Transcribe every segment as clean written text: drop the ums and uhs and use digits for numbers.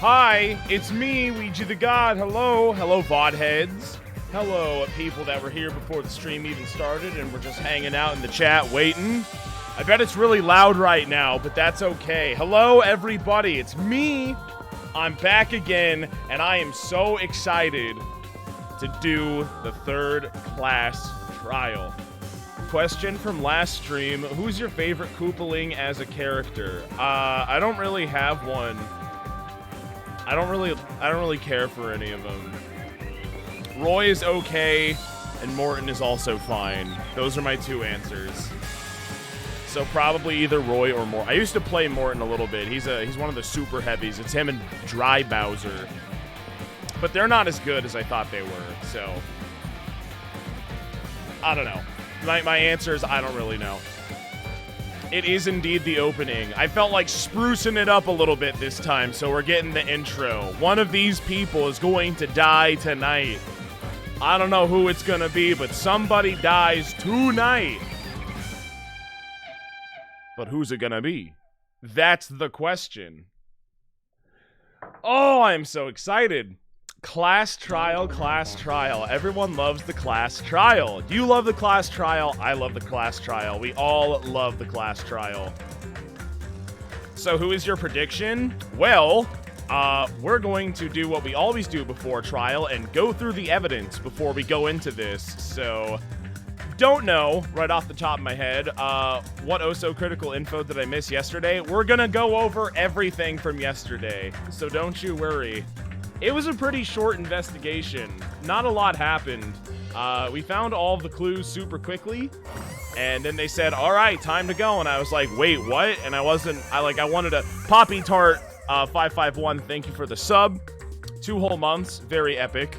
Hi, it's me, Weegeethegod. Hello, VOD heads. Hello, people that were here before the stream even started and we're just hanging out in the chat waiting. I bet it's really loud right now, but that's okay. Hello, everybody. It's me. I'm back again, and I am so excited to do the third class trial. Question from last stream: who's your favorite Koopaling as a character? I don't really have one. I don't really care for any of them. Roy is okay, and Morton is also fine. Those are my two answers. So probably either Roy or Morton. I used to play Morton a little bit. He's one of the super heavies. It's him and Dry Bowser. But they're not as good as I thought they were, so I don't know. My answer is I don't really know. It is indeed the opening. I felt like sprucing it up a little bit this time, so we're getting the intro. One of these people is going to die tonight. I don't know who it's gonna be, but somebody dies tonight. But who's it gonna be? That's the question. Oh, I'm so excited. Class trial, class trial. Everyone loves the class trial. You love the class trial. I love the class trial. We all love the class trial. So who is your prediction? Well, we're going to do what we always do before trial and go through the evidence before we go into this. So, don't know right off the top of my head what oh-so critical info did I miss yesterday. We're gonna go over everything from yesterday, so don't you worry. It was a pretty short investigation. Not a lot happened. We found all the clues super quickly, and then they said, all right, time to go. And I was like, wait, what? And I wanted to Poppy Tart 551, thank you for the sub. 2 whole months, very epic.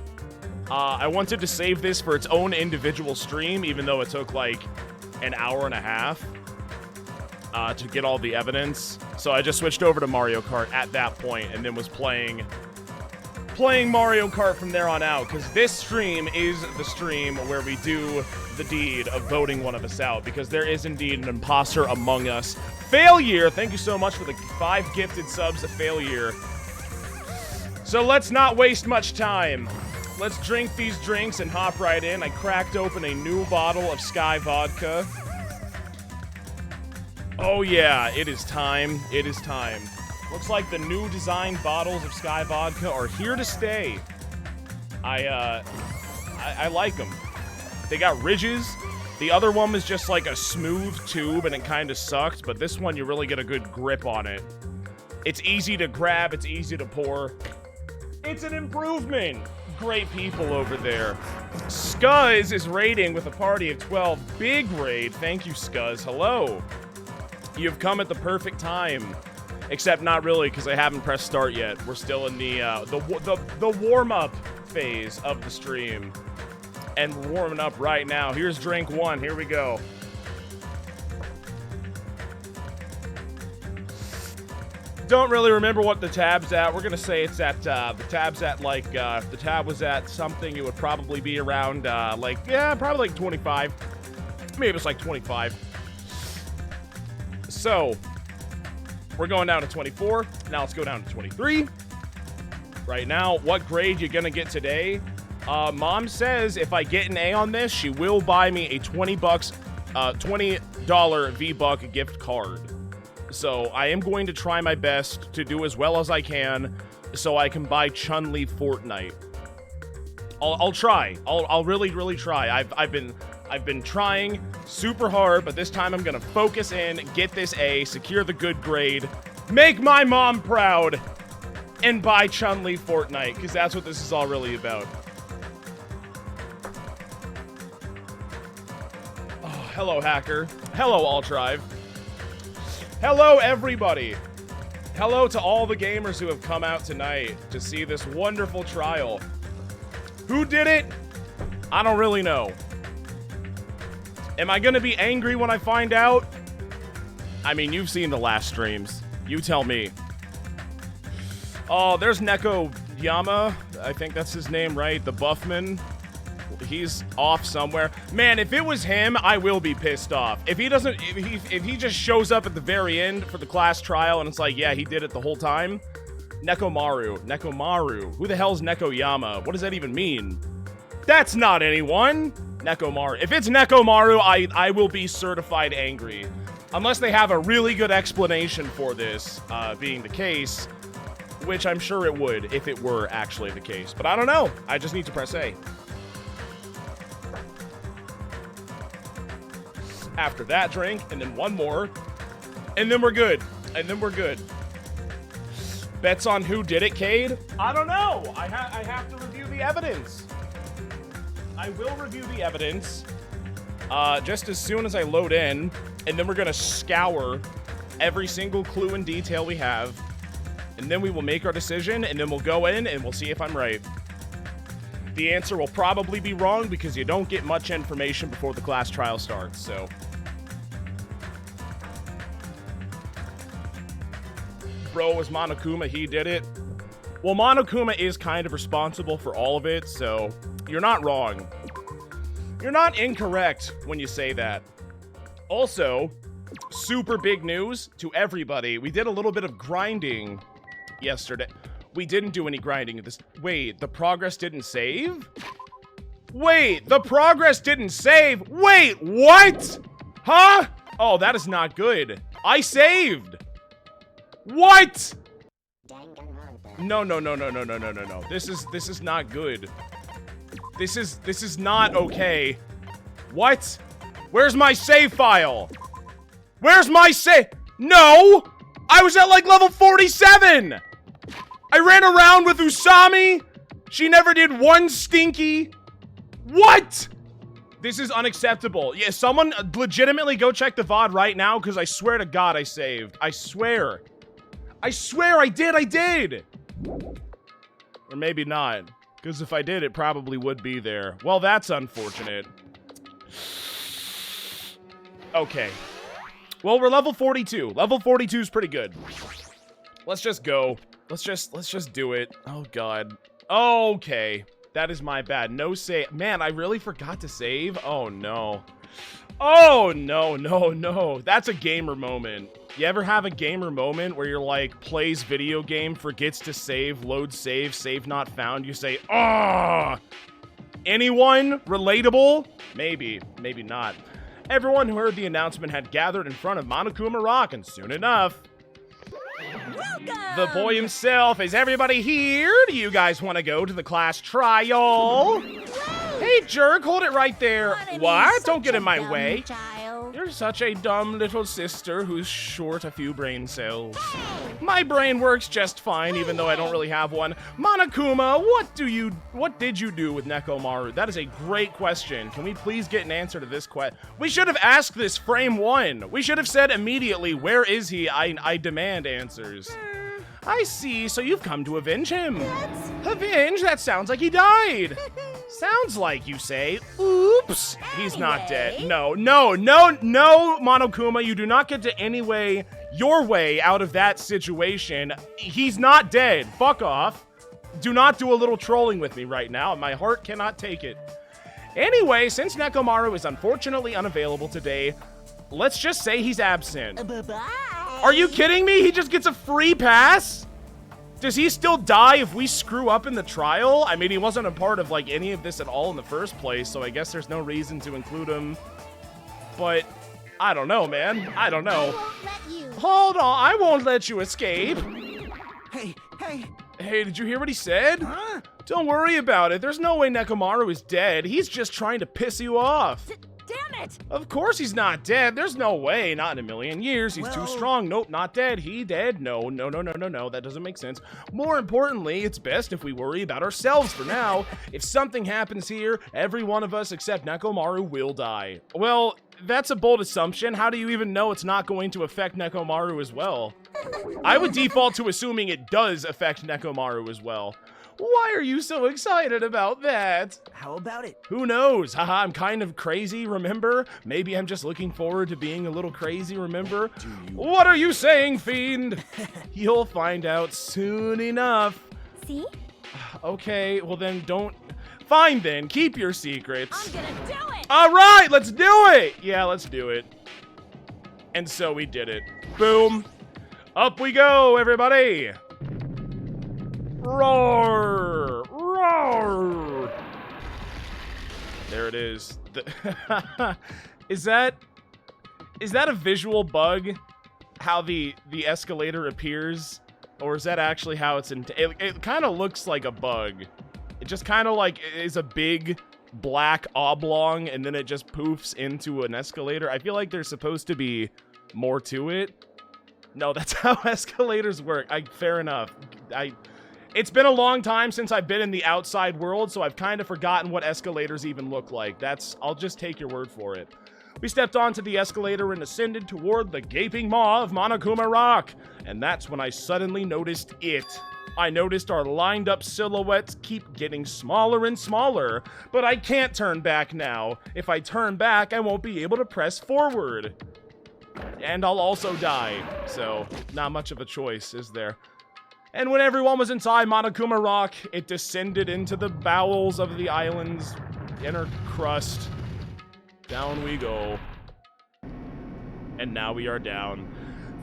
I wanted to save this for its own individual stream, even though it took like an hour and a half to get all the evidence. So I just switched over to Mario Kart at that point and then was playing Mario Kart from there on out, because this stream is the stream where we do the deed of voting one of us out, because there is indeed an imposter among us. Failure, thank you so much for the 5 gifted subs, Failure. So let's not waste much time. Let's drink these drinks and hop right in. I cracked open a new bottle of Sky Vodka. Oh yeah, it is time. It is time. Looks like the new design bottles of Sky Vodka are here to stay. I like them. They got ridges. The other one was just like a smooth tube and it kind of sucked, but this one you really get a good grip on it. It's easy to grab, it's easy to pour. It's an improvement. Great people over there. Scuzz is raiding with a party of 12. Big raid. Thank you, Scuzz. Hello. You've come at the perfect time. Except not really, because I haven't pressed start yet. We're still in the warm-up phase of the stream. And we're warming up right now. Here's drink 1. Here we go. Don't really remember what the tab's at. We're going to say it's at, the tab's at, like, if the tab was at something, it would probably be around, probably like 25. Maybe it's like 25. So, we're going down to 24. Now let's go down to 23. Right now, what grade you gonna get today? Mom says if I get an A on this, she will buy me a $20 V-Buck gift card. So I am going to try my best to do as well as I can so I can buy Chun-Li Fortnite. I'll try. I'll really try. I've been trying super hard, but this time I'm gonna focus in, get this A, secure the good grade, make my mom proud, and buy Chun-Li Fortnite, because that's what this is all really about. Oh, hello, hacker. Hello, Altrive. Hello, everybody. Hello to all the gamers who have come out tonight to see this wonderful trial. Who did it? I don't really know. Am I gonna be angry when I find out? I mean, you've seen the last streams. You tell me. Oh, there's Neko Yama. I think that's his name, right? The Buffman. He's off somewhere. Man, if it was him, I will be pissed off. If he doesn't, if he just shows up at the very end for the class trial and it's like, yeah, he did it the whole time. Nekomaru. Nekomaru. Who the hell's Nekoyama? What does that even mean? That's not anyone. Nekomaru. If it's Nekomaru, I will be certified angry. Unless they have a really good explanation for this being the case, which I'm sure it would if it were actually the case. But I don't know. I just need to press A. After that drink, and then one more, and then we're good. And then we're good. Bets on who did it, Cade? I don't know. I have to review the evidence. I will review the evidence just as soon as I load in, and then we're gonna scour every single clue and detail we have, and then we will make our decision, and then we'll go in and we'll see if I'm right. The answer will probably be wrong because you don't get much information before the class trial starts, so. Bro, it was Monokuma, he did it. Well, Monokuma is kind of responsible for all of it, so you're not wrong. You're not incorrect when you say that. Also, super big news to everybody. We did a little bit of grinding yesterday. We didn't do any grinding. Wait, the progress didn't save? Wait, the progress didn't save? Wait, what? Huh? Oh, that is not good. I saved. What? No. This is not good. This is not okay. What? Where's my save file? Where's my save? No! I was at like level 47! I ran around with Usami. She never did one stinky. What? This is unacceptable. Yeah, someone legitimately go check the VOD right now, because I swear to God I saved. I swear. I swear I did. Or maybe not. Because if I did, it probably would be there. Well, that's unfortunate. Okay. Well, we're level 42. Level 42 is pretty good. Let's just go. Let's just do it. Oh, God. Okay. That is my bad. No save. Man, I really forgot to save. Oh, no. Oh, no. That's a gamer moment. You ever have a gamer moment where you're like, plays video game, forgets to save, load save not found? You say, ah! Anyone? Relatable? Maybe not. Everyone who heard the announcement had gathered in front of Monokuma Rock, and soon enough, Welcome! the boy himself. Is everybody here? Do you guys want to go to the class trial? Whoa! Hey, jerk, hold it right there. What? Don't get in my Dumb way. child. You're such a dumb little sister who's short a few brain cells. My brain works just fine, even though I don't really have one. Monokuma, what did you do with Nekomaru? That is a great question. Can we please get an answer to this question? We should have asked this frame one. We should have said immediately, where is he? I demand answers. I see, so you've come to avenge him. Avenge? That sounds like he died. Sounds like you say, oops, he's not dead. No, Monokuma, you do not get to your way out of that situation. He's not dead. Fuck off. Do not do a little trolling with me right now. My heart cannot take it. Anyway, since Nekomaru is unfortunately unavailable today, let's just say he's absent. Bye-bye. Are you kidding me? He just gets a free pass? Does he still die if we screw up in the trial? I mean, he wasn't a part of, like, any of this at all in the first place, so I guess there's no reason to include him. But, I don't know, man. I don't know. I won't let you. Hold on, I won't let you escape. Hey. Hey, did you hear what he said? Huh? Don't worry about it. There's no way Nekomaru is dead. He's just trying to piss you off. Damn it! Of course he's not dead. There's no way. Not in a million years. He's too Well- strong. Nope, not dead. He dead. No. That doesn't make sense. More importantly, it's best if we worry about ourselves for now. If something happens here, every one of us except Nekomaru will die. Well, that's a bold assumption. How do you even know it's not going to affect Nekomaru as well? I would default to assuming it does affect Nekomaru as well. Why are you so excited about that? How about it? Who knows? Haha, I'm kind of crazy, remember? Maybe I'm just looking forward to being a little crazy, remember? What are you saying, fiend? You'll find out soon enough. See? Okay, well then don't... Fine then, keep your secrets. I'm gonna do it! Alright, let's do it! Yeah, let's do it. And so we did it. Boom. Up we go, everybody! Roar! Roar! There it is. Is that a visual bug? How the escalator appears? Or is that actually how it's it kind of looks like a bug. It just kind of like is a big black oblong and then it just poofs into an escalator. I feel like there's supposed to be more to it. No, that's how escalators work. Fair enough. It's been a long time since I've been in the outside world, so I've kind of forgotten what escalators even look like. I'll just take your word for it. We stepped onto the escalator and ascended toward the gaping maw of Monokuma Rock, and that's when I suddenly noticed it. I noticed our lined up silhouettes keep getting smaller and smaller, but I can't turn back now. If I turn back, I won't be able to press forward. And I'll also die, so not much of a choice, is there? And when everyone was inside Monokuma Rock, it descended into the bowels of the island's inner crust. Down we go. And now we are down.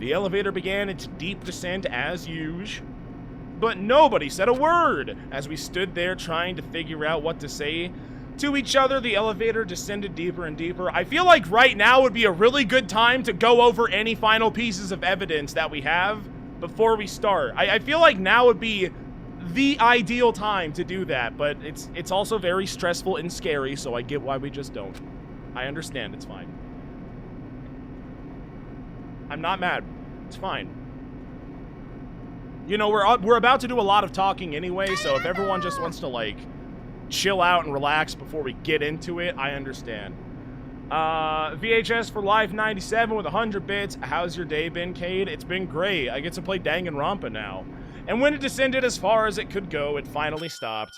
The elevator began its deep descent as usual. But nobody said a word. As we stood there trying to figure out what to say to each other, the elevator descended deeper and deeper. I feel like right now would be a really good time to go over any final pieces of evidence that we have before we start. I feel like now would be the ideal time to do that, but it's also very stressful and scary, so I get why we just don't. I understand, it's fine. I'm not mad. It's fine. You know, we're about to do a lot of talking anyway, so if everyone just wants to, like, chill out and relax before we get into it, I understand. VHS for Life 97 with 100 bits. How's your day been, Cade? It's been great. I get to play Danganronpa now. And when it descended as far as it could go, it finally stopped.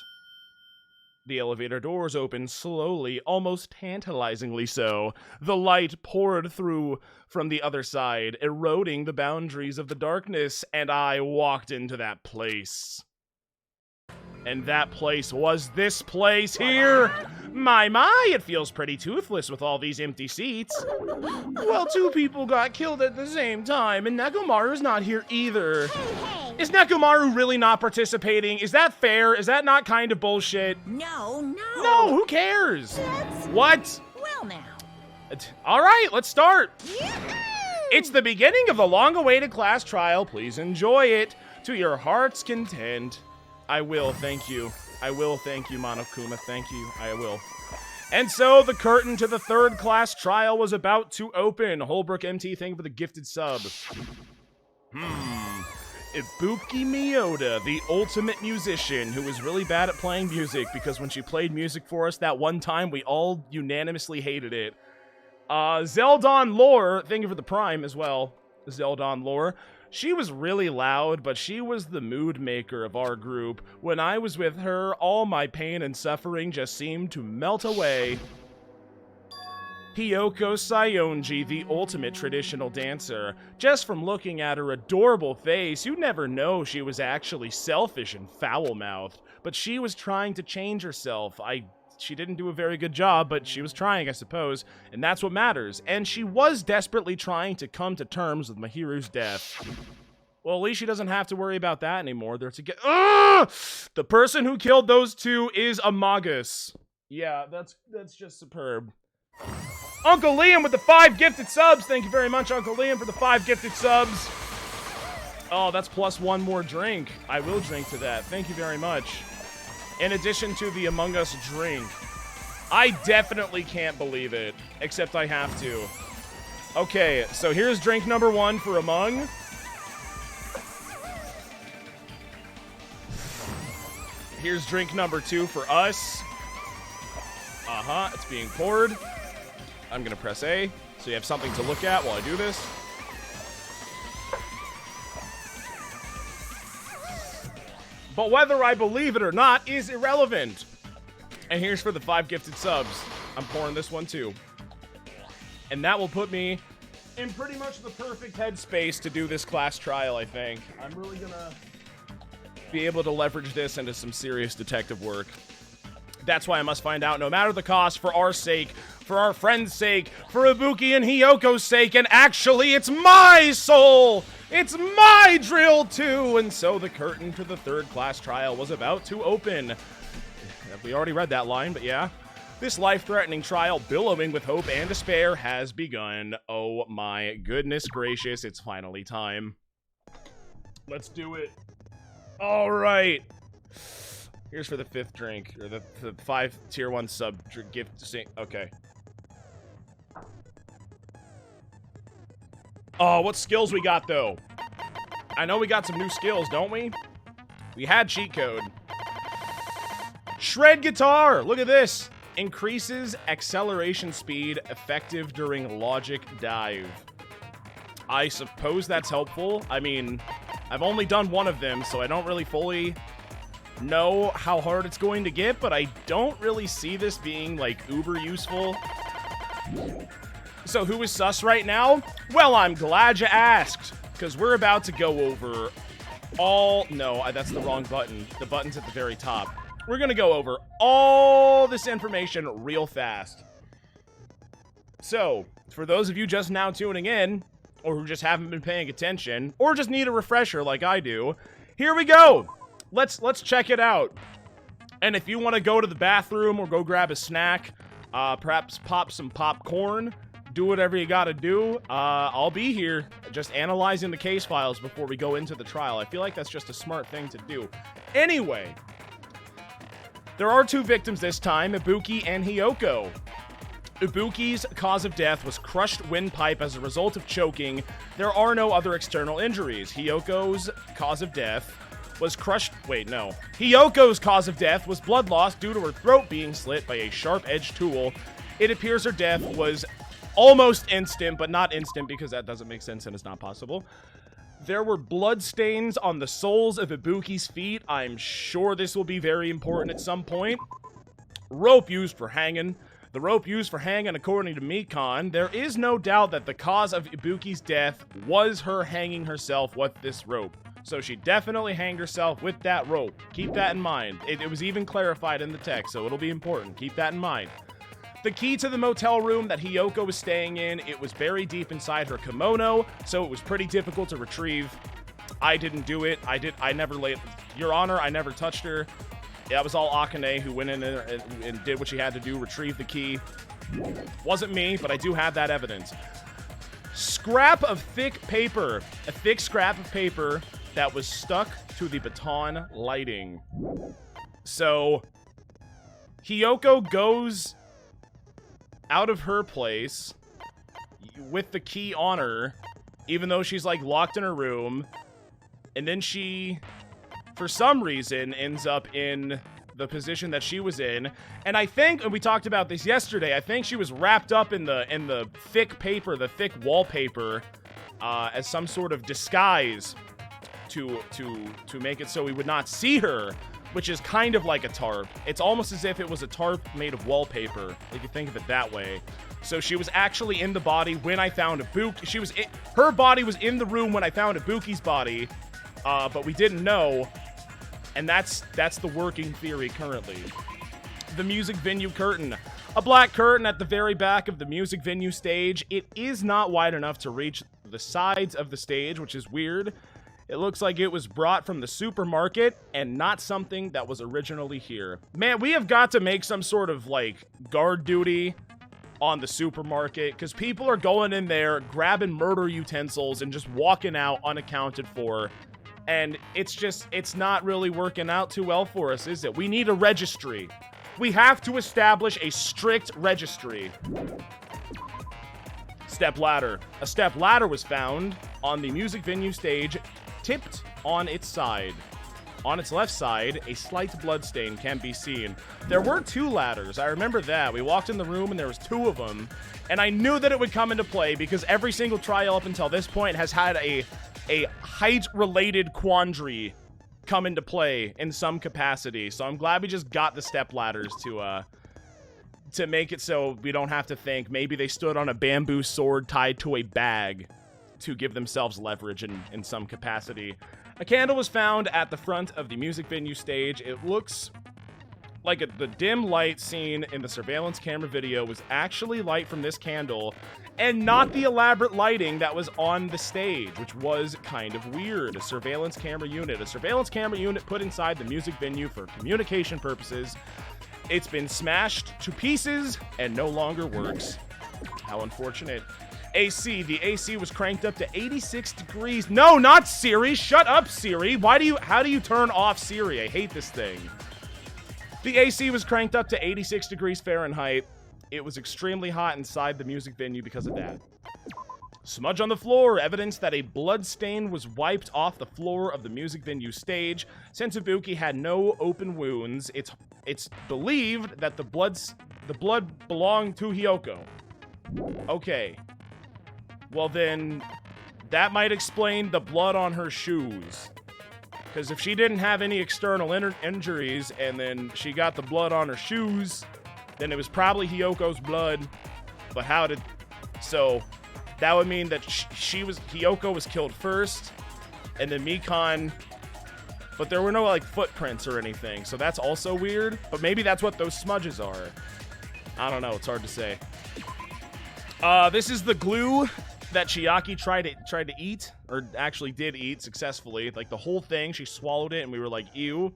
The elevator doors opened slowly, almost tantalizingly so. The light poured through from the other side, eroding the boundaries of the darkness, and I walked into that place. And that place was this place here. My, it feels pretty toothless with all these empty seats. Well, 2 people got killed at the same time, and Nekomaru's not here either. Hey. Is Nekomaru really not participating? Is that fair? Is that not kind of bullshit? No. No, who cares? What? Well now. All right, let's start. Yoo-hoo! It's the beginning of the long-awaited class trial. Please enjoy it to your heart's content. I will, thank you. I will, thank you, Monokuma. Thank you, I will. And so the curtain to the 3rd class trial was about to open. Holbrook MT, thank you for the gifted sub. Ibuki Miyoda, the ultimate musician who was really bad at playing music because when she played music for us that one time, we all unanimously hated it. Zeldon Lore, thank you for the prime as well. Zeldon Lore. She was really loud, but she was the mood maker of our group. When I was with her, all my pain and suffering just seemed to melt away. Hiyoko Sayonji, the ultimate traditional dancer. Just from looking at her adorable face, you'd never know she was actually selfish and foul-mouthed. But she was trying to change herself. She didn't do a very good job, but she was trying, I suppose, and that's what matters. And she was desperately trying to come to terms with Mahiru's death. Well, at least she doesn't have to worry about that anymore. They're together. The person who killed those 2 is a Magus. Yeah, that's just superb. Uncle Liam with the 5 gifted subs. Thank you very much, Uncle Liam, for the 5 gifted subs. Oh, that's plus 1 more drink. I will drink to that. Thank you very much. In addition to the Among Us drink. I definitely can't believe it, except I have to. Okay, so here's drink number 1 for Among. Here's drink number 2 for us. It's being poured. I'm gonna press A, so you have something to look at while I do this. But whether I believe it or not is irrelevant. And here's for the 5 gifted subs. I'm pouring this one too. And that will put me in pretty much the perfect headspace to do this class trial, I think. I'm really gonna be able to leverage this into some serious detective work. That's why I must find out, no matter the cost, for our sake, for our friends' sake, for Ibuki and Hiyoko's sake, and actually, it's my soul It's my drill too! And so the curtain to the third class trial was about to open. We already read that line, but yeah. This life-threatening trial, billowing with hope and despair, has begun. Oh my goodness gracious, it's finally time. Let's do it. All right. Here's for the 5th drink, or the 5 tier 1 sub gift. Okay. Oh, what skills we got, though? I know we got some new skills, don't we? We had cheat code. Shred guitar! Look at this. Increases acceleration speed effective during logic dive. I suppose that's helpful. I mean, I've only done one of them, so I don't really fully know how hard it's going to get, but I don't really see this being, like, uber useful. So who is sus right now? Well, I'm glad you asked, because we're about to go over all... No, that's the wrong button. The button's at the very top. We're going to go over all this information real fast. So, for those of you just now tuning in, or who just haven't been paying attention, or just need a refresher like I do, here we go. Let's check it out. And if you want to go to the bathroom or go grab a snack, perhaps pop some popcorn, do whatever you gotta do, I'll be here just analyzing the case files before we go into the trial. I feel like that's just a smart thing to do. Anyway, there are 2 victims this time, Ibuki and Hiyoko. Ibuki's cause of death was crushed windpipe as a result of choking. There are no other external injuries. Hiyoko's cause of death was Hiyoko's cause of death was blood loss due to her throat being slit by a sharp-edged tool. It appears her death was almost instant, but not instant because that doesn't make sense and it's not possible. There were blood stains on the soles of Ibuki's feet. I'm sure this will be very important at some point. Rope used for hanging. The rope used for hanging, according to Mikon, there is no doubt that the cause of Ibuki's death was her hanging herself with this rope. So she definitely hanged herself with that rope. Keep that in mind. It was even clarified in the text, so it'll be important. Keep that in mind. The key to the motel room that Hiyoko was staying in, it was buried deep inside her kimono, so it was pretty difficult to retrieve. I didn't do it. I never laid... Your Honor, I never touched her. That was all Akane who went in there and did what she had to do, retrieve the key. Wasn't me, but I do have that evidence. Scrap of thick paper. A thick scrap of paper that was stuck to the baton lighting. So, Hiyoko goes out of her place with the key on her, even though she's, like, locked in her room. And then she, for some reason, ends up in the position that she was in. And I think, and we talked about this yesterday, I think she was wrapped up in the thick paper, the thick wallpaper, as some sort of disguise to make it so we would not see her, which is kind of like a tarp. It's almost as if it was a tarp made of wallpaper, if you think of it that way. So she was actually in the body when I found Ibuki. Her body was in the room when I found Ibuki's body, but we didn't know. And that's the working theory currently. The music venue curtain. A black curtain at the very back of the music venue stage. It is not wide enough to reach the sides of the stage, which is weird. It looks like it was brought from the supermarket and not something that was originally here. Man, we have got to make some sort of, like, guard duty on the supermarket, because people are going in there, grabbing murder utensils, and just walking out unaccounted for. And it's not really working out too well for us, is it? We need a registry. We have to establish a strict registry. Step ladder. A step ladder was found on the music venue stage, tipped on its side. On its left side, a slight bloodstain can be seen. There were 2 ladders. I remember that. We walked in the room and there was 2 of them. And I knew that it would come into play because every single trial up until this point has had a height-related quandary come into play in some capacity. So I'm glad we just got the step ladders to make it so we don't have to think maybe they stood on a bamboo sword tied to a bag to give themselves leverage in some capacity. A candle was found at the front of the music venue stage. It looks the dim light seen in the surveillance camera video was actually light from this candle and not the elaborate lighting that was on the stage, which was kind of weird. A surveillance camera unit put inside the music venue for communication purposes. It's been smashed to pieces and no longer works. How unfortunate. AC. The AC was cranked up to 86 degrees. No, not Siri. Shut up, Siri. How do you turn off Siri? I hate this thing. The AC was cranked up to 86 degrees Fahrenheit. It was extremely hot inside the music venue because of that. Smudge on the floor, evidence that a blood stain was wiped off the floor of the music venue stage. Since Ibuki had no open wounds, it's believed that the blood belonged to Hiyoko. Okay. Well then, that might explain the blood on her shoes. Because if she didn't have any external injuries and then she got the blood on her shoes, then it was probably Hiyoko's blood. But so that would mean that Hiyoko was killed first, and then Mikan, but there were no like footprints or anything, so that's also weird. But maybe that's what those smudges are. I don't know, it's hard to say. This is the glue that Chiaki tried to eat, or actually did eat successfully. Like the whole thing, she swallowed it and we were like, ew.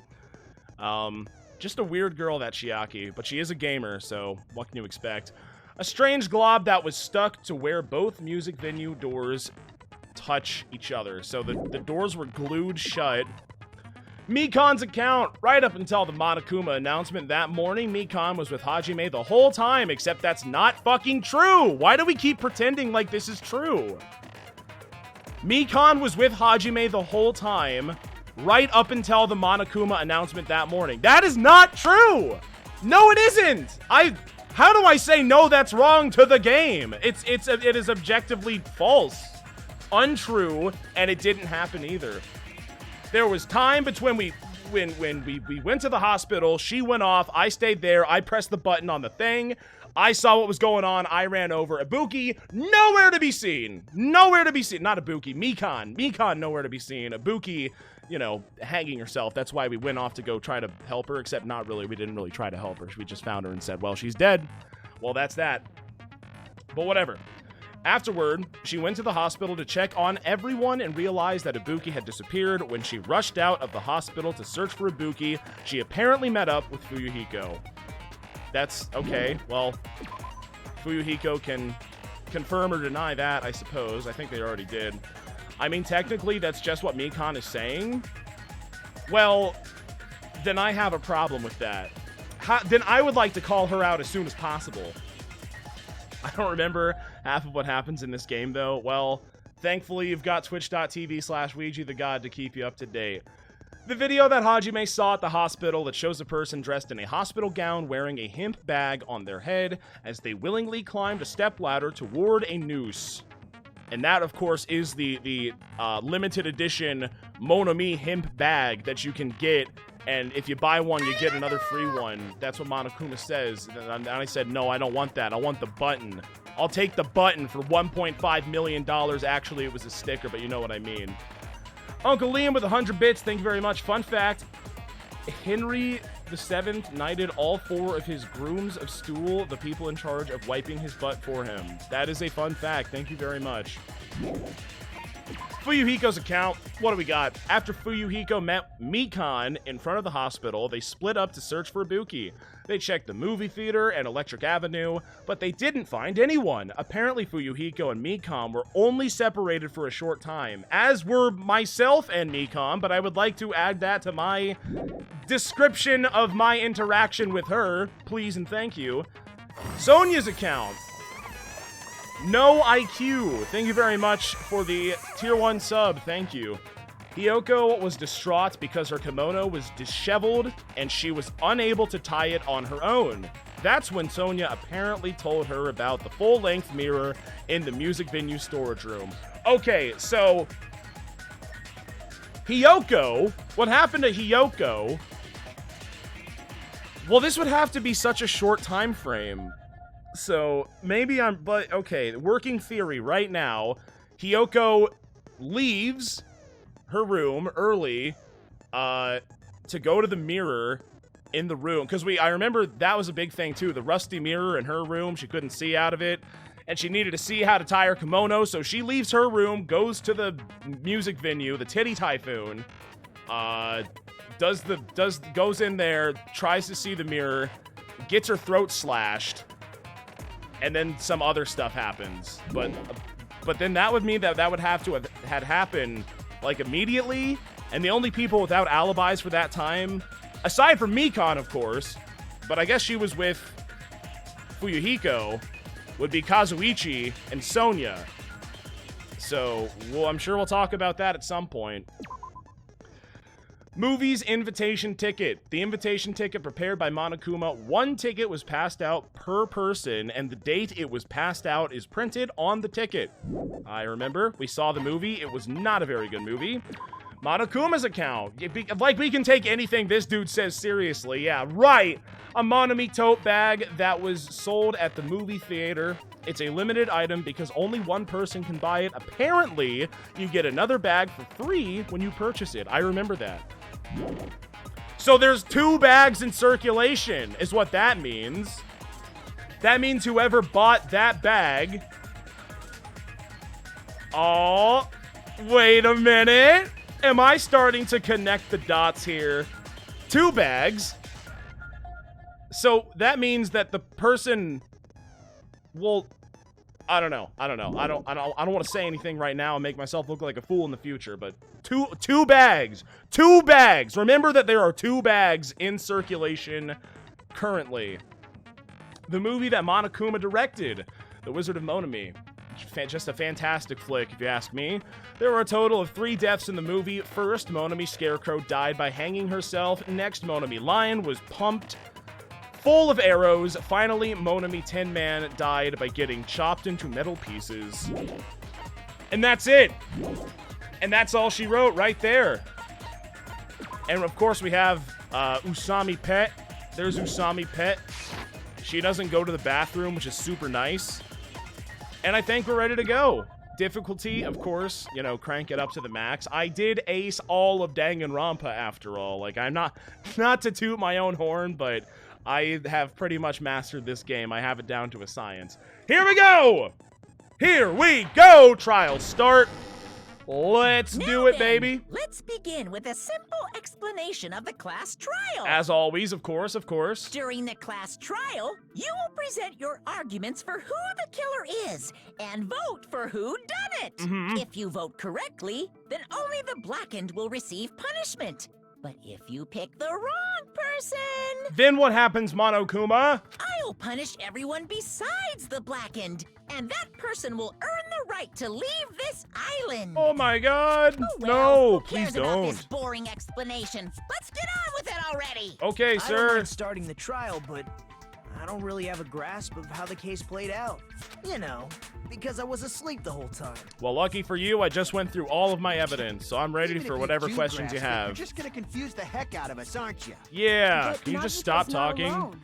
Just a weird girl, that Chiaki, but she is a gamer, so what can you expect? A strange glob that was stuck to where both music venue doors touch each other. So the doors were glued shut. Mikan's account. Right up until the Monokuma announcement that morning, Mikan was with Hajime the whole time, except that's not fucking true. Why do we keep pretending like this is true? Mikan was with Hajime the whole time, right up until the Monokuma announcement that morning. That is not true! No, it isn't! How do I say no, that's wrong to the game? It is objectively false, untrue, and it didn't happen either. There was time between when we went to the hospital, she went off, I stayed there, I pressed the button on the thing, I saw what was going on, I ran over. Ibuki, nowhere to be seen. Nowhere to be seen. Not Ibuki, Mikan, nowhere to be seen. Ibuki, you know, hanging herself. That's why we went off to go try to help her, except not really. We didn't really try to help her. We just found her and said, well, she's dead. Well, that's that. But whatever. Afterward, she went to the hospital to check on everyone and realized that Ibuki had disappeared. When she rushed out of the hospital to search for Ibuki, she apparently met up with Fuyuhiko. That's okay. Well, Fuyuhiko can confirm or deny that, I suppose. I think they already did. I mean, technically, that's just what Mikan is saying. Well, then I have a problem with that. Then I would like to call her out as soon as possible. I don't remember half of what happens in this game, though. Well, thankfully, you've got twitch.tv/Weegeethegod to keep you up to date. The video that Hajime saw at the hospital that shows a person dressed in a hospital gown wearing a hemp bag on their head as they willingly climbed a stepladder toward a noose. And that, of course, is the limited edition Monomi hemp bag that you can get. And if you buy one, you get another free one. That's what Monokuma says. And I said, no, I don't want that. I want the button. I'll take the button for $1.5 million. Actually, it was a sticker, but you know what I mean. Uncle Liam with 100 bits. Thank you very much. Fun fact, Henry VII knighted all 4 of his grooms of stool, the people in charge of wiping his butt for him. That is a fun fact. Thank you very much. Fuyuhiko's account. What do we got? After Fuyuhiko met Mikan in front of the hospital, they split up to search for Ibuki. They checked the movie theater and Electric Avenue, but they didn't find anyone. Apparently, Fuyuhiko and Mikan were only separated for a short time, as were myself and Mikan, but I would like to add that to my description of my interaction with her. Please and thank you. Sonia's account. No IQ. Thank you very much for the tier 1 sub. Thank you. Hiyoko was distraught because her kimono was disheveled and she was unable to tie it on her own. That's when Sonia apparently told her about the full-length mirror in the music venue storage room. Okay, so Hiyoko, what happened to Hiyoko? Well, this would have to be such a short time frame. So maybe but okay, working theory right now, Hiyoko leaves her room early to go to the mirror in the room. Because I remember that was a big thing, too. The rusty mirror in her room. She couldn't see out of it. And she needed to see how to tie her kimono. So she leaves her room, goes to the music venue, the Titty Typhoon. Goes in there, tries to see the mirror, gets her throat slashed. And then some other stuff happens. But then that would mean that would have to have had happened, like, immediately. And the only people without alibis for that time, aside from Mikan, of course, but I guess she was with Fuyuhiko, would be Kazuichi and Sonya. So, well, I'm sure we'll talk about that at some point. Movie's invitation ticket. The invitation ticket prepared by Monokuma. 1 ticket was passed out per person, and the date it was passed out is printed on the ticket. I remember. We saw the movie. It was not a very good movie. Monokuma's account. Like, we can take anything this dude says seriously. Yeah, right. A Monomi tote bag that was sold at the movie theater. It's a limited item because only 1 person can buy it. Apparently, you get another bag for free when you purchase it. I remember that. So there's 2 bags in circulation, is what that means. That means whoever bought that bag... Oh, wait a minute. Am I starting to connect the dots here? 2 bags. So that means that the person... Well, I don't know. I don't want to say anything right now and make myself look like a fool in the future, but two bags. 2 bags. Remember that there are 2 bags in circulation currently. The movie that Monokuma directed, The Wizard of Monomi. Just a fantastic flick, if you ask me. There were a total of 3 deaths in the movie. First, Monomi Scarecrow died by hanging herself. Next, Monomi Lion was pumped full of arrows. Finally, Monomi Tin Man died by getting chopped into metal pieces. And that's it. And that's all she wrote right there. And of course, we have Usami Pet. There's Usami Pet. She doesn't go to the bathroom, which is super nice. And I think we're ready to go. Difficulty, of course, you know, crank it up to the max. I did ace all of Danganronpa after all. Like, I'm not to toot my own horn, but I have pretty much mastered this game. I have it down to a science. Here we go! Here we go! Trial start. Let's do it, baby. Let's begin with a simple explanation of the class trial. As always, of course, of course. During the class trial, you will present your arguments for who the killer is and vote for who done it. If you vote correctly, then only the blackened will receive punishment. But if you pick the wrong person... Then what happens, Monokuma? I'll punish everyone besides the blackened, and that person will earn the right to leave this island. Oh my god. Oh, well, no, who please cares about this don't. boring explanation? Let's get on with it already. Okay, I don't sir. mind starting the trial, but I don't really have a grasp of how the case played out. You know, because I was asleep the whole time. Well, lucky for you, I just went through all of my evidence, so I'm ready Even for if whatever do questions you grasp it, have. You're just gonna confuse the heck out of us, aren't you? Yeah, But can you just Nagita's stop not talking? alone.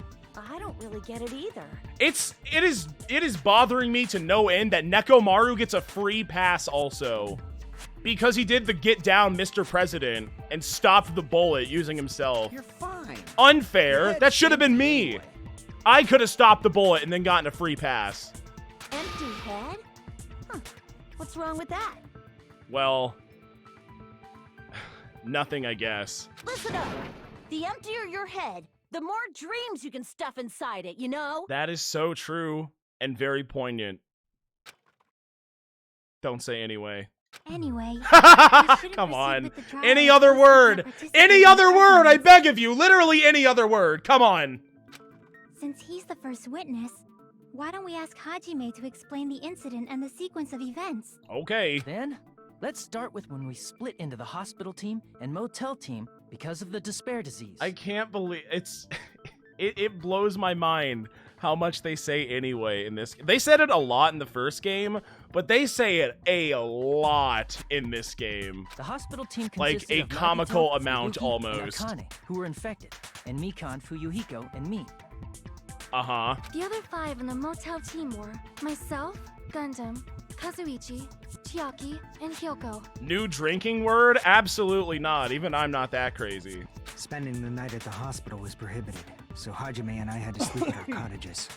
I don't really get it either. It is bothering me to no end that Nekomaru gets a free pass also. Because he did the get down Mr. President and stopped the bullet using himself. You're fine. Unfair. That should have been me. I could have stopped the bullet and then gotten a free pass. Empty head? Huh. What's wrong with that? Well, nothing, I guess. Listen up. The emptier your head, the more dreams you can stuff inside it, you know? That is so true and very poignant. Don't say anyway. Anyway, Come on. Any other word. Any other word, I beg of you. Literally any other word. Come on. Since he's the first witness, why don't we ask Hajime to explain the incident and the sequence of events? Okay. Then, let's start with when we split into the hospital team and motel team because of the despair disease. I can't believe it blows my mind how much they say anyway in this. They said it a lot in the first game, but they say it a lot in this game. The hospital team Like consisted a of comical Nagito, amount Yuki, almost. and Akane, who were infected, and Mikan, Fuyuhiko, and me. Uh-huh. The other 5 in the motel team were myself, Gundam, Kazuichi, Chiaki, and Kyoko. New drinking word? Absolutely not. Even I'm not that crazy. Spending the night at the hospital was prohibited, so Hajime and I had to sleep at our cottages.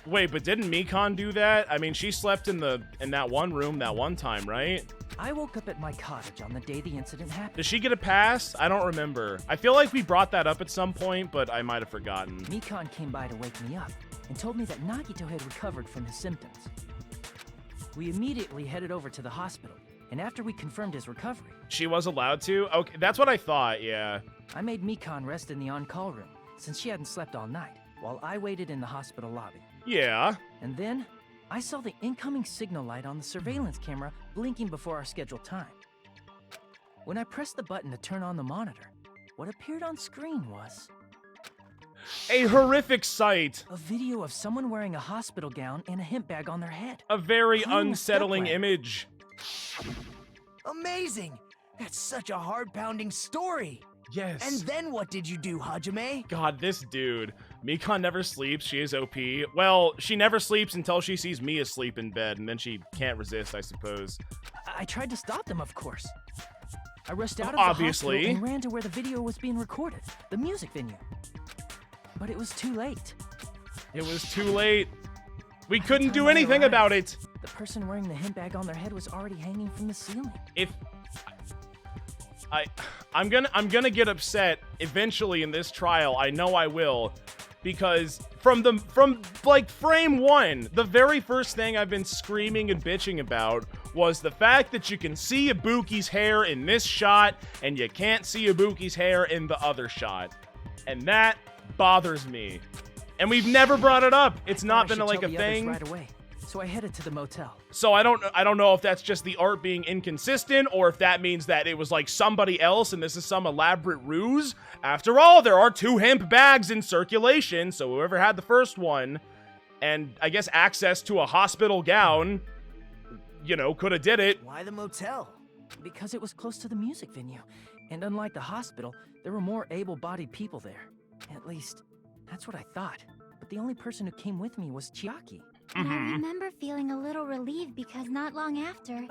Wait, but didn't Mikan do that? I mean, she slept in that one room that one time, right? I woke up at my cottage on the day the incident happened. Does she get a pass? I don't remember. I feel like we brought that up at some point, but I might have forgotten. Mikan came by to wake me up and told me that Nagito had recovered from his symptoms. We immediately headed over to the hospital, and after we confirmed his recovery... She was allowed to? Okay, that's what I thought, yeah. I made Mikan rest in the on-call room, since she hadn't slept all night, while I waited in the hospital lobby. Yeah. And then, I saw the incoming signal light on the surveillance camera blinking before our scheduled time. When I pressed the button to turn on the monitor, what appeared on screen was... a horrific sight. A video of someone wearing a hospital gown and a hemp bag on their head. A very Cleaning a unsettling step ladder. image. Amazing! That's such a heart-pounding story! Yes. And then what did you do, Hajime? God, this dude. Mikan never sleeps. She is OP. Well, she never sleeps until she sees me asleep in bed, and then she can't resist, I suppose. I tried to stop them, of course. I rushed out of Obviously. the hospital and ran to where the video was being recorded, the music venue. But it was too late. It was too late. We By the couldn't time do I anything arrived, about it. The person wearing the hemp bag on their head was already hanging from the ceiling. If I'm gonna get upset eventually in this trial. I know I will, because from like frame one, the very first thing I've been screaming and bitching about was the fact that you can see Ibuki's hair in this shot and you can't see Ibuki's hair in the other shot, and that bothers me. And we've never brought it up. It's not been like a thing. Right away. So I headed to the motel. So I don't know if that's just the art being inconsistent or if that means that it was like somebody else and this is some elaborate ruse. After all, there are 2 hemp bags in circulation, so whoever had the first one and I guess access to a hospital gown, you know, could have did it. Why the motel? Because it was close to the music venue. And unlike the hospital, there were more able-bodied people there. At least, that's what I thought. But the only person who came with me was Chiaki. And I remember feeling a little relieved because not long after,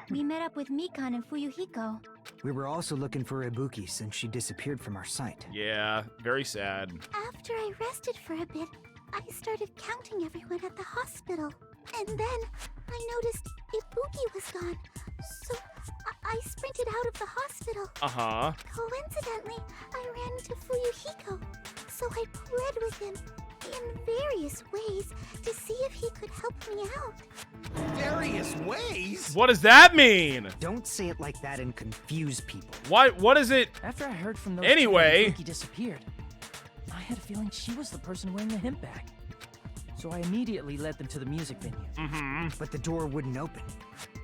we met up with Mikan and Fuyuhiko. We were also looking for Ibuki since she disappeared from our sight. Yeah, very sad. After I rested for a bit, I started counting everyone at the hospital. And then I noticed Ibuki was gone. So I sprinted out of the hospital. Uh-huh. Coincidentally, I ran into Fuyuhiko. So I pled with him in various ways to see if he could help me out. Various ways? What does that mean? Don't say it like that and confuse people. What is it? After I heard from those Anyway. two that Ibuki disappeared, I had a feeling she was the person wearing the hemp bag. So I immediately led them to the music venue. But the door wouldn't open.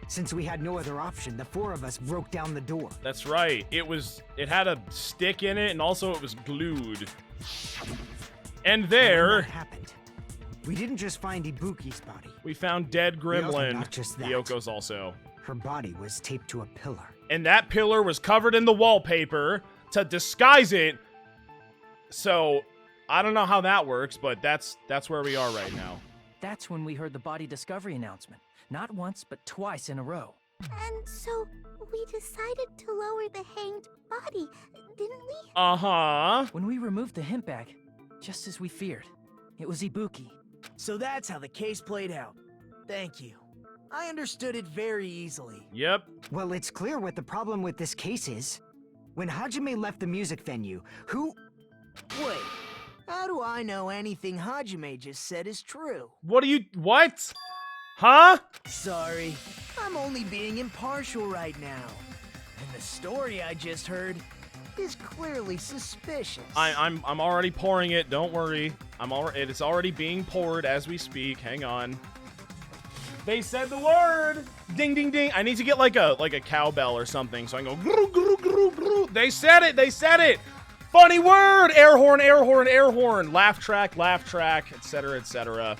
Since we had no other option, the 4 of us broke down the door. That's right. It had a stick in it and also it was glued. And When there that happened, we didn't just find Ibuki's body. we found dead gremlin. not just that. Yoko's also. Her body was taped to a pillar. And that pillar was covered in the wallpaper to disguise it. So, I don't know how that works, but that's where we are right now. That's when we heard the body discovery announcement. Not once, but twice in a row. And so we decided to lower the hanged body, didn't we? Uh-huh. When we removed the hemp bag, just as we feared, it was Ibuki. So that's how the case played out. Thank you. I understood it very easily. Yep. Well, it's clear what the problem with this case is. When Hajime left the music venue, who... Wait, how do I know anything Hajime just said is true? What? Huh? Sorry, I'm only being impartial right now. And the story I just heard is clearly suspicious. I'm already pouring it. Don't worry. It's already being poured as we speak. Hang on. They said the word. Ding ding ding. I need to get like a cowbell or something so I can go gru gru gru gru. They said it. They said it. Funny word. Air horn, air horn, air horn. Laugh track, etc., etc.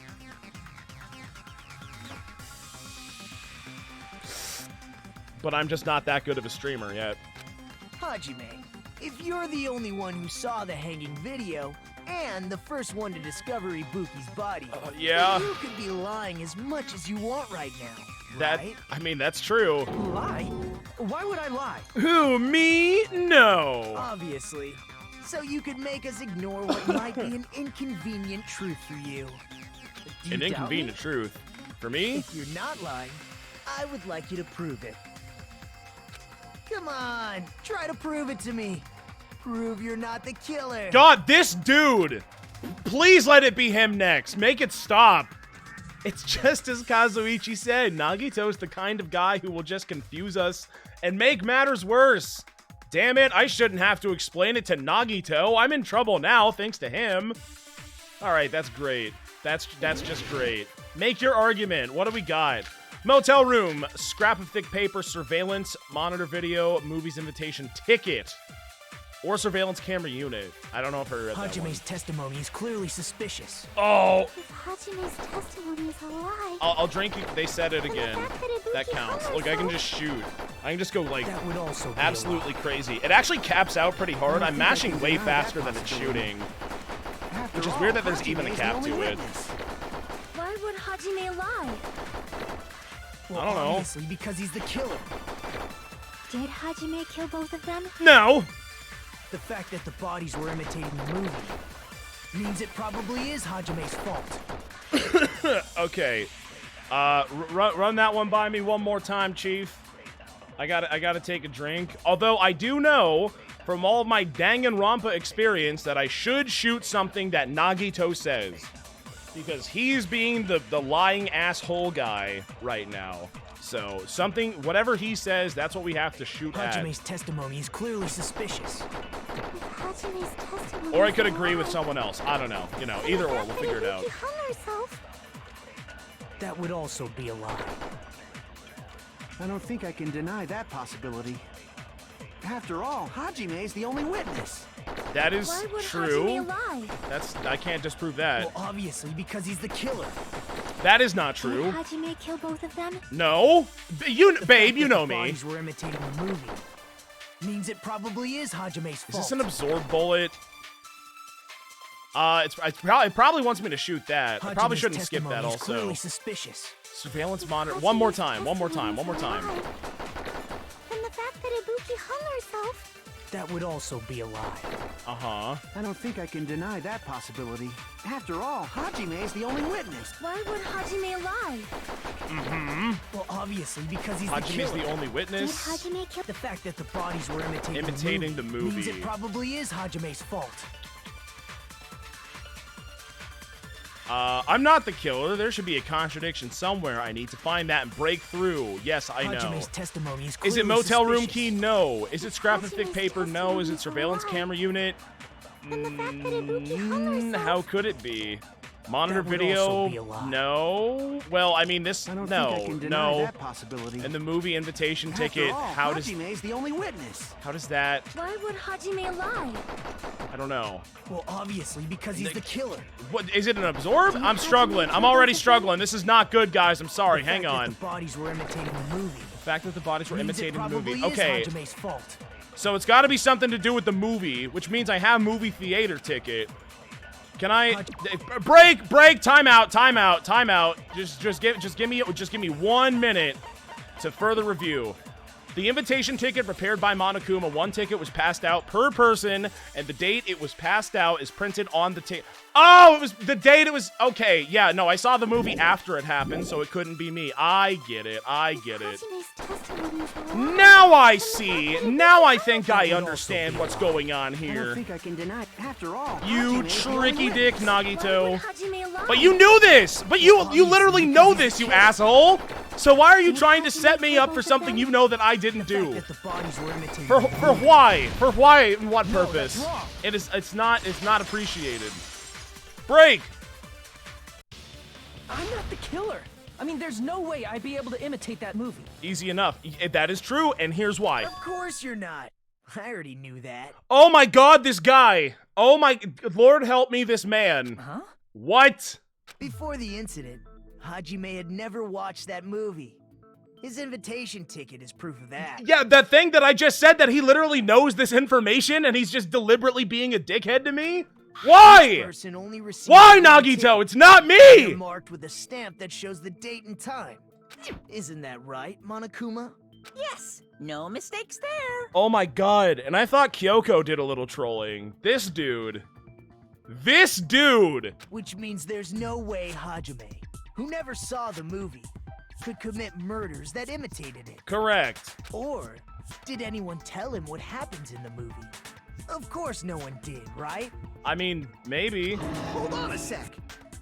But I'm just not that good of a streamer yet. Hajime, if you're the only one who saw the hanging video, and the first one to discover Ibuki's body. Yeah. You could be lying as much as you want right now, That, right? I mean, that's true. Lie? Why would I lie? Who, me? No. Obviously. So you could make us ignore what might be an inconvenient truth for you. Do you An doubt inconvenient me? truth. For me? If you're not lying, I would like you to prove it. Come on, try to prove it to me. Prove you're not the killer. God, this dude! Please let it be him next. Make it stop. It's just as Kazuichi said, Nagito's the kind of guy who will just confuse us and make matters worse. Damn it, I shouldn't have to explain it to Nagito. I'm in trouble now, thanks to him. Alright, that's great. That's just great. Make your argument. What do we got? Motel room, scrap of thick paper, surveillance, monitor video, movies invitation, ticket, or surveillance camera unit. I don't know if I read that one. Hajime's testimony is clearly suspicious. Oh, If Hajime's testimony is a lie, I'll drink you. They said it then the again. fact that Ibuki That counts. hung Look, I can herself- just shoot. I can just go like That would also be absolutely crazy. It actually caps out pretty hard. I'm mashing way faster than it's shooting. Which is weird that there's even a cap to it. Why would Hajime lie? Well, I don't know. obviously because he's the killer. Did Hajime kill both of them? No. The fact that the bodies were imitating the movie means it probably is Hajime's fault. Okay. Run that one by me one more time, Chief. I gotta take a drink. Although I do know from all of my Danganronpa experience that I should shoot something that Nagito says. Because he's being the lying asshole guy right now. So, something, whatever he says, that's what we have to shoot at. Hajime's testimony is clearly suspicious. If Hajime's testimony Or I is could a agree with lie, someone else. I don't know. You know, then either the or, fact we'll that figure it out. Ibuki hung herself, That would also be a lie. I don't think I can deny that possibility. After all, Hajime is the only witness. That is Why would true. Hajime lie? I can't disprove that. Well, obviously because he's the killer. That is not did true. Hajime kill both of them? No. Babe, Fact you that know the me. bodies were imitating the movie means it probably is Hajime's fault. Is this an absorb bullet? It probably wants me to shoot that. I probably Hajime's shouldn't skip testimony that is also. clearly suspicious. Surveillance If monitor. One more Hajime's time. One more time. testimony One more is a time. lie, then the fact that Ibuki hung herself, That would also be a lie. Uh-huh. I don't think I can deny that possibility. After all, Hajime is the only witness. Why would Hajime lie? Well, obviously because he's the Hajime's killer. the only did witness. Hajime kill? The fact that the bodies were Imitating the means movie. it probably is Hajime's fault. I'm not the killer. There should be a contradiction somewhere. I need to find that and break through. Yes, I know. Hajime's testimony is Is clearly it motel room suspicious. key? No. Is it scrap of thick Hajime's paper? No. Is it testimony is a surveillance lie. camera unit? Then the fact that Ibuki hung herself, How could it be? Monitor That would video? also be a lie. No. Well, I mean, this. I don't No. think I can deny No. that possibility. And the movie invitation After ticket. all, How does Hajime is the only witness. that? Why would Hajime lie? I don't know. Well, obviously because he's the killer. What is it? An absorb? I'm struggling. I'm already struggling. This is not good, guys. I'm sorry. The Hang fact that on. The bodies were imitating the movie. The fact that the bodies were means imitating it the probably movie. Okay. is Hajime's fault. So it's got to be something to do with the movie, which means I have movie theater ticket. Can I break? Time out. Just give me 1 minute to further review. The invitation ticket prepared by Monokuma, one ticket was passed out per person, and the date it was passed out is printed on the ticket. Oh, it was the date it was. Okay, yeah, no, I saw the movie after it happened, so it couldn't be me. I get it. Hajime's testimony is a lie, Now I then the fact see. that Ibuki Now I hung think herself- I understand what's going on I don't here. think I can deny. After all, You Hajime is the only tricky dick, witness. Why would Nagito. Hajime lie? But you knew this! But you literally know this, you asshole! So why are you trying to set me up for something you know that I didn't The fact do? that the bodies were imitating For the why? For why and what No, purpose? that's wrong. It's not appreciated. Break! I'm not the killer. I mean, there's no way I'd be able to imitate that movie. Easy enough. That is true, and here's why. Of course you're not. I already knew that. Oh my god, this guy! Oh my Lord help me, this man. Huh? What? Before the incident, Hajime had never watched that movie. His invitation ticket is proof of that. Yeah, that thing that I just said that he literally knows this information and he's just deliberately being a dickhead to me? Why? Person only receives Why, one Nagito? ticket It's not me! marked with a stamp that shows the date and time. Isn't that right, Monokuma? Yes, no mistakes there. Oh my god, and I thought Kyoko did a little trolling. This dude. This dude! Which means there's no way Hajime, who never saw the movie, could commit murders that imitated it. Correct. Or did anyone tell him what happens in the movie? Of course no one did, right? I mean, maybe. Hold on a sec.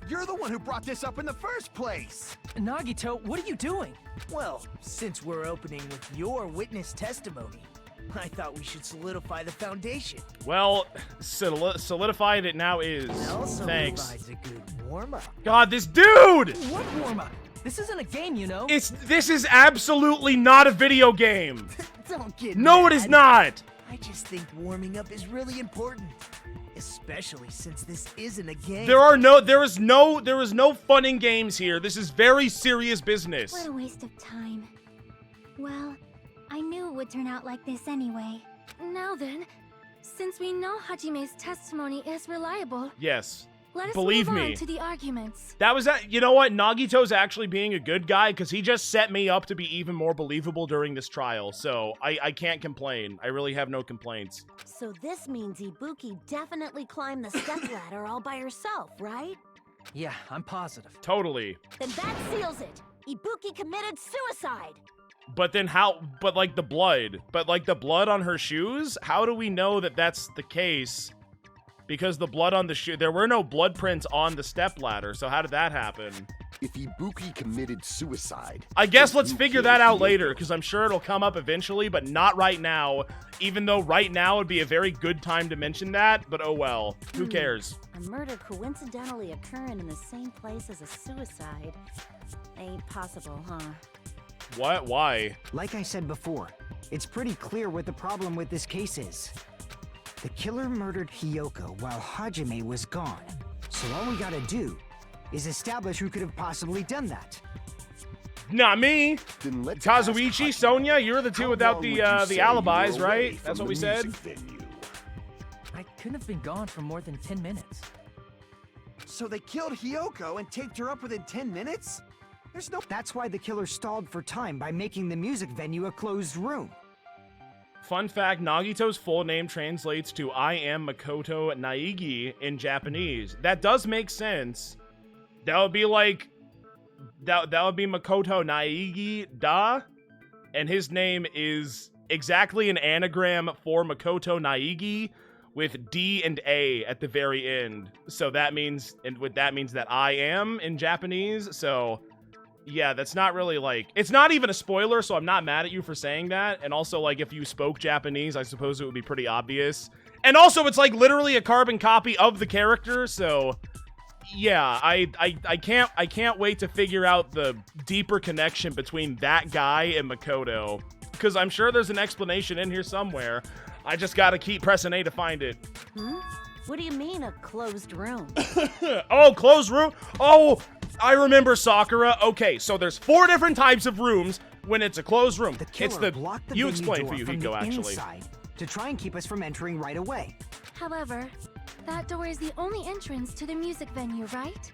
You're the one who brought this up in the first place. Nagito, what are you doing? Well, since we're opening with your witness testimony, I thought we should solidify the foundation. Well, solidified it now is. It also Thanks. provides a good warm-up. God, this dude! What warm-up? This isn't a game, you know. This is absolutely not a video game. Don't get No, mad. it is not. I just think warming up is really important, especially since this isn't a game. There is no fun and games here. This is very serious business. What a waste of time. Well, I knew it would turn out like this anyway. Now then, since we know Hajime's testimony is reliable, Yes. let us Believe move me. on to the arguments. That was that. You know what? Nagito's actually being a good guy because he just set me up to be even more believable during this trial. So I can't complain. I really have no complaints. So this means Ibuki definitely climbed the stepladder all by herself, right? Yeah, I'm positive. Totally. Then that seals it. Ibuki committed suicide. But then how? But like the blood. But like the blood on her shoes? How do we know that that's the case? Because the blood on the shoe, there were no blood prints on the stepladder, so how did that happen? If Ibuki committed suicide... I guess then let's you figure killed that out Kyoko. later, because I'm sure it'll come up eventually, but not right now. Even though right now would be a very good time to mention that, but oh well. Who cares? A murder coincidentally occurring in the same place as a suicide. Ain't possible, huh? What? Why? Like I said before, it's pretty clear what the problem with this case is. The killer murdered Hiyoko while Hajime was gone. So all we gotta do is establish who could have possibly done that. Not me. Then let's Kazuichi, ask Sonia, you're the two How without long the would you say you alibis, were away right? from That's what the we said. music venue? I couldn't have been gone for more than 10 minutes. So they killed Hiyoko and taped her up within 10 minutes? There's no... That's why the killer stalled for time by making the music venue a closed room. Fun fact, Nagito's full name translates to I am Makoto Naegi in Japanese. That does make sense. That would be like, that would be Makoto Naegi Da, and his name is exactly an anagram for Makoto Naegi with D and A at the very end. So that means, and what that means that I am in Japanese, so... Yeah, that's not really, like... It's not even a spoiler, so I'm not mad at you for saying that. And also, like, if you spoke Japanese, I suppose it would be pretty obvious. And also, it's, like, literally a carbon copy of the character, so... Yeah, I can't wait to figure out the deeper connection between that guy and Makoto. Because I'm sure there's an explanation in here somewhere. I just gotta keep pressing A to find it. What do you mean, a closed room? Oh, closed room? Oh... I remember, Sakura. Okay, so there's 4 different types of rooms when it's a closed room. The killer blocked the You venue explain door for from Yuhiko, the actually. inside to try and keep us from entering right away. However, that door is the only entrance to the music venue, right?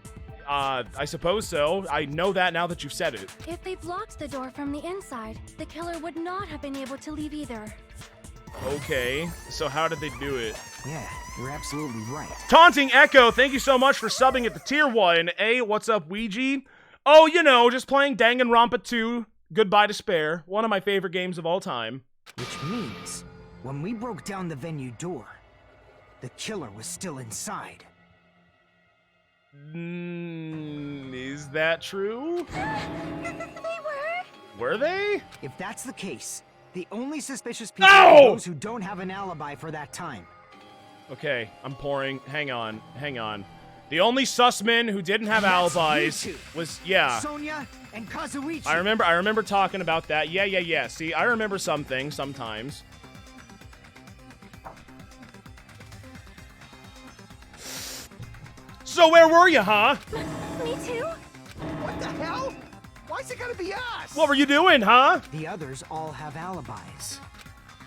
I suppose so. I know that now that you've said it. If they blocked the door from the inside, the killer would not have been able to leave either. Okay, so how did they do it? Yeah, you're absolutely right. Taunting Echo, thank you so much for subbing at the tier 1. Hey, what's up, Weegie? Oh, you know, just playing Danganronpa 2, Goodbye Despair, one of my favorite games of all time. Which means, when we broke down the venue door, the killer was still inside. Is that true? They were? Were they? If that's the case, the only suspicious people No! are those who don't have an alibi for that time. Okay, I'm pouring. Hang on. The only sus men who didn't have That's alibis you two. was, yeah. Sonia and Kazuichi. I remember talking about that. Yeah. See, I remember some things sometimes. So where were you, huh? Me too? What the hell? Why's it gotta be us? What were you doing, huh? The others all have alibis.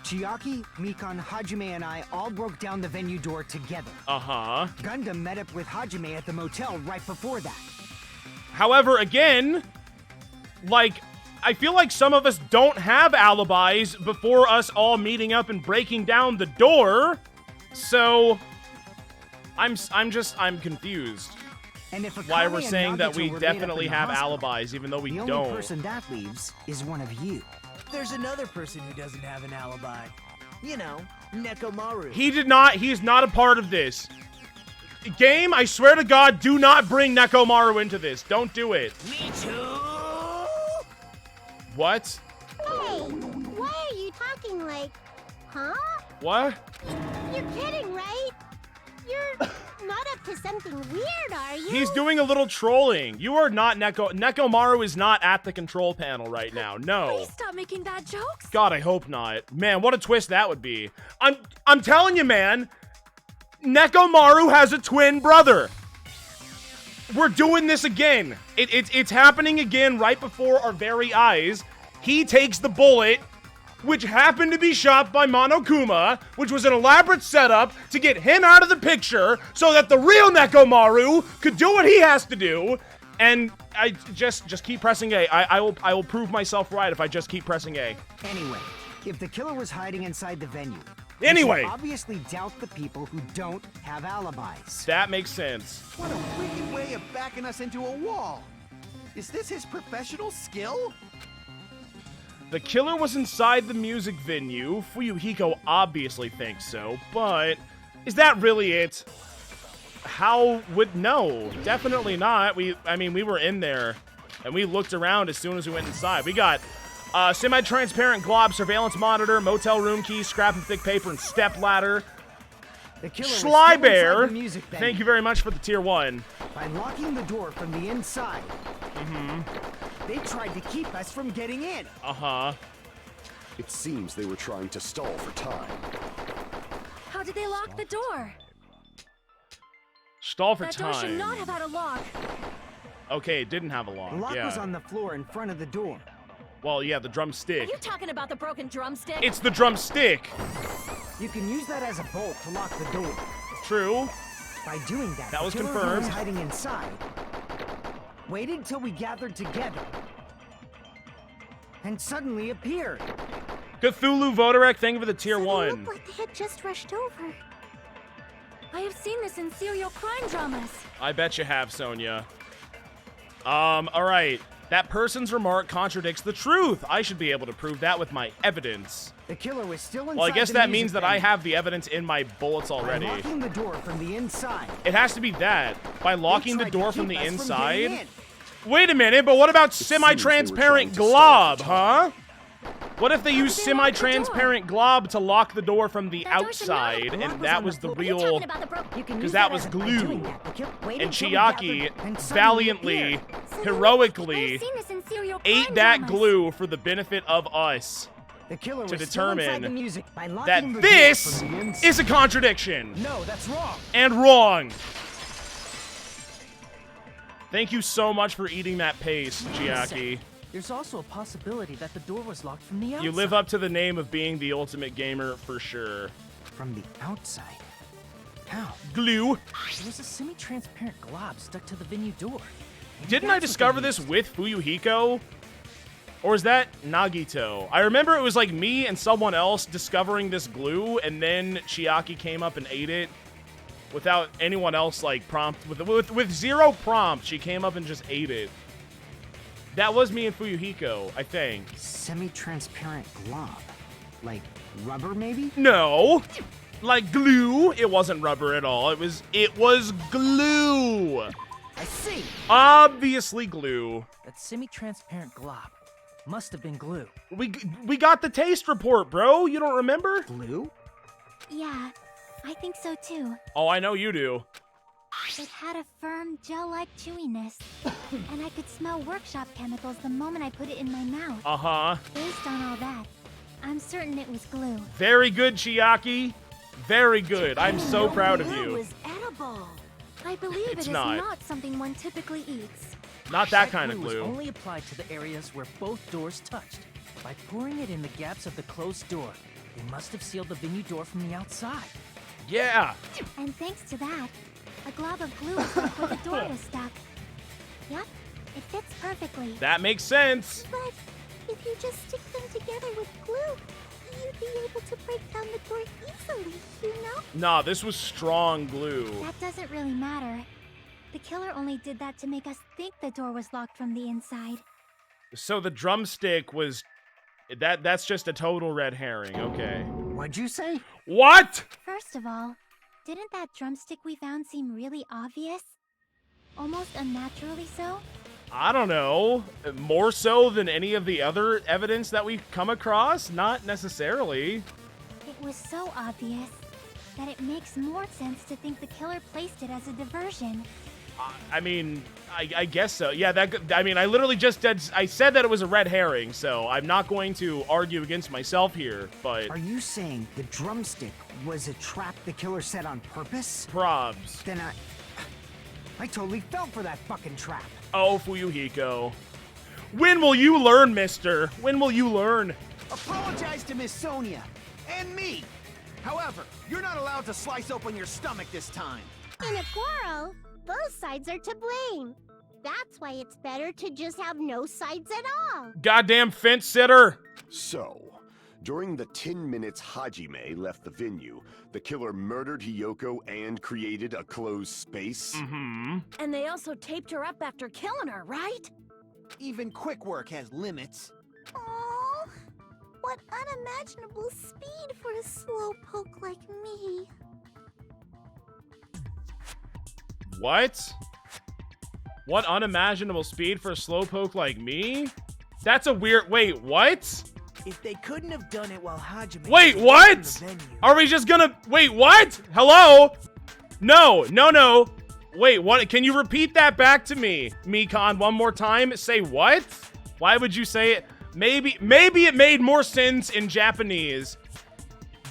Chiaki, Mikan, Hajime, and I all broke down the venue door together. Uh-huh. Gundam met up with Hajime at the motel right before that. However, again, like, I feel like some of us don't have alibis before us all meeting up and breaking down the door. So, I'm confused. And if Why Akane we're and saying that Nagito we were laid up in definitely the have hospital, alibis, even though we the don't. only person that leaves is one of you. There's another person who doesn't have an alibi. You know, Nekomaru. He's not a part of this. Game, I swear to God, do not bring Nekomaru into this. Don't do it. Me too! What? Hey, why are you talking like, huh? What? You're kidding, right? You're not up to something weird, are you? He's doing a little trolling. You are not Nekomaru is not at the control panel right now. No. Please stop making bad jokes. God, I hope not. Man, what a twist that would be. I'm telling you, man. Nekomaru has a twin brother. We're doing this again. It's happening again right before our very eyes. He takes the bullet, which happened to be shot by Monokuma, which was an elaborate setup to get him out of the picture so that the real Nekomaru could do what he has to do. And I just keep pressing A. I will prove myself right if I just keep pressing A. Anyway, if the killer was hiding inside the venue, Anyway. you should obviously doubt the people who don't have alibis. That makes sense. What a wicked way of backing us into a wall. Is this his professional skill? The killer was inside the music venue. Fuyuhiko obviously thinks so, but is that really it? How would... No, definitely not. I mean, we were in there, and we looked around as soon as we went inside. We got semi-transparent glob, surveillance monitor, motel room key, scrap and thick paper, and step ladder. The killer was Sly still Bear, inside the music venue. thank you very much for the tier 1. By locking the door from the inside, they tried to keep us from getting in. Uh-huh. It seems they were trying to stall for time. How did they lock the door? Stall for That time. door should not have had a lock. Okay, it didn't have a lock. The lock yeah. was on the floor in front of the door. Well, yeah, the Are drumstick. you talking about the broken drumstick? It's the drumstick. You can use that as a bolt to lock the door. True. By doing that, That the was killer who confirmed. was hiding inside waited till we gathered together and suddenly appeared. Cthulhu Vodarek, thank you for the tier So they 1. looked like they had just rushed over. I have seen this in serial crime dramas. I bet you have, Sonia. Alright. That person's remark contradicts the truth. I should be able to prove that with my evidence. The killer was still inside. Well, I guess the that music means that I venue. have the evidence in my bullets By already. locking the door from the inside. It has to be that. By they locking the tried to door from keep the us inside. getting in. Wait a minute, but what about seems they were semi-transparent trying to stall glob, for huh? What if they use did they lock the door? semi-transparent glob to lock the door from the That door should not outside, have- and lock was that on was the the floor. You real... talking about the broken... You can 'Cause use that that was as- by glue. doing that, the kill- waited And till we Chiaki gathered and suddenly valiantly, appeared. So they- heroically I've seen this in serial ate crime that dramas. glue for the benefit of us. The killer to was still inside determine the music by locking That the door this from the inside. is a contradiction. No, that's wrong. And wrong. Thank you so much for eating that paste, Chiaki. There's also a possibility that the door was locked from the outside. You live up to the name of being the ultimate gamer for sure. From the outside. How? Glue. There was a semi-transparent glob stuck to the venue door. Maybe Didn't I that's what discover they this used. with Fuyuhiko? Or is that Nagito? I remember it was like me and someone else discovering this glue, and then Chiaki came up and ate it without anyone else like prompt. With zero prompt, she came up and just ate it. That was me and Fuyuhiko, I think. Semi-transparent glob. Like rubber, maybe? No, like glue. It wasn't rubber at all. It was glue. I see. Obviously glue. That semi-transparent glob must have been glue. We got the taste report, bro. You don't remember? Glue? Yeah, I think so too. Oh, I know you do. It had a firm, gel-like chewiness, and I could smell workshop chemicals the moment I put it in my mouth. Uh-huh. Based on all that, I'm certain it was glue. Very good, Chiaki. Very good. I'm so proud of Glue you. was edible. I believe It's it is not. not something one typically eats. Not that kind of was glue. only applied to the areas where both doors touched. By pouring it in the gaps of the closed door, They must have sealed the venue door from the outside. Yeah. And thanks to that, a glob of glue was left where the door was stuck. Yep, it fits perfectly. That makes sense. But if you just stick them together with glue, you'd be able to break down the door easily, you know? Nah, this was strong glue. That doesn't really matter. The killer only did that to make us think the door was locked from the inside. So the drumstick was... That's just a total red herring, okay. What'd you say? What? First of all, didn't that drumstick we found seem really obvious? Almost unnaturally so? I don't know. More so than any of the other evidence that we've come across? Not necessarily. It was so obvious that it makes more sense to think the killer placed it as a diversion. I mean, I guess so. Yeah, I mean, I literally just I said that it was a red herring, so I'm not going to argue against myself here, but... Are you saying the drumstick was a trap the killer set on purpose? Probs. Then I totally fell for that fucking trap. Oh, Fuyuhiko. When will you learn, mister? When will you learn? Apologize to Miss Sonia and me. However, you're not allowed to slice open your stomach this time. In a quarrel, both sides are to blame. That's why it's better to just have no sides at all. Goddamn fence sitter. So, during the 10 minutes Hajime left the venue, the killer murdered Hiyoko and created a closed space? Mm-hmm. And they also taped her up after killing her, right? Even quick work has limits. Oh, what unimaginable speed for a slowpoke like me. What? What unimaginable speed for a slowpoke like me? That's a weird... Wait, what? If they couldn't have done it while Hajime Wait, was what? in the venue, Are we just gonna... Wait, what? Hello? No. Wait, what? Can you repeat that back to me, Mikan, one more time? Say what? Why would you say it? Maybe it made more sense in Japanese.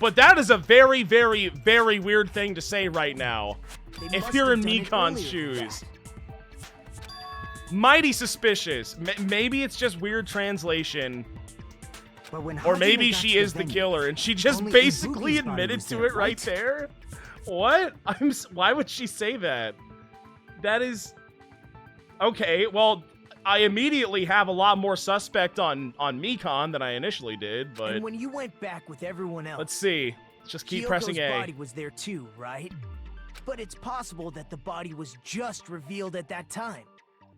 But that is a very, very, very weird thing to say right now. they If must you're have in done it Mikan's earlier than shoes. that. Mighty suspicious. Maybe it's just weird translation. But when Or Hajime maybe got she to the is the venue, killer and she just only basically Ibuki's body admitted was to there, it right right? there? What? Why would she say that? That is... Okay, well, I immediately have a lot more suspect on Mikan than I initially did, but... And when you went back with everyone else, Let's see. Let's just keep Kyoko's pressing A. body was there too, right? But it's possible that the body was just revealed at that time.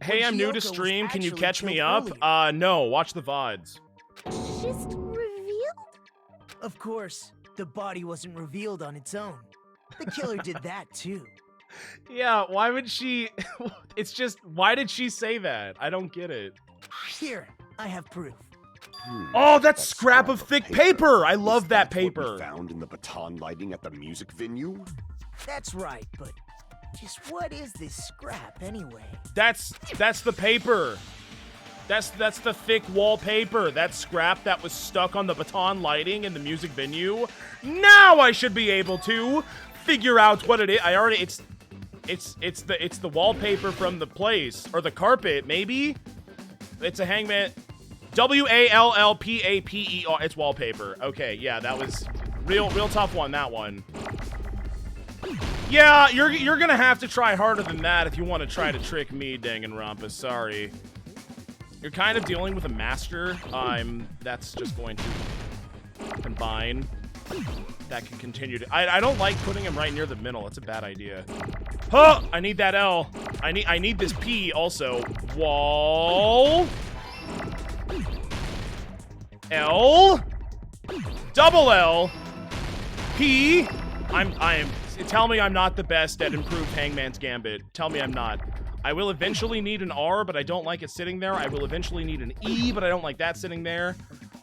Hey, when I'm new Kyoko to was stream. Can you actually catch me killed up? earlier. No. Watch the VODs. Just revealed? Of course, the body wasn't revealed on its own. The killer did that too. Yeah, why would she... It's just... Why did she say that? I don't get it. Here, I have proof. Oh, that's scrap of thick paper! I love Is that what we paper. found in the baton lighting at the music venue? That's right, but just what is this scrap anyway? That's the paper. That's the thick wallpaper. That scrap that was stuck on the baton lighting in the music venue. Now I should be able to figure out what it is. I already it's the wallpaper from the place or the carpet maybe. It's a hangman. WALLPAPER. It's wallpaper. Okay, yeah, that was real tough one. That one. Yeah, you're gonna have to try harder than that if you want to try to trick me, Danganronpa. Sorry. You're kind of dealing with a master. That's just going to combine. That can continue to. I don't like putting him right near the middle. That's a bad idea. Huh! I need that L. I need this P also. Wall. L. Double L. P. Tell me I'm not the best at improved Hangman's Gambit. Tell me I'm not. I will eventually need an R, but I don't like it sitting there. I will eventually need an E, but I don't like that sitting there.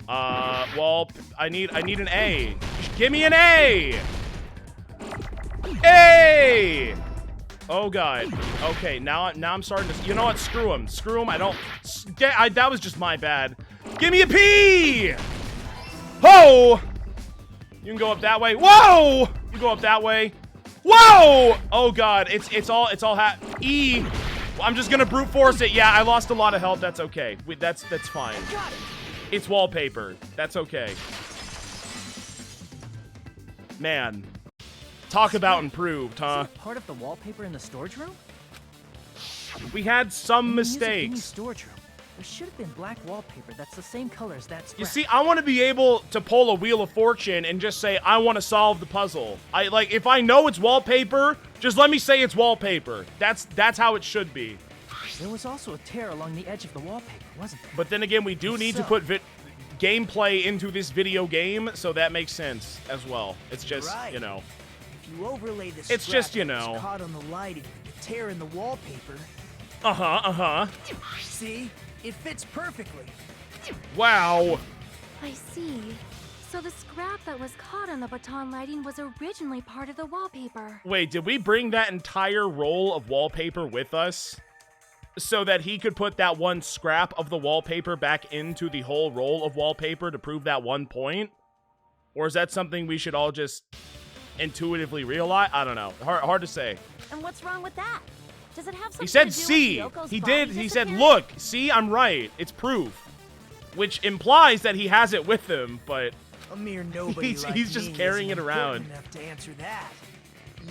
Well, I need an A. Give me an A! A! Oh god. Okay, now I'm starting to. You know what? Screw him. Screw him. That was just my bad. Give me a P! Ho! You can go up that way. Whoa! You go up that way. Whoa! Oh god, it's all E. I'm just gonna brute force it. Yeah, I lost a lot of health. That's okay. That's fine. It's wallpaper. That's okay. Man. Talk about improved, huh? Is it part of the wallpaper in the storage room? We had some In the music venue mistakes. storage room. There should have been black wallpaper that's the same color as that scrap. You see, I want to be able to pull a Wheel of Fortune and just say, I want to solve the puzzle. Like, if I know it's wallpaper, just let me say it's wallpaper. That's how it should be. There was also a tear along the edge of the wallpaper, wasn't there? But then again, we do need to put gameplay into this video game, so that makes sense as well. It's just, you know. If you overlay the It's just, you scrap that know. was caught on the lighting, the tear in the wallpaper. See? It fits perfectly. Wow. I see. So the scrap that was caught on the baton lighting was originally part of the wallpaper. Wait, did we bring that entire roll of wallpaper with us so that he could put that one scrap of the wallpaper back into the whole roll of wallpaper to prove that one point? Or is that something we should all just intuitively realize? I don't know. Hard to say. And what's wrong with that? Does it have something He said to do see. with Hyoko's He body did. He said, disappearing? look, see, I'm right. It's proof. Which implies that he has it with him, but A mere nobody he's like just me carrying isn't it around. important enough to answer that.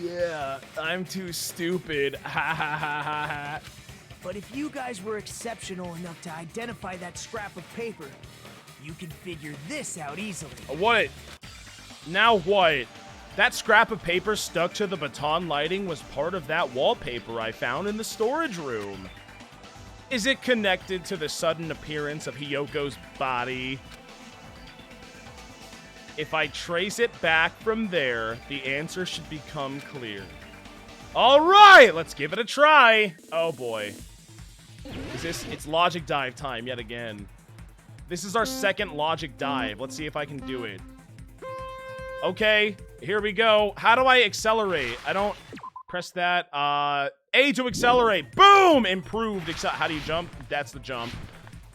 Yeah, I'm too stupid. Ha ha ha ha ha. But if you guys were exceptional enough to identify that scrap of paper, you can figure this out easily. What? Now what? That scrap of paper stuck to the baton lighting was part of that wallpaper I found in the storage room. Is it connected to the sudden appearance of Hyoko's body? If I trace it back from there, the answer should become clear. All right, let's give it a try. Oh boy. It's logic dive time yet again. This is our second logic dive. Let's see if I can do it. Okay, here we go. How do I accelerate? I don't press that. A to accelerate. Boom! Improved. How do you jump? That's the jump.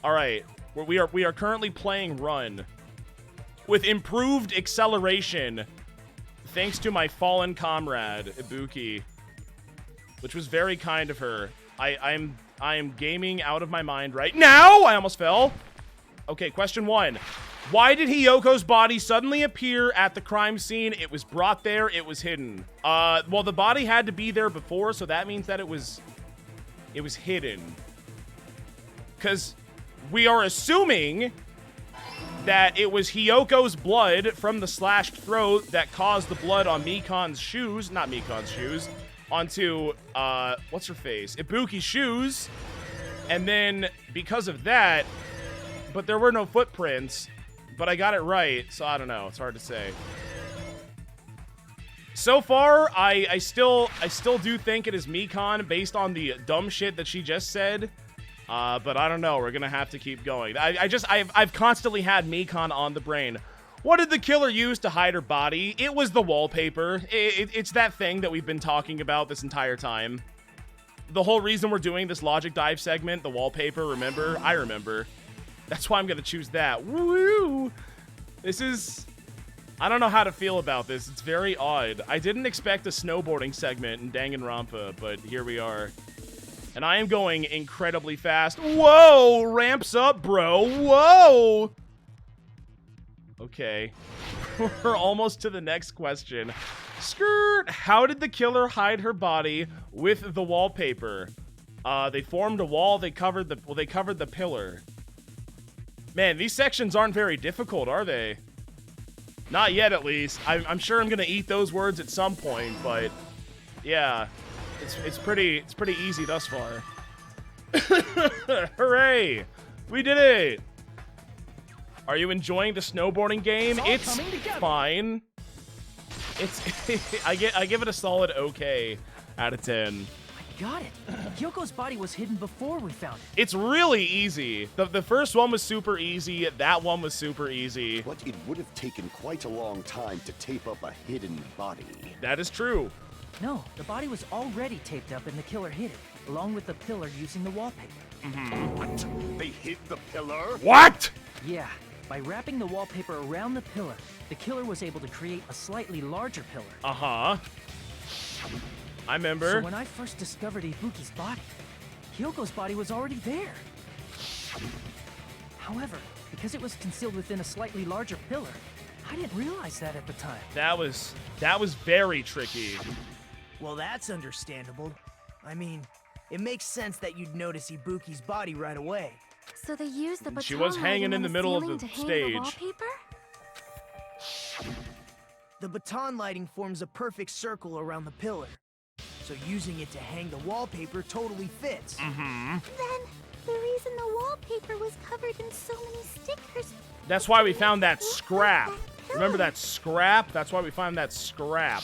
All right, we are currently playing Run with improved acceleration, thanks to my fallen comrade Ibuki, which was very kind of her. I am gaming out of my mind right now. I almost fell. Okay, question 1. Why did Hyoko's body suddenly appear at the crime scene? It was brought there, it was hidden. Well, the body had to be there before, so that means that it was hidden. Because we are assuming that it was Hyoko's blood from the slashed throat that caused the blood on Mikan's shoes, not Mikan's shoes, onto, what's her face? Ibuki's shoes. And then, because of that, but there were no footprints, but I got it right, so I don't know. It's hard to say. So far, I still do think it is Mikan based on the dumb shit that she just said. But I don't know. We're gonna have to keep going. I've constantly had Mikan on the brain. What did the killer use to hide her body? It was the wallpaper. It's that thing that we've been talking about this entire time. The whole reason we're doing this logic dive segment, the wallpaper, remember? I remember. That's why I'm gonna choose that. Woo! This is... I don't know how to feel about this. It's very odd. I didn't expect a snowboarding segment in Danganronpa, but here we are. And I am going incredibly fast. Whoa! Ramps up, bro. Whoa! Okay. We're almost to the next question. Skirt! How did the killer hide her body with the wallpaper? They formed a wall. They covered the pillar. Man, these sections aren't very difficult, are they? Not yet, at least. I'm sure I'm gonna eat those words at some point, but yeah, it's pretty easy thus far. Hooray! We did it! Are you enjoying the snowboarding game? It's fine. I give it a solid okay out of 10. Got it. Hyoko's body was hidden before we found it. It's really easy. The first one was super easy. That one was super easy. But it would have taken quite a long time to tape up a hidden body. That is true. No, the body was already taped up and the killer hid it, along with the pillar using the wallpaper. What? They hid the pillar? What? Yeah, by wrapping the wallpaper around the pillar, the killer was able to create a slightly larger pillar. Uh-huh. I remember. So when I first discovered Ibuki's body, Hyoko's body was already there. However, because it was concealed within a slightly larger pillar, I didn't realize that at the time. That was very tricky. Well, that's understandable. I mean, it makes sense that you'd notice Ibuki's body right away. So they used the baton She was hanging lighting in on the middle of ceiling the to hang stage. The wallpaper? The baton lighting forms a perfect circle around the pillar. So using it to hang the wallpaper totally fits. Then, the reason the wallpaper was covered in so many stickers... That's why we found that scrap. Remember that scrap? That's why we found that scrap.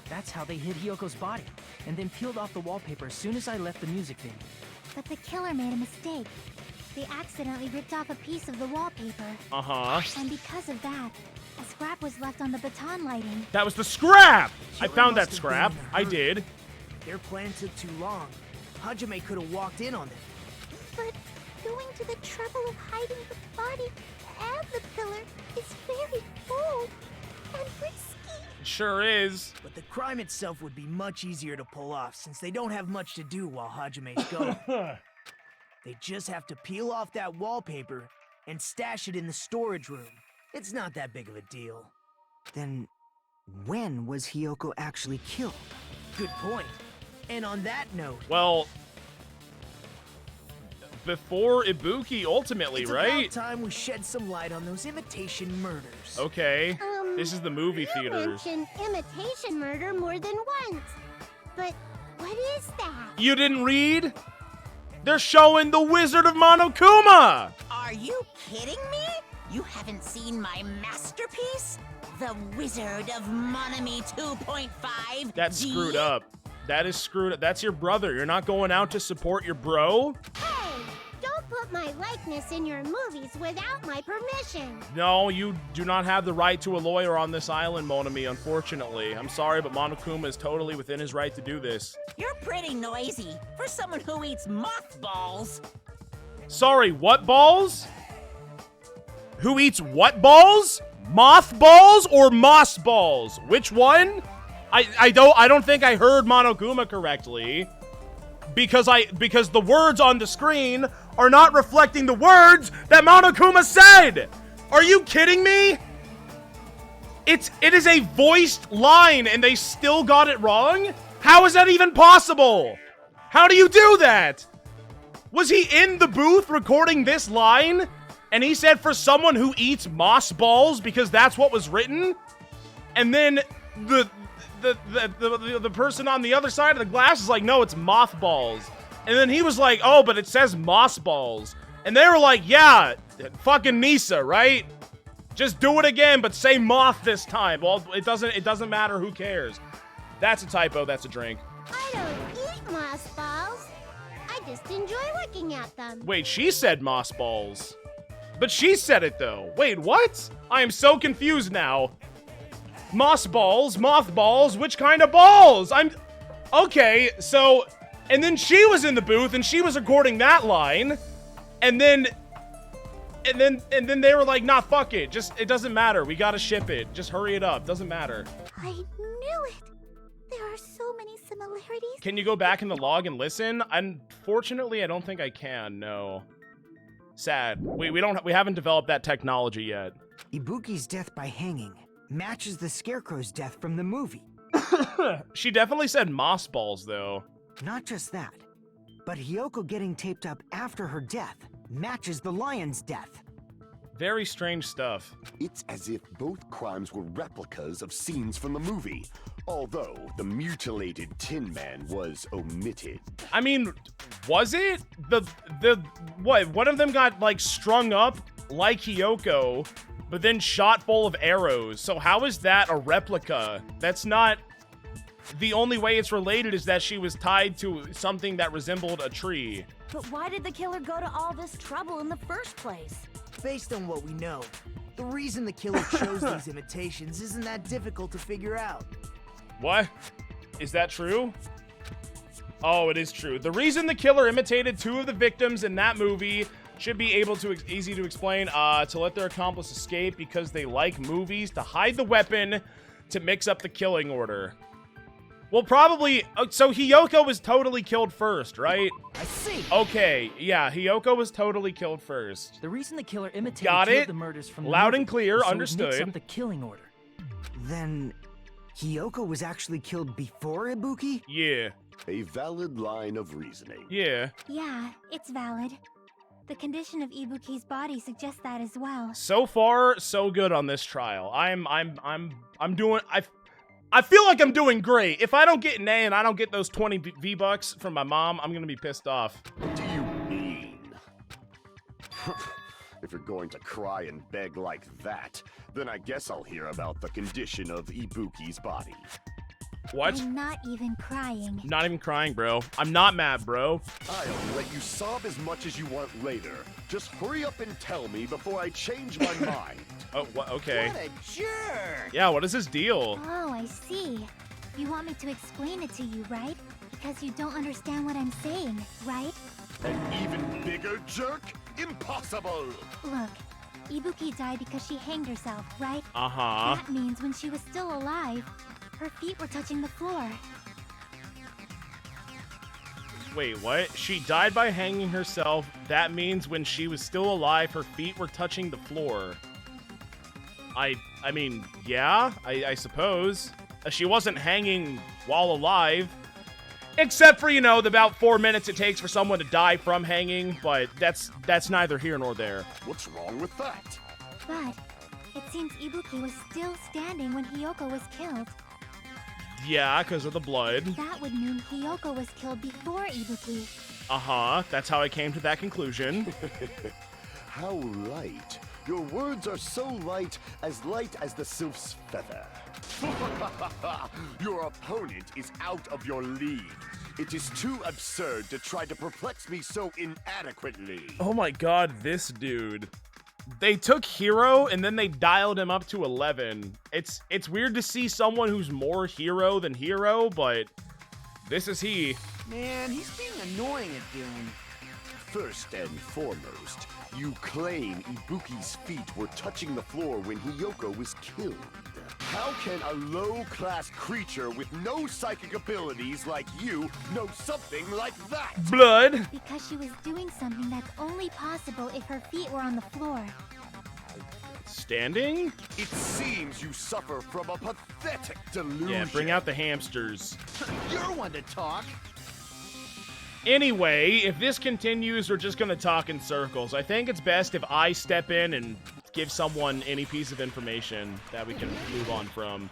That's how they hid Hiyoko's body, and then peeled off the wallpaper as soon as I left the music venue. But the killer made a mistake. They accidentally ripped off a piece of the wallpaper. Uh-huh. And because of that, a scrap was left on the baton lighting. That was the scrap! I Killer found must that have scrap. been in a I hurry. did. Their plan took too long. Hajime could have walked in on them. But going to the trouble of hiding the body and the pillar is very bold and risky. Sure is. But the crime itself would be much easier to pull off since they don't have much to do while Hajime's gone. They just have to peel off that wallpaper and stash it in the storage room. It's not that big of a deal. Then, when was Hiyoko actually killed? Good point. And on that note, Well, before Ibuki, ultimately, it's right? about time we shed some light on those imitation murders. Okay. This is the movie You theaters. mentioned imitation murder more than once. But what is that? You didn't read? They're showing The Wizard of Monokuma! Are you kidding me? You haven't seen my masterpiece? The Wizard of Monami 2.5? That's screwed up. That is screwed up. That's your brother. You're not going out to support your bro? Hey, don't put my likeness in your movies without my permission. No, you do not have the right to a lawyer on this island, Monami, unfortunately. I'm sorry, but Monokuma is totally within his right to do this. You're pretty noisy for someone who eats mothballs. Sorry, what balls? Who eats what balls? Moth balls or moss balls? Which one? I don't think I heard Monokuma correctly. Because the words on the screen are not reflecting the words that Monokuma said. Are you kidding me? It is a voiced line and they still got it wrong? How is that even possible? How do you do that? Was he in the booth recording this line? And he said for someone who eats moss balls because that's what was written? And then the person on the other side of the glass is like, no, it's mothballs. And then he was like, oh, but it says moss balls. And they were like, yeah, fucking Nisa, right? Just do it again, but say moth this time. Well, it doesn't matter, who cares? That's a typo, that's a drink. I don't eat moss balls. I just enjoy looking at them. Wait, she said moss balls. But she said it though. Wait, what? I am so confused now. Moss balls, mothballs, which kind of balls? Okay, so, and then she was in the booth and she was recording that line, and then they were like, nah, fuck it, it doesn't matter, we gotta ship it, just hurry it up, doesn't matter. I knew it. There are so many similarities. Can you go back in the log and listen? Unfortunately, I don't think I can, no. Sad. We haven't developed that technology yet. Ibuki's death by hanging matches the Scarecrow's death from the movie. She definitely said moss balls, though. Not just that, but Hiyoko getting taped up after her death matches the lion's death. Very strange stuff. It's as if both crimes were replicas of scenes from the movie, although the mutilated Tin Man was omitted. I mean, was it? What? One of them got, like, strung up like Hiyoko, but then shot full of arrows. So how is that a replica? That's not... The only way it's related is that she was tied to something that resembled a tree. But why did the killer go to all this trouble in the first place? Based on what we know, the reason the killer chose these imitations isn't that difficult to figure out. What? Is that true? Oh, it is true. The reason the killer imitated two of the victims in that movie should be easy to explain, to let their accomplice escape because they like movies, to hide the weapon, to mix up the killing order. Well, probably. So Hiyoko was totally killed first, right? I see. Okay, yeah, Hiyoko was totally killed first. The reason the killer imitated Got two it. of the murders from the Loud movie and clear, was so understood. It mixed up the killing order. Then, Hiyoko was actually killed before Ibuki? Yeah. A valid line of reasoning. Yeah. Yeah, it's valid. The condition of Ibuki's body suggests that as well. So far, so good on this trial. I'm doing. I feel like I'm doing great. If I don't get an A and I don't get those 20 V-Bucks from my mom, I'm gonna be pissed off. What do you mean? If you're going to cry and beg like that, then I guess I'll hear about the condition of Ibuki's body. What? I'm not even crying. Not even crying, bro. I'm not mad, bro. I'll let you sob as much as you want later. Just hurry up and tell me before I change my mind. Oh, what? Okay. What a jerk! Yeah, what is his deal? Oh, I see. You want me to explain it to you, right? Because you don't understand what I'm saying, right? An even bigger jerk? Impossible! Look, Ibuki died because she hanged herself, right? Uh-huh. That means when she was still alive, her feet were touching the floor. Wait, what? She died by hanging herself. That means when she was still alive, her feet were touching the floor. I mean, yeah, I suppose. She wasn't hanging while alive. Except for, you know, the about 4 minutes it takes for someone to die from hanging, but that's neither here nor there. What's wrong with that? But it seems Ibuki was still standing when Hiyoko was killed. Yeah, because of the blood. That would mean Hiyoko was killed before Ibuki. Uh-huh, that's how I came to that conclusion. How light. Your words are so light as the sylph's feather. Your opponent is out of your league. It is too absurd to try to perplex me so inadequately. Oh my god, this dude. They took Hero and then they dialed him up to 11. It's weird to see someone who's more hero than Hero, but this is he. Man, he's being annoying at Doom. First and foremost, you claim Ibuki's feet were touching the floor when Hiyoko was killed. How can a low-class creature with no psychic abilities like you know something like that? Blood. Because she was doing something that's only possible if her feet were on the floor. Standing? It seems you suffer from a pathetic delusion. Yeah, bring out the hamsters. You're one to talk. Anyway, if this continues, we're just gonna talk in circles. I think it's best if I step in and give someone any piece of information that we can move on from.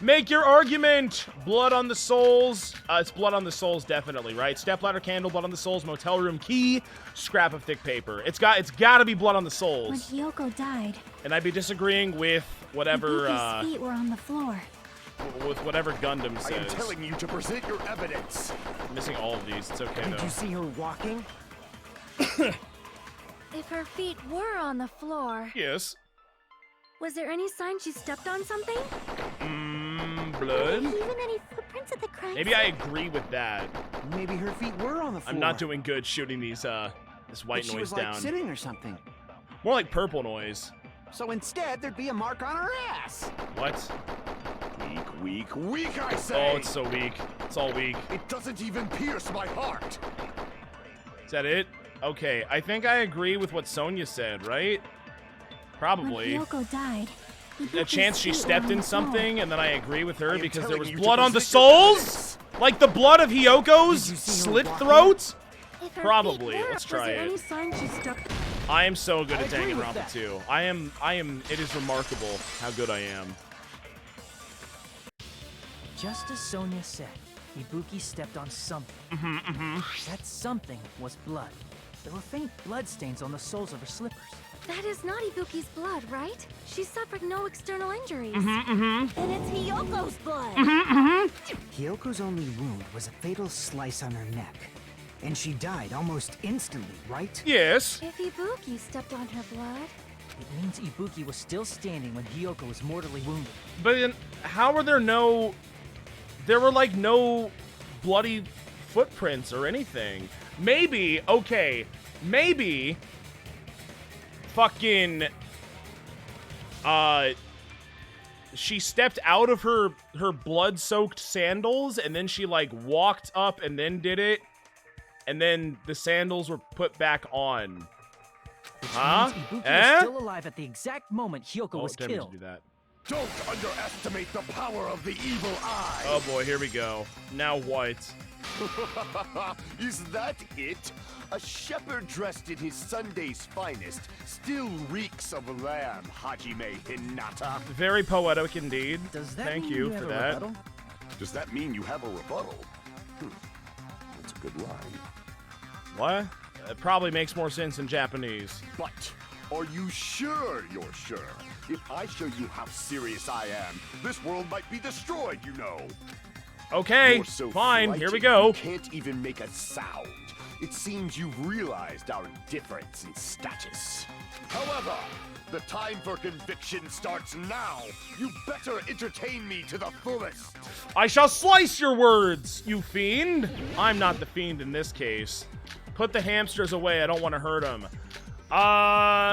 Make your argument! Blood on the souls. It's blood on the souls, definitely, right? Stepladder, candle, blood on the souls, motel room key, scrap of thick paper. It's gotta be blood on the souls. When Hiyoko died, And I'd be disagreeing with whatever, Ibuki's feet were on the floor. with whatever Gundam I am says. telling you to present your evidence. I'm missing all of these. It's okay, Did though. you see her walking? If her feet were on the floor, Yes. was there any sign she stepped on something? Blood? Even any footprints at the crime Maybe I scene? agree with that. Maybe her feet were on the floor. I'm not doing good shooting these, this white But she noise was like down. sitting or something. More like purple noise. So instead, there'd be a mark on her ass. What? Weak, weak, weak, I say! Oh, it's so weak. It's all weak. It doesn't even pierce my heart. Is that it? Okay, I think I agree with what Sonia said, right? Probably. When Hiyoko died, A Ibuki's chance she feet were stepped on in the floor. something, and then I agree with her I am because there telling was you to blood on the present your souls? evidence. Like the blood of Hiyoko's Did you see her slit walking? throat? If her Probably. feet were, Let's was try there it. any sign she stepped? I am so good I at agree with Danganronpa that. 2. I am, it is remarkable how good I am. Just as Sonia said, Ibuki stepped on something. That something was blood. There were faint blood stains on the soles of her slippers. That is not Ibuki's blood, right? She suffered no external injuries. Then it's Hiyoko's blood. Hiyoko's only wound was a fatal slice on her neck. And she died almost instantly, right? Yes. If Ibuki stepped on her blood, It means Ibuki was still standing when Hiyoko was mortally wounded. But then, how were there no... There were, like, no bloody footprints or anything. Maybe, okay, maybe... Fucking... she stepped out of her blood-soaked sandals, and then she, like, walked up and then did it, and then the sandals were put back on. Huh? Ibuki was still alive at the exact moment Hyoko was didn't mean killed. to do that. Don't underestimate the power of the evil eye! Oh boy, here we go. Now what? Is that it? A shepherd dressed in his Sunday's finest still reeks of lamb, Hajime Hinata. Very poetic indeed. Does that Thank mean you have for a that. rebuttal? Does that mean you have a rebuttal? That's a good line. What? It probably makes more sense in Japanese. But are you sure you're sure? If I show you how serious I am, this world might be destroyed, you know. Okay, You're so fine, here we frightened go. You can't even make a sound. It seems you've realized our difference in status. However, the time for conviction starts now. You better entertain me to the fullest. I shall slice your words, you fiend. I'm not the fiend in this case. Put the hamsters away, I don't want to hurt them.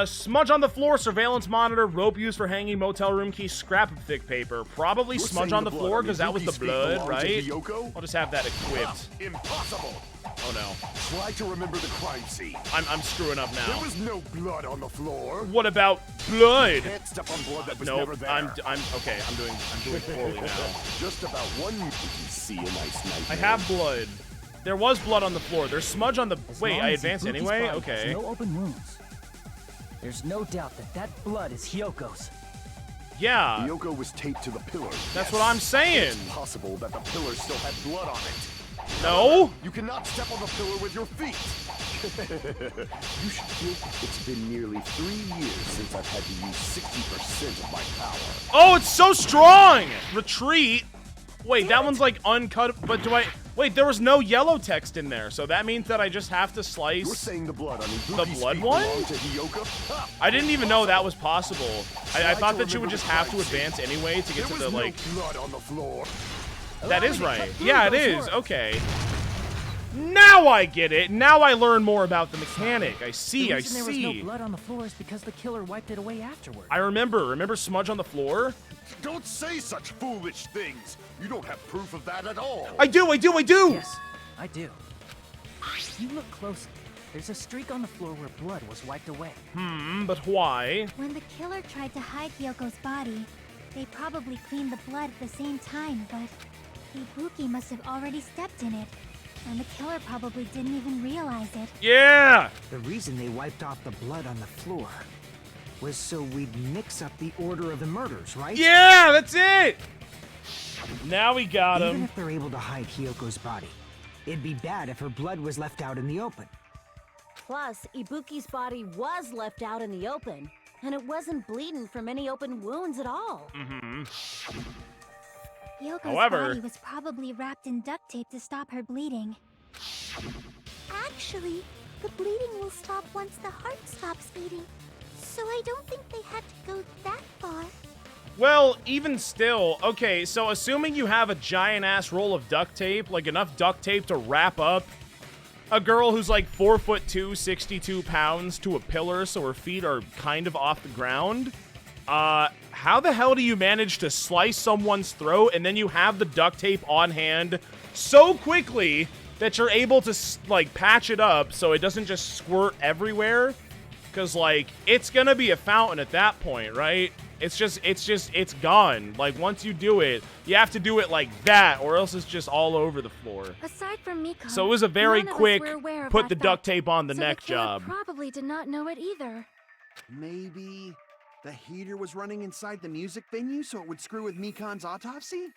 Smudge on the floor, surveillance monitor, rope used for hanging, motel room key, scrap of thick paper. Probably You're smudge saying on the floor on because that was the Ibuki's feet blood, belonged to right? Hyoko? I'll just have that equipped. Impossible. Oh no. Try to remember the crime scene. I'm screwing up There now. was no blood on the floor. What about blood? Can't step on blood that was Nope, never there. I'm okay, I'm doing poorly now. Just about one you can see a nice night. I have blood. There was blood on the floor. There's smudge on the... Wait, I advanced Ibuki's anyway? body Okay. has no open wounds. There's no doubt that blood is Hyoko's. Yeah. Hyoko was taped to the pillar. That's what I'm saying. It's possible that the pillar still had blood on it. No? You cannot step on the pillar with your feet. You should feel it's been nearly 3 years since I've had to use 60% of my power. Oh, it's so strong! Retreat? Wait, that one's like uncut, but do I... Wait, there was no yellow text in there, so that means that I just have to slice... You're saying the blood on the Ibuki's blood feet one? belonged to Hyoko? Ha! I didn't even know that was possible. I thought that you would just have to advance anyway to get to There the, was like... no blood on the floor. That is right. Yeah, it is. Okay. Now I get it. Now I learn more about the mechanic. I see, The I reason there was no see. blood on the floor is because the killer wiped it away afterward. I remember. Remember smudge on the floor? Don't say such foolish things. You don't have proof of that at all. I do. Yes, I do. If you look closely, there's a streak on the floor where blood was wiped away. But why? When the killer tried to hide Hyoko's body, they probably cleaned the blood at the same time, but Ibuki must have already stepped in it, and the killer probably didn't even realize it. Yeah! The reason they wiped off the blood on the floor was so we'd mix up the order of the murders, right? Yeah, that's it! Now we got Even him. if they're able to hide Hyoko's body, it'd be bad if her blood was left out in the open. Plus, Ibuki's body was left out in the open, and it wasn't bleeding from any open wounds at all. Hyoko's However- body was probably wrapped in duct tape to stop her bleeding. Actually, the bleeding will stop once the heart stops beating, so I don't think they had to go that far. Well, even still, okay, so assuming you have a giant-ass roll of duct tape, like enough duct tape to wrap up a girl who's like 4'2", 62 pounds to a pillar so her feet are kind of off the ground, how the hell do you manage to slice someone's throat and then you have the duct tape on hand so quickly that you're able to, like, patch it up so it doesn't just squirt everywhere? Because, like, it's gonna be a fountain at that point, right? It's gone. Like, once you do it, you have to do it like that, or else it's just all over the floor. Aside from Miko, So it was a very none of us quick, were aware of put that the duct fact, tape on the so neck killer job. Probably did not know it either. Maybe the heater was running inside the music venue so it would screw with Mikan's autopsy?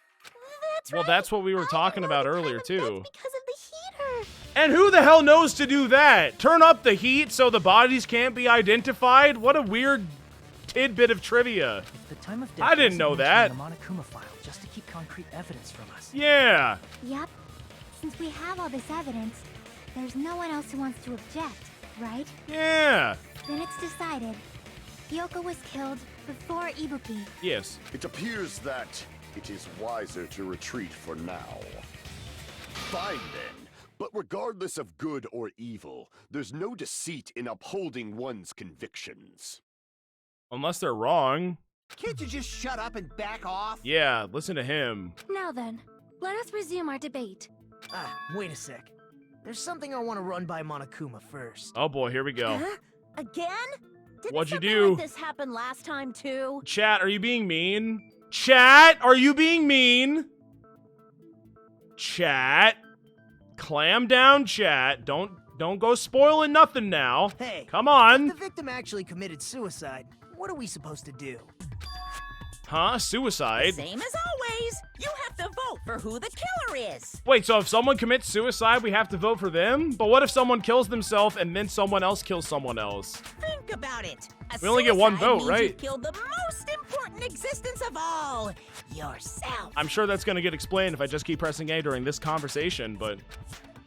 That's Well, right. that's what we were I talking know about the earlier, kind of too. That's because of the heater. And who the hell knows to do that? Turn up the heat so the bodies can't be identified? What a weird tidbit of trivia. If the time of death I didn't wasn't know mentioned that. in the Monokuma file just to keep concrete evidence from us. Yeah. Yep. Since we have all this evidence, there's no one else who wants to object, right? Yeah. Then it's decided. Hyoko was killed before Ibuki. Yes. It appears that it is wiser to retreat for now. Fine then. But regardless of good or evil, there's no deceit in upholding one's convictions. Unless they're wrong. Can't you just shut up and back off? Yeah, listen to him. Now then, let us resume our debate. Wait a sec. There's something I want to run by Monokuma first. Oh boy, here we go. Huh? Again? Didn't What'd you something do? like this happen last time too? Chat, are you being mean? Chat, are you being mean? Chat. Clam down, chat. Don't go spoiling nothing now. Hey, come on. if the victim actually committed suicide, what are we supposed to do? Huh? Suicide? Same as always. You have to vote for who the killer is. Wait, so if someone commits suicide, we have to vote for them? But what if someone kills themselves and then someone else kills someone else? Think about it. We only get one suicide vote, means right? You killed the most important existence of all, yourself. I'm sure that's gonna get explained if I just keep pressing A during this conversation, but...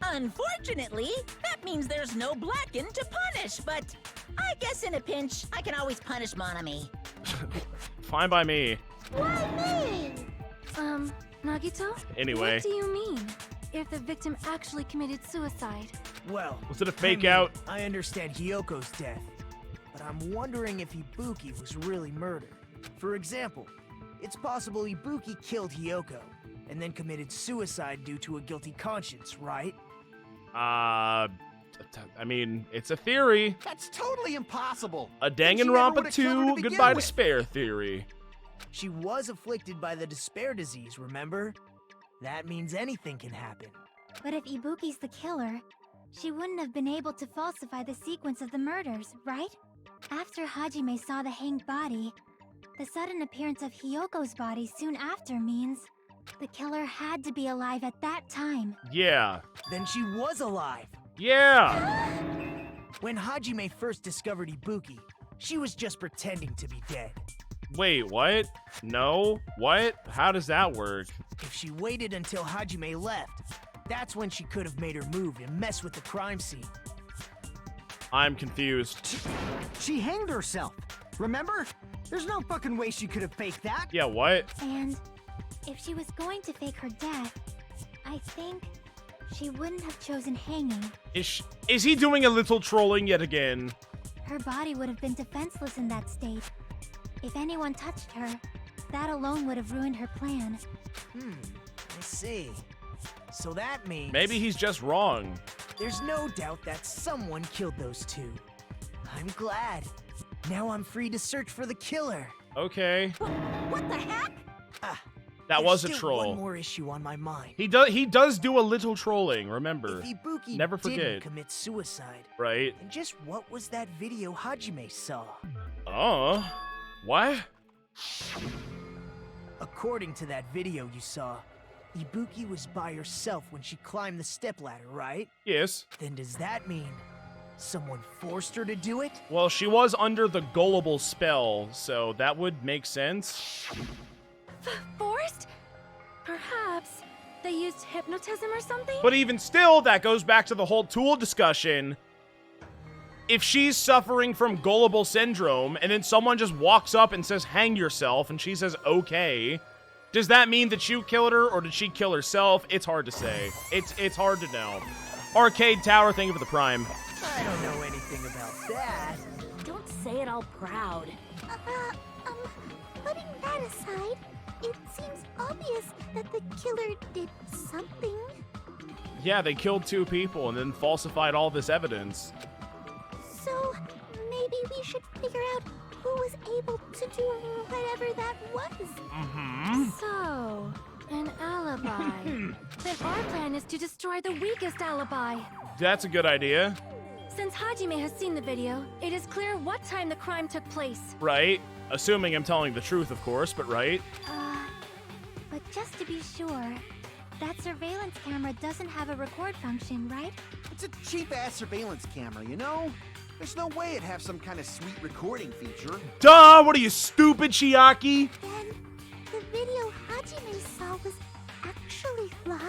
Unfortunately, that means there's no blackened to punish, but I guess in a pinch, I can always punish Monami. Fine by me. Why me? Nagito? Anyway. What do you mean? If the victim actually committed suicide? Well, Was it a fake I mean, out? I understand Hyoko's death, but I'm wondering if Ibuki was really murdered. For example, it's possible Ibuki killed Hyoko and then committed suicide due to a guilty conscience, right? I mean, it's a theory. That's totally impossible. A Then she never Danganronpa would've killed her to 2 begin goodbye with. despair theory. She was afflicted by the despair disease, remember? That means anything can happen. But if Ibuki's the killer, she wouldn't have been able to falsify the sequence of the murders, right? After Hajime saw the hanged body, the sudden appearance of Hyoko's body soon after means the killer had to be alive at that time. Yeah. Then she was alive. Yeah. When Hajime first discovered Ibuki, she was just pretending to be dead. Wait, what? No? What? How does that work? If she waited until Hajime left, that's when she could have made her move and mess with the crime scene. I'm confused. She hanged herself. Remember? There's no fucking way she could have faked that. Yeah, what? And if she was going to fake her death, I think she wouldn't have chosen hanging. Is he doing a little trolling yet again? Her body would have been defenseless in that state. If anyone touched her, that alone would have ruined her plan. I see. So that means... Maybe he's just wrong. There's no doubt that someone killed those two. I'm glad. Now I'm free to search for the killer. Okay. What the heck? That was a There's troll. still one more issue on my mind. He does do a little trolling, remember. If Ibuki Never forget. didn't commit suicide, Right? then just what was that video Hajime saw? Oh. What? According to that video you saw, Ibuki was by herself when she climbed the stepladder, right? Yes. Then does that mean someone forced her to do it? Well, she was under the gullible spell, so that would make sense. Forced? Perhaps they used hypnotism or something? But even still, that goes back to the whole tool discussion. If she's suffering from gullible syndrome, and then someone just walks up and says, hang yourself, and she says, okay, does that mean that you killed her, or did she kill herself? It's hard to say. It's hard to know. Arcade Tower, thank you for the prime. I don't know anything about that. Don't say it all proud. Putting that aside, it seems obvious that the killer did something. Yeah, they killed 2 people and then falsified all this evidence. So, maybe we should figure out who was able to do whatever that was. Mm-hmm. So, an alibi. Then our plan is to destroy the weakest alibi. That's a good idea. Since Hajime has seen the video, it is clear what time the crime took place. Right? Assuming I'm telling the truth, of course, but right? But just to be sure, that surveillance camera doesn't have a record function, right? It's a cheap-ass surveillance camera, you know? There's no way it'd have some kind of sweet recording feature. Duh! What are you, stupid, Chiaki? Then, the video Hajime saw was actually live?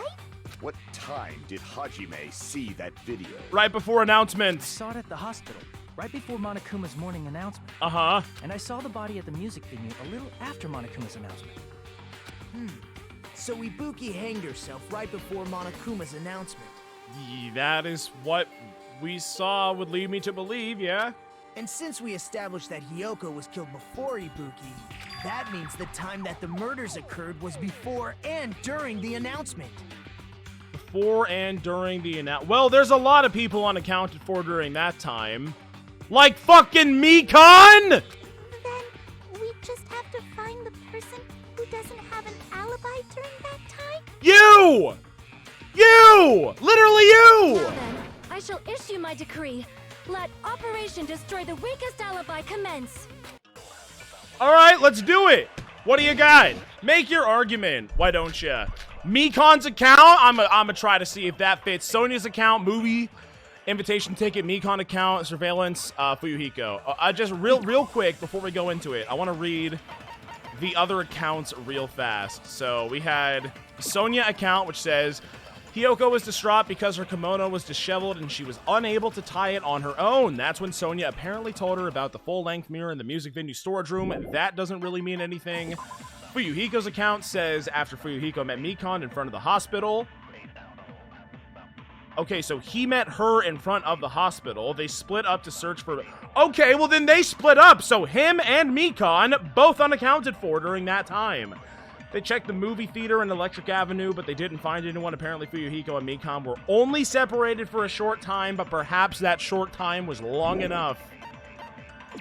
What time did Hajime see that video? Right before announcements. Saw it at the hospital, right before Monokuma's morning announcement. Uh-huh. And I saw the body at the music venue a little after Monokuma's announcement. So Ibuki hanged herself right before Monokuma's announcement. That is what we saw would lead me to believe, yeah? And since we established that Hiyoko was killed before Ibuki, that means the time that the murders occurred was before and during the announcement. Before and during the well, there's a lot of people unaccounted for during that time. Like fucking Mikan! Then we just have to find the person who doesn't have an alibi during that time? You! You! Literally you! Well then, I shall issue my decree. Let Operation Destroy the Weakest Alibi commence. Alright, let's do it! What do you got? Make your argument, why don't you? Mikan's account, I'm gonna try to see if that fits. Sonia's account, movie, invitation ticket, Mikan account, surveillance, Fuyuhiko. Just real quick before we go into it, I want to read the other accounts real fast. So we had Sonia account, which says Hiyoko was distraught because her kimono was disheveled and she was unable to tie it on her own. That's when Sonia apparently told her about the full-length mirror in the music venue storage room. That doesn't really mean anything. Fuyuhiko's account says after Fuyuhiko met Mikan in front of the hospital. Okay, so he met her in front of the hospital. They split up to search for... Okay, well then they split up. So him and Mikan, both unaccounted for during that time. They checked the movie theater in Electric Avenue, but they didn't find anyone. Apparently, Fuyuhiko and Mikan were only separated for a short time, but perhaps that short time was long enough.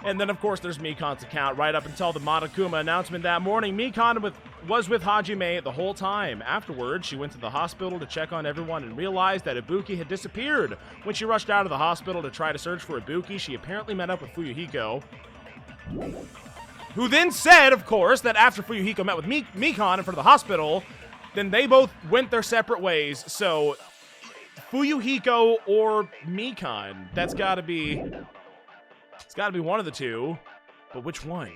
And then, of course, there's Mikan's account. Right up until the Monokuma announcement that morning, Mikan was with Hajime the whole time. Afterwards, she went to the hospital to check on everyone and realized that Ibuki had disappeared. When she rushed out of the hospital to try to search for Ibuki, she apparently met up with Fuyuhiko, who then said, of course, that after Fuyuhiko met with Mikan in front of the hospital, then they both went their separate ways. So, Fuyuhiko or Mikan, that's gotta be... It's gotta be one of the two. But which one?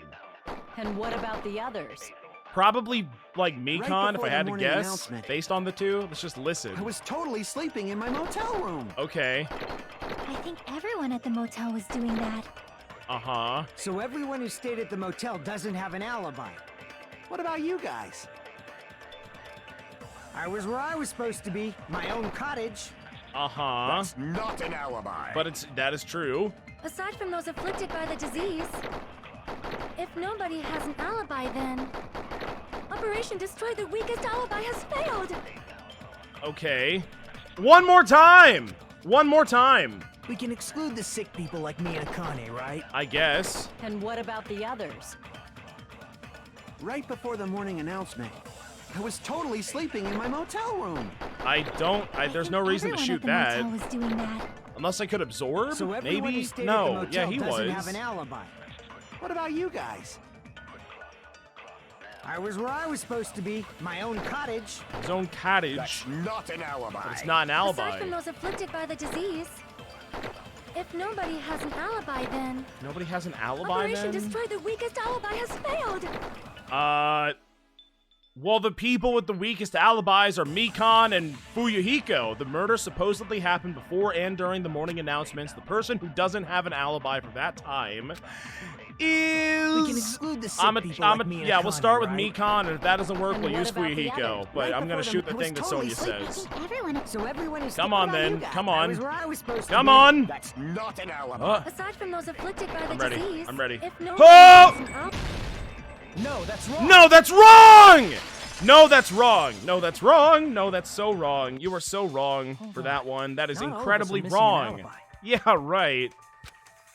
And what about the others? Probably, like, Mikan, Right if before I had the to morning guess. announcement. Based on the two. Let's just listen. I was totally sleeping in my motel room. Okay. I think everyone at the motel was doing that. Uh-huh. So everyone who stayed at the motel doesn't have an alibi. What about you guys? I was where I was supposed to be, my own cottage. Uh-huh. That's not an alibi. But that is true. Aside from those afflicted by the disease, if nobody has an alibi, then Operation Destroy the Weakest Alibi has failed. Okay. One more time! One more time! We can exclude the sick people like me and Akane, right? I guess. And what about the others? Right before the morning announcement, I was totally sleeping in my motel room. There's no reason to shoot that. Everyone at the motel was doing that. Unless I could absorb? So everyone Maybe? who stayed at the No. motel Yeah, he doesn't was. have an alibi. What about you guys? I was where I was supposed to be, my own cottage. His own cottage. That's not an alibi. But it's not an Aside alibi. from those afflicted by the disease, if nobody has an alibi, then Nobody has an alibi Operation then? Destroy the Weakest Alibi has failed. Well, the people with the weakest alibis are Mikan and Fuyuhiko. The murder supposedly happened before and during the morning announcements. The person who doesn't have an alibi for that time is... We can exclude the sick people like me and yeah, we'll Akane, start with right? Mikan, and if that doesn't work, And we'll what use about the Fuyuhiko. others? But Right I'm gonna before shoot them, the I thing was that totally Sonia I says. think everyone... So everyone who's Come on, then. Come I on. was where I was supposed to Come be. on! That's not an alibi. Aside from those afflicted by the I'm ready. disease, I'm ready. if nobody Oh! has an alibi, No, that's wrong. No, that's wrong! No, that's wrong. No, that's wrong. No, that's so wrong. You are so wrong for that one. That is Not all of us are incredibly missing an wrong. alibi. Yeah, right.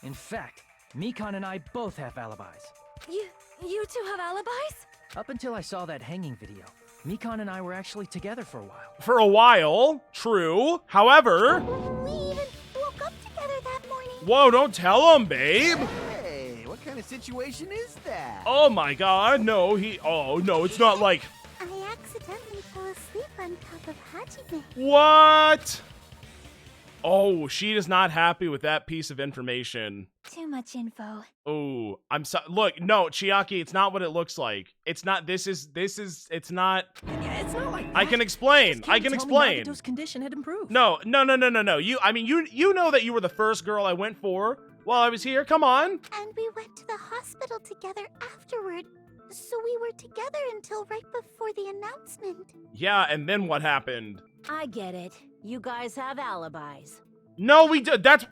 In fact, Mikan and I both have alibis. you two have alibis? Up until I saw that hanging video, Mikan and I were actually together for a while. For a while, true. However, We even woke up together that morning. whoa, don't tell him, babe. Hey, what kind of situation is that? Oh my god, no, oh no, it's not like, I accidentally fell asleep on top of Hajime. what? Oh, she is not happy with that piece of information. Too much info. Oh, I'm so, look, no, Chiaki, it's not what it looks like. It's not, it's not, Yeah, it's not like I that. can explain, Just I came can to tell me now explain. Naruto's condition had improved. No. You know that you were the first girl I went for while I was here. Come on. And we went to the hospital together afterward. So we were together until right before the announcement. Yeah, and then what happened? I get it. You guys have alibis. No, we did. That's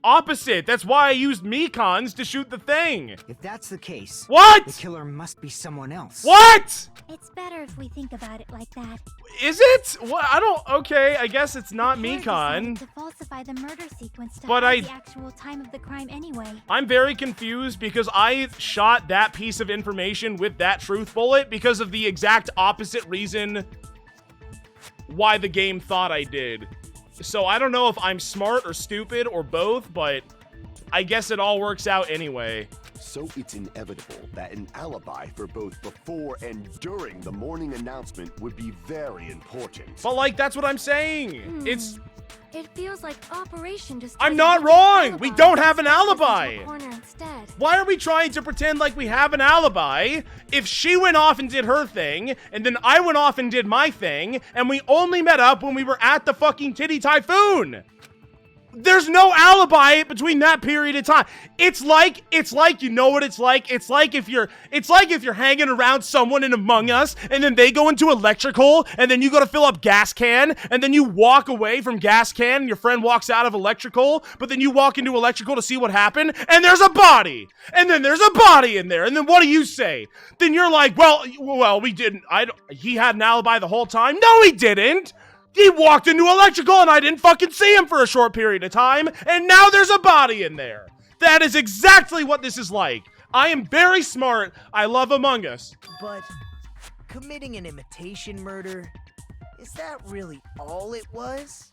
opposite. That's why I used Mekons to shoot the thing. If that's the case, What? the killer must be someone else. What? It's better if we think about it like that. Is it? What? I don't. Okay, I guess it's not Killer Mekon. decided to falsify the murder sequence to But hide the I- actual time of the crime anyway. I'm very confused because I shot that piece of information with that truth bullet because of the exact opposite reason why the game thought I did. So I don't know if I'm smart or stupid or both, but I guess it all works out anyway. So it's inevitable that an alibi for both before and during the morning announcement would be very important. But like, that's what I'm saying. It's... It feels like Operation Destroy I'm the not Week's wrong! alibi We don't have an and slipped us into alibi! a corner instead. Why are we trying to pretend like we have an alibi if she went off and did her thing, and then I went off and did my thing, and we only met up when we were at the fucking Titty Typhoon? There's no alibi between that period of time. It's like, you know what it's like? It's like if you're hanging around someone in Among Us, and then they go into electrical, and then you go to fill up gas can, and then you walk away from gas can, and your friend walks out of electrical, but then you walk into electrical to see what happened, and there's a body! And then there's a body in there, and then what do you say? Then you're like, well, we didn't, he had an alibi the whole time? No, he didn't! He walked into electrical and I didn't fucking see him for a short period of time, and now there's a body in there. That is exactly what this is like. I am very smart. I love Among Us. But committing an imitation murder, is that really all it was?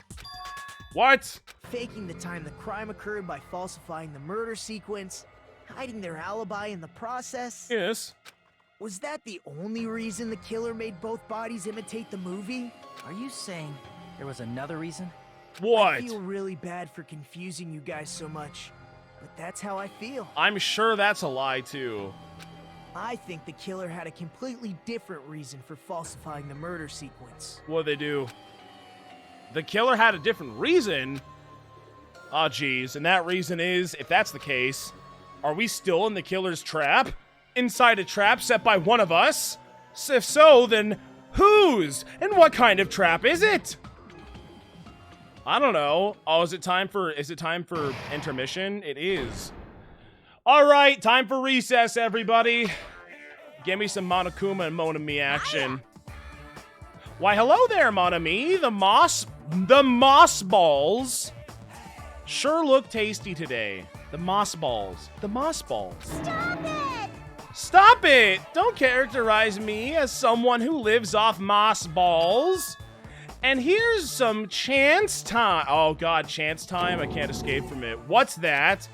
What? Faking the time the crime occurred by falsifying the murder sequence, hiding their alibi in the process? Yes. Was that the only reason the killer made both bodies imitate the movie? Are you saying there was another reason? What? I feel really bad for confusing you guys so much, but that's how I feel. I'm sure that's a lie too. I think the killer had a completely different reason for falsifying the murder sequence. What'd they do? The killer had a different reason? Oh, geez. And that reason is, if that's the case, are we still in the killer's trap? Inside a trap set by one of us? If so, then whose? And what kind of trap is it? I don't know. Oh, is it time for intermission? It is. All right, time for recess, everybody. Give me some Monokuma and Monami action. Why, hello there, Monami. The moss balls sure look tasty today. The moss balls. The moss balls. Stop it! Stop it! Don't characterize me as someone who lives off moss balls. And here's some chance time. Oh god, chance time? I can't escape from it. What's that?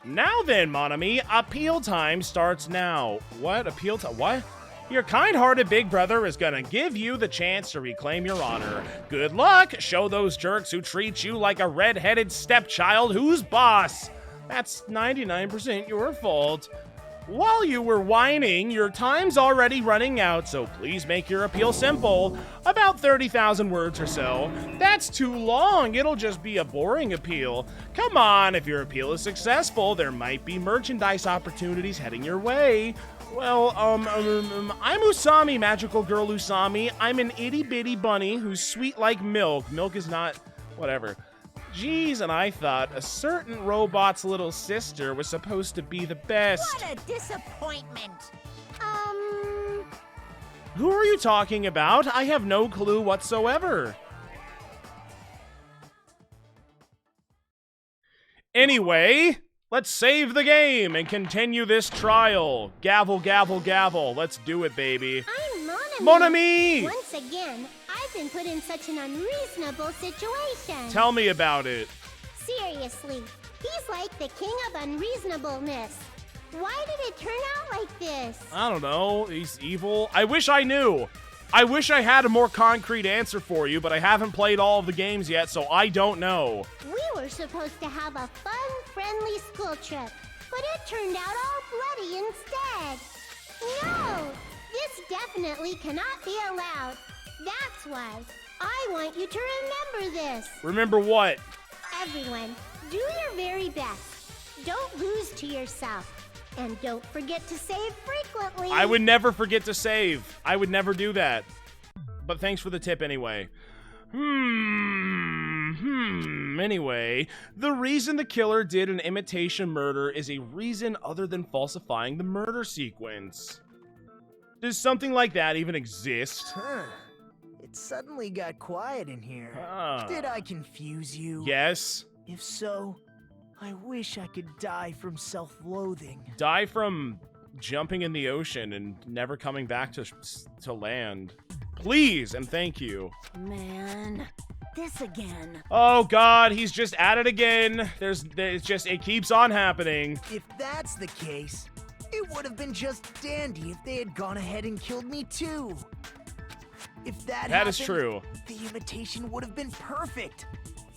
Now then, Monami, appeal time starts now. What? Appeal time? What? Your kind-hearted big brother is gonna give you the chance to reclaim your honor. Good luck! Show those jerks who treat you like a red-headed stepchild who's boss. That's 99% your fault. While you were whining, your time's already running out, so please make your appeal simple. About 30,000 words or so. That's too long. It'll just be a boring appeal. Come on, if your appeal is successful, there might be merchandise opportunities heading your way. Well, I'm Usami, magical girl Usami. I'm an itty-bitty bunny who's sweet like milk. Milk is not... whatever. Geez, and I thought a certain robot's little sister was supposed to be the best. What a disappointment! Who are you talking about? I have no clue whatsoever. Anyway, let's save the game and continue this trial. Gavel, gavel, gavel. Let's do it, baby. I'm Monami. Monami! Once again, I've been put in such an unreasonable situation. Tell me about it. Seriously, he's like the king of unreasonableness. Why did it turn out like this? I don't know. He's evil. I wish I knew. I wish I had a more concrete answer for you, but I haven't played all of the games yet, so I don't know. We were supposed to have a fun, friendly school trip, but it turned out all bloody instead. No, this definitely cannot be allowed. That's why I want you to remember this. Remember what? Everyone, do your very best. Don't lose to yourself. And don't forget to save frequently. I would never forget to save. I would never do that. But thanks for the tip anyway. Anyway, the reason the killer did an imitation murder is a reason other than falsifying the murder sequence. Does something like that even exist? Huh. It suddenly got quiet in here. Did I confuse you? Yes. If so, I wish I could die from self-loathing. Die from jumping in the ocean and never coming back to land. Please and thank you. Man, this again. Oh God, he's just at it again. It keeps on happening. If that's the case, it would have been just dandy if they had gone ahead and killed me too. If that happened, is true. The imitation would have been perfect.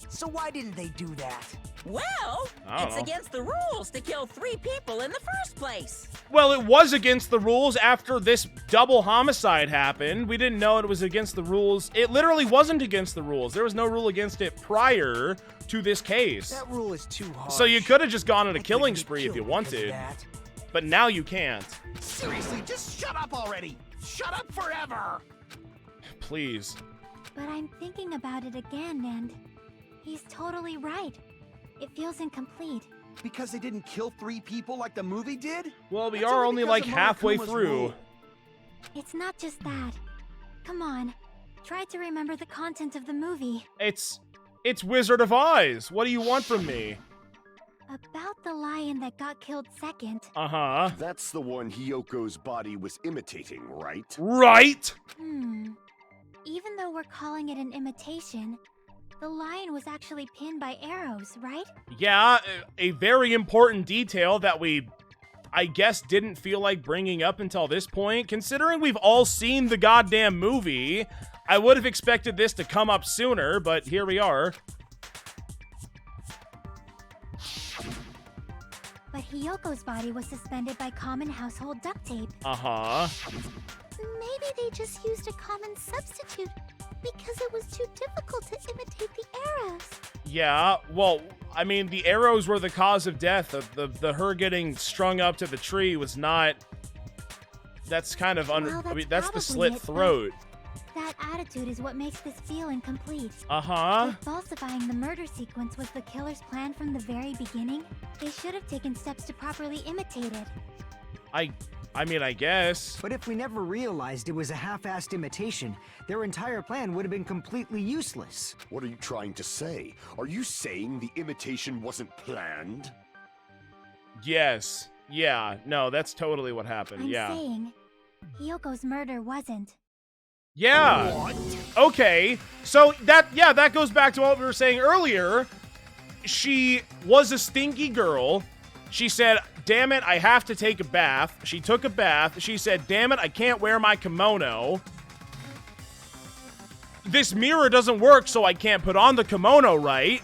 So why didn't they do that? Well, it's know. against the rules to kill 3 people in the first place. Well, it was against the rules after this double homicide happened. We didn't know it was against the rules. It literally wasn't against the rules. There was no rule against it prior to this case. That rule is too hard. So you could have just gone on a killing spree if you wanted. But now you can't. Seriously, just shut up already! Shut up forever! Please. But I'm thinking about it again, and he's totally right. It feels incomplete. Because they didn't kill 3 people like the movie did? Well, we That's are only because like of halfway Monokuma's through. rule. It's not just that. Come on, try to remember the content of the movie. It's Wizard of Oz. What do you want from me? About the lion that got killed second. Uh-huh. That's the one Hiyoko's body was imitating, right? Right? Even though we're calling it an imitation, the lion was actually pinned by arrows, right? Yeah, a very important detail that we, I guess, didn't feel like bringing up until this point. Considering we've all seen the goddamn movie, I would have expected this to come up sooner, but here we are. But Hiyoko's body was suspended by common household duct tape. Uh-huh. Maybe they just used a common substitute because it was too difficult to imitate the arrows. Yeah, well, I mean, the arrows were the cause of death. The her getting strung up to the tree was not... That's kind of... I mean, that's the slit throat. That attitude is what makes this feel incomplete. Uh-huh. If falsifying the murder sequence was the killer's plan from the very beginning, they should have taken steps to properly imitate it. I mean, I guess. But if we never realized it was a half-assed imitation, their entire plan would have been completely useless. What are you trying to say? Are you saying the imitation wasn't planned? Yes. Yeah. No, that's totally what happened. I'm saying Hiyoko's murder wasn't. Yeah. What? Okay. So that goes back to what we were saying earlier. She was a stinky girl. She said, "Damn it, I have to take a bath." She took a bath. She said, "Damn it, I can't wear my kimono. This mirror doesn't work, so I can't put on the kimono right."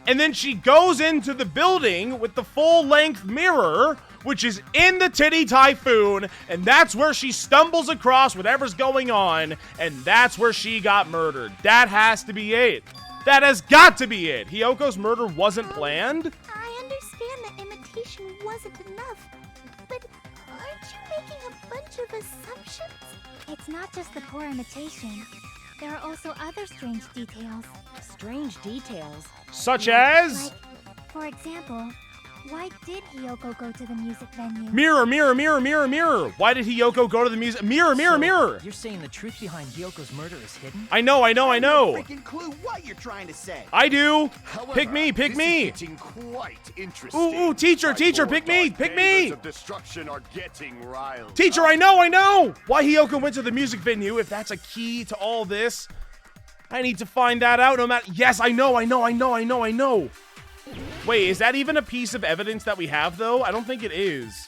And then she goes into the building with the full-length mirror, which is in the Titty Typhoon, and that's where she stumbles across whatever's going on, and that's where she got murdered. That has to be it. That has got to be it. Hiyoko's murder wasn't planned? I understand that imitation wasn't enough, but aren't you making a bunch of assumptions? It's not just the poor imitation. There are also other strange details. Strange details? Such as? Like, for example, why did Hiyoko go to the music venue? Mirror, mirror, mirror, mirror, mirror. Why did Hiyoko go to the music? Mirror, mirror, mirror. You're saying the truth behind Hiyoko's murder is hidden? I know. I have no freaking clue what you're trying to say. I do. However, Pick me, pick this me. is getting quite interesting. Ooh, teacher, teacher, pick me, pick me. Of destruction are getting riled. Teacher, I know. Why Hiyoko went to the music venue, if that's a key to all this. I need to find that out no matter. Yes, I know. Wait, is that even a piece of evidence that we have, though? I don't think it is.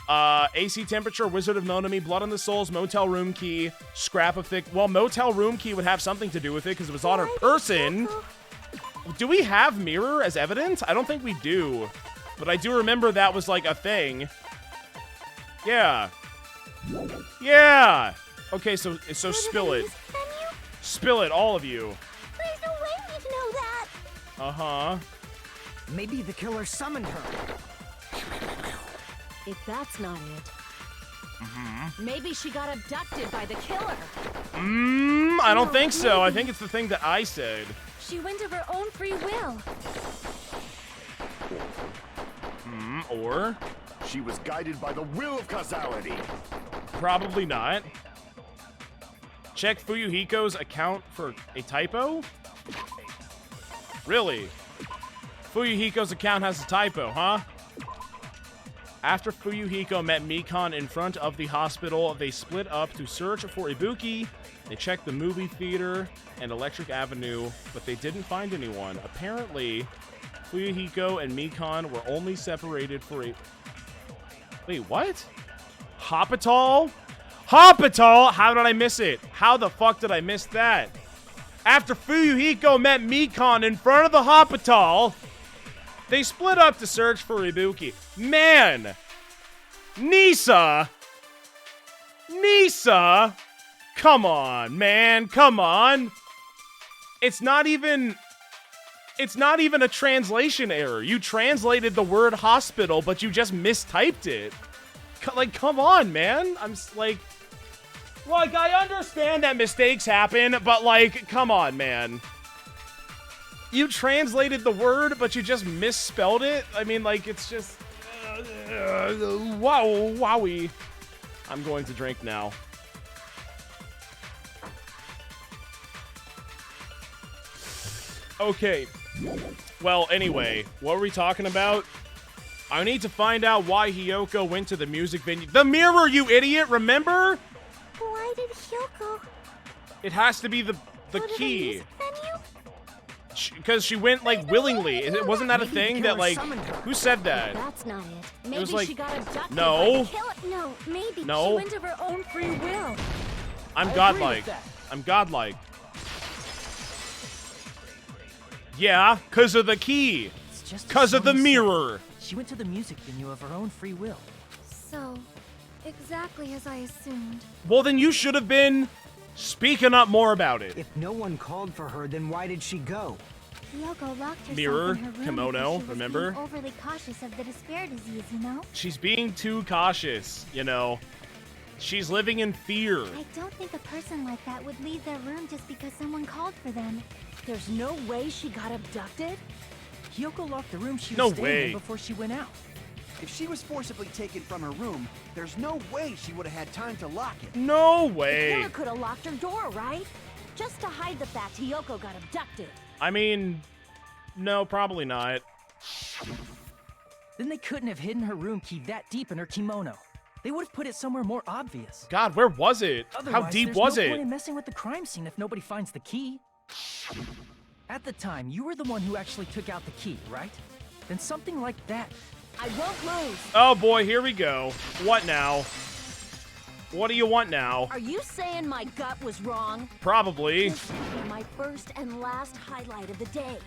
AC temperature, Wizard of Monami, Blood on the Souls, motel room key, scrap of thick. Well, motel room key would have something to do with it because it was on her person. Do we have mirror as evidence? I don't think we do. But I do remember that was like a thing. Yeah. Okay, so spill it. Spill it, all of you. There's no way we'd know that. Uh-huh. Maybe the killer summoned her. If that's not it. Maybe she got abducted by the killer. I don't think so. I think it's the thing that I said. She went of her own free will. Or? She was guided by the will of causality. Probably not. Check Fuyuhiko's account for a typo? Really? Fuyuhiko's account has a typo, huh? After Fuyuhiko met Mikan in front of the hospital, they split up to search for Ibuki. They checked the movie theater and Electric Avenue, but they didn't find anyone. Apparently, Fuyuhiko and Mikan were only separated for a... Wait, what? Hospital? Hospital? How did I miss it? How the fuck did I miss that? After Fuyuhiko met Mikan in front of the hospital, they split up to search for Ibuki. Man! Nisa! Come on, man. Come on. It's not even a translation error. You translated the word hospital, but you just mistyped it. Like, come on, man. I'm like, I understand that mistakes happen, but like, come on, man. You translated the word, but you just misspelled it? I mean, like, it's just... wowie. I'm going to drink now. Okay. Well, anyway, what were we talking about? I need to find out why Hiyoko went to the music venue. The mirror, you idiot! Remember? Why did Hiyoko It has to be the key. Because she went, like, willingly. Wasn't that a thing that, like... Who said that? That's not it. Maybe It was like... she got abducted No. by the killer. No, maybe No. she went of her own free will. I'm godlike. I'm godlike. Yeah, because of the key. Because of the mirror. She went to the music venue of her own free will. So, exactly as I assumed. Well, then you should have been speaking up more about it. If no one called for her, then why did she go? Hiyoko locked herself Mirror, in her room kimono, because she was remember? being overly cautious of the despair disease, you know? She's being too cautious, you know. She's living in fear. I don't think a person like that would leave their room just because someone called for them. There's no way she got abducted? Hiyoko locked the room she was No staying way. in before she went out. If she was forcibly taken from her room, there's no way she would have had time to lock it. No The way. killer could have locked her door, right? Just to hide the fact Hiyoko got abducted. I mean, no, probably not. Then they couldn't have hidden her room key that deep in her kimono. They would have put it somewhere more obvious. God, where was it? How Otherwise, deep there's was no it? point in messing with the crime scene if nobody finds the key. At the time, you were the one who actually took out the key, right? Then something like that. I won't lose. Oh boy, here we go. What now? What do you want now? Are you saying my gut was wrong? Probably. This will be my first and last highlight of the day.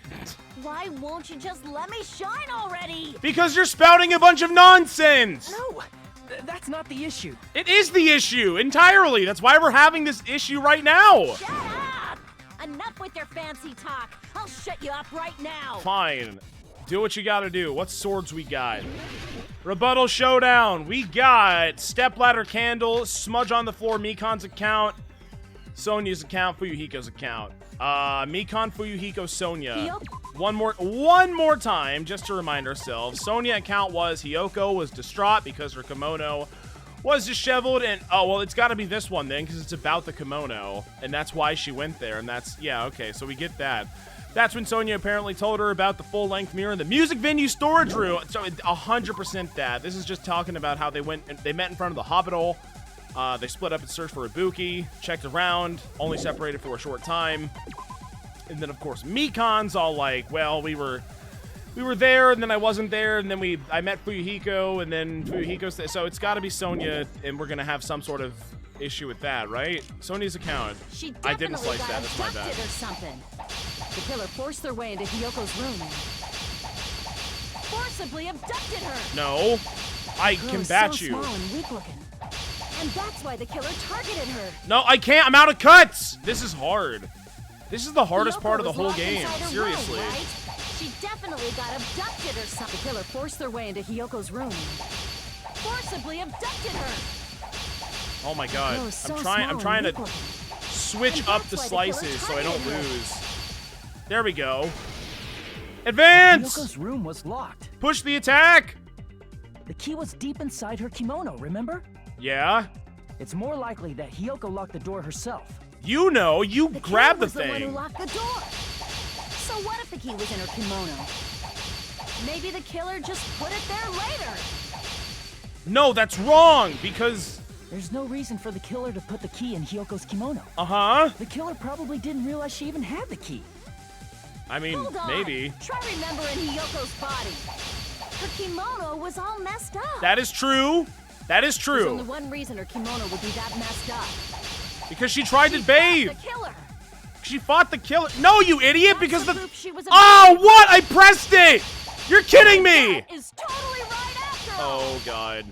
Why won't you just let me shine already? Because you're spouting a bunch of nonsense! No! That's not the issue. It is the issue, entirely! That's why we're having this issue right now! Shut up! Enough with your fancy talk. I'll shut you up right now. Fine. Do what you gotta do. What swords we got? Rebuttal showdown. We got stepladder candle, smudge on the floor, Mikan's account, Sonya's account, Fuyuhiko's account. Mikan, Fuyuhiko, Sonya. One more time, just to remind ourselves. Sonya account was Hiyoko was distraught because her kimono was disheveled, and oh well, it's got to be this one then because it's about the kimono, and that's why she went there. And that's yeah, okay, so we get that. That's when Sonya apparently told her about the full-length mirror in the music venue storage room. So 100% that. This is just talking about how they met in front of the hospital. They split up and searched for Ibuki, checked around, only separated for a short time. And then, of course, Mikan's all like, well, we were there, and then I wasn't there, and then I met Fuyuhiko, and then Fuyuhiko's so it's got to be Sonya, and we're going to have some sort of issue with that, right? Sonya's account. She I didn't definitely slice got that. That's my bad. abducted or something. The killer forced their way into Hiyoko's room. Forcibly abducted her. No, I Girl can is bat so you. small and weak-looking. And that's why the killer targeted her. No, I can't. I'm out of cuts. This is hard. This is the hardest Hiyoko part of the was whole locked game. inside her Seriously. room, right? She definitely got abducted or something. The killer forced their way into Hiyoko's room. Forcibly abducted her. Oh my god. Girl is so I'm small trying and to liquid. switch And up that's the why the killer's slices so I don't targeting her. lose. There we go. Advance! Yoko's room was locked. Push the attack! The key was deep inside her kimono, remember? Yeah? It's more likely that Hiyoko locked the door herself. You know, you The grabbed killer the was the one who thing. locked the door. So what if the key was in her kimono? Maybe the killer just put it there later. No, that's wrong, because... There's no reason for the killer to put the key in Hiyoko's kimono. Uh-huh. The killer probably didn't realize she even had the key. I mean, Hold on. maybe. Try remembering Hiyoko's body. Her kimono was all messed up. That is true. That is There's only true. one reason her kimono would be that messed up. Because she tried to She bathe. fought the killer. She fought the killer. No, you idiot, That's because the the... proof she was a Oh, babe. what? I pressed it! You're kidding me! That is totally right after all. Oh, God.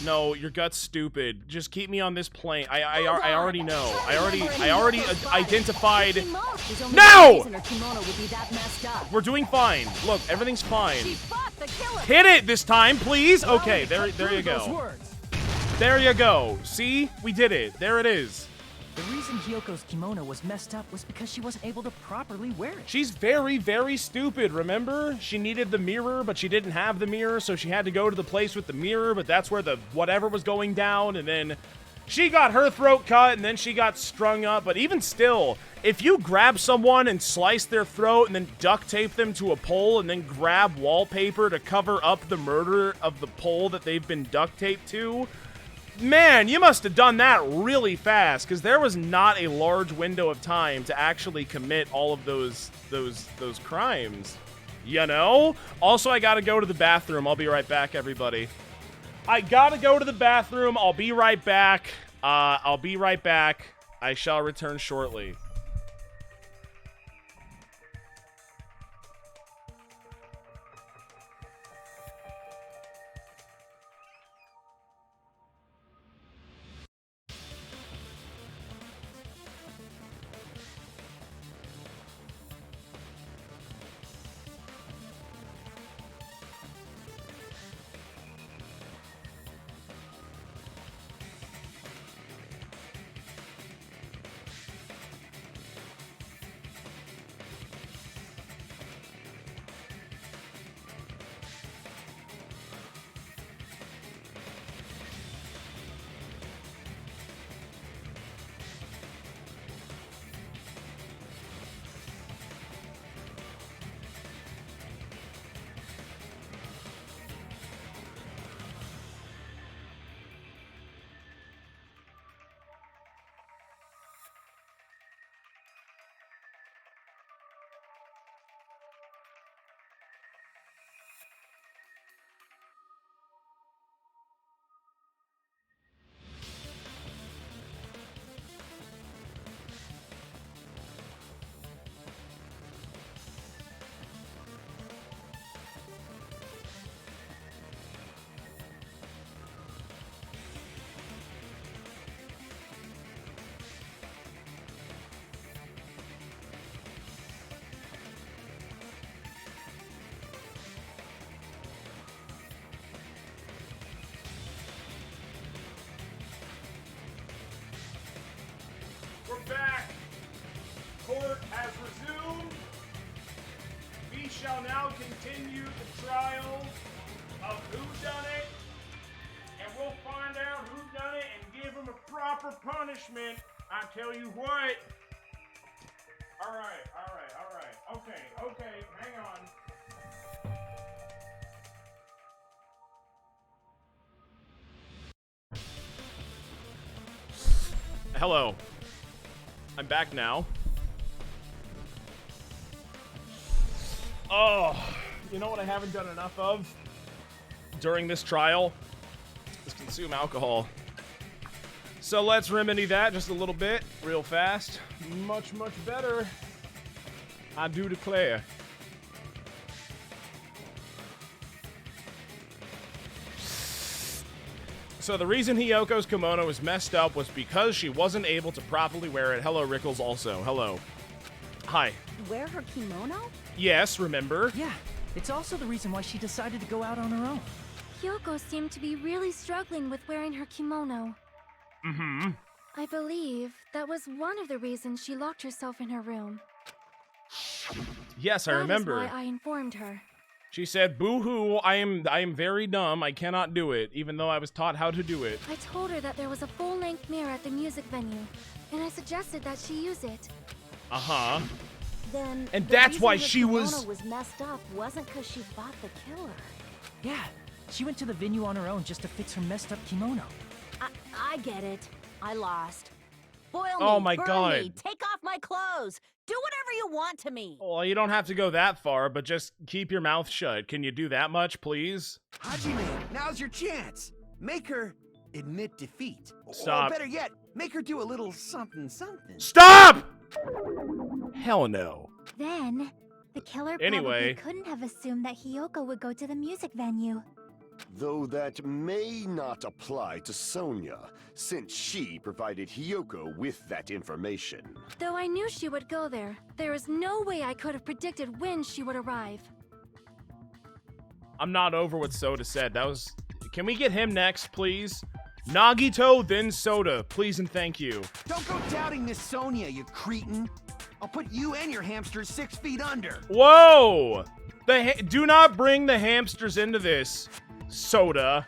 No, your gut's stupid. Just keep me on this plane. I Hold on. already know. Try remembering I already Hiyoko's body. identified... Her kimono- There's only No! one reason her kimono would be that messed up. We're doing fine. Look, everything's fine. She fought the killer. Hit it this time, please. Allow me Okay, to there cut you through those go. words. There you go. See? We did it. There it is. The reason Hiyoko's kimono was messed up was because she wasn't able to properly wear it. She's very, very stupid, remember? She needed the mirror, but she didn't have the mirror, so she had to go to the place with the mirror, but that's where the whatever was going down, and then she got her throat cut, and then she got strung up. But even still, if you grab someone and slice their throat and then duct tape them to a pole and then grab wallpaper to cover up the murder of the pole that they've been duct taped to, man, you must have done that really fast, because there was not a large window of time to actually commit all of those crimes. You know? Also, I gotta go to the bathroom. I'll be right back, everybody. I gotta go to the bathroom. I'll be right back. I'll be right back. I shall return shortly. We're back. Court has resumed. We shall now continue the trial of whodunit, and we'll find out who done it and give him a proper punishment. I tell you what. All right. Okay, hang on. Hello. I'm back now. Oh, you know what I haven't done enough of during this trial? Is consume alcohol. So let's remedy that just a little bit, real fast. Much, much better. I do declare. So the reason Hiyoko's kimono was messed up was because she wasn't able to properly wear it. Hello, Rickles, also. Hello. Hi. Wear her kimono? Yes, remember? Yeah, it's also the reason why she decided to go out on her own. Hiyoko seemed to be really struggling with wearing her kimono. I believe that was one of the reasons she locked herself in her room. Yes, I remember. That is why I informed her. She said, "Boo-hoo, I am very dumb. I cannot do it, even though I was taught how to do it." I told her that there was a full-length mirror at the music venue, and I suggested that she use it. Uh-huh. Then And the that's reason why her she was... kimono was messed up wasn't because she fought the killer. Yeah, she went to the venue on her own just to fix her messed up kimono. I get it. I lost. Boil me, Oh my burn God. me, take off my clothes. Do whatever you want to me. Well, you don't have to go that far, but just keep your mouth shut. Can you do that much, please? Hajime, now's your chance. Make her admit defeat. Stop. Or better yet, make her do a little something something. Stop! Hell no. Then, the killer Anyway. probably couldn't have assumed that Hiyoko would go to the music venue. Though that may not apply to Sonia, since she provided Hiyoko with that information. Though I knew she would go there, there is no way I could have predicted when she would arrive. I'm not over what Soda said. That was... Can we get him next, please? Nagito, then Soda. Please and thank you. Don't go doubting Miss Sonia, you cretin. I'll put you and your hamsters 6 feet under. Whoa! Do not bring the hamsters into this, Soda.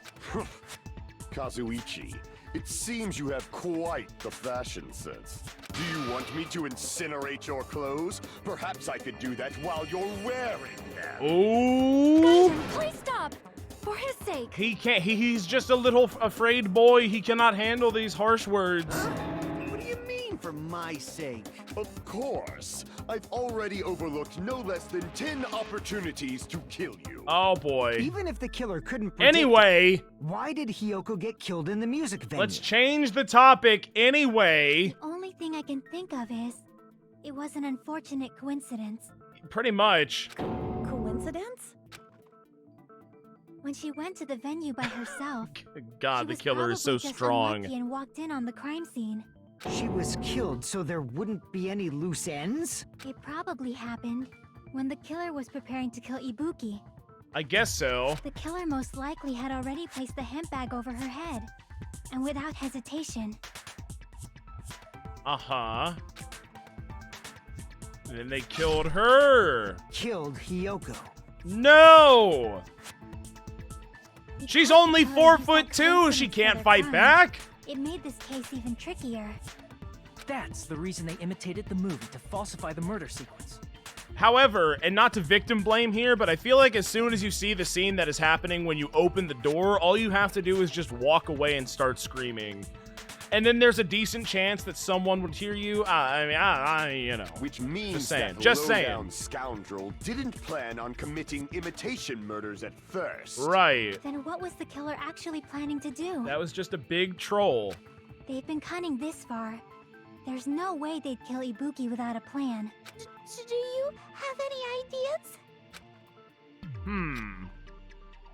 Kazuichi, it seems you have quite the fashion sense. Do you want me to incinerate your clothes? Perhaps I could do that while you're wearing them. Ooh! Gaijin, please stop! For his sake! He can't. He's just a little afraid boy. He cannot handle these harsh words. What do you mean, for my sake? Of course. I've already overlooked no less than 10 opportunities to kill you. Oh boy. Even if the killer couldn't predict Anyway, why did Hiyoko get killed in the music venue? let's change the topic anyway. The only thing I can think of is, it was an unfortunate coincidence. Pretty much. Coincidence? When she went to the venue by herself, God, she the was killer is so probably just strong. unlucky and walked in on the crime scene. She was killed so there wouldn't be any loose ends? It probably happened when the killer was preparing to kill Ibuki. I guess so. The killer most likely had already placed the hemp bag over her head, and without hesitation. Uh-huh. And then they killed her. Killed Hiyoko. No! She's Because only the 4'2". She coincidence can't at a fight time, back. It made this case even trickier. That's the reason they imitated the movie to falsify the murder sequence. However, and not to victim blame here, but I feel like as soon as you see the scene that is happening when you open the door, all you have to do is just walk away and start screaming. And then there's a decent chance that someone would hear you. You know. Which means Just saying, that just saying. low-down scoundrel didn't plan on committing imitation murders at first. Right. Then what was the killer actually planning to do? That was just a big troll. They've been cunning this far. There's no way they'd kill Ibuki without a plan. Do you have any ideas?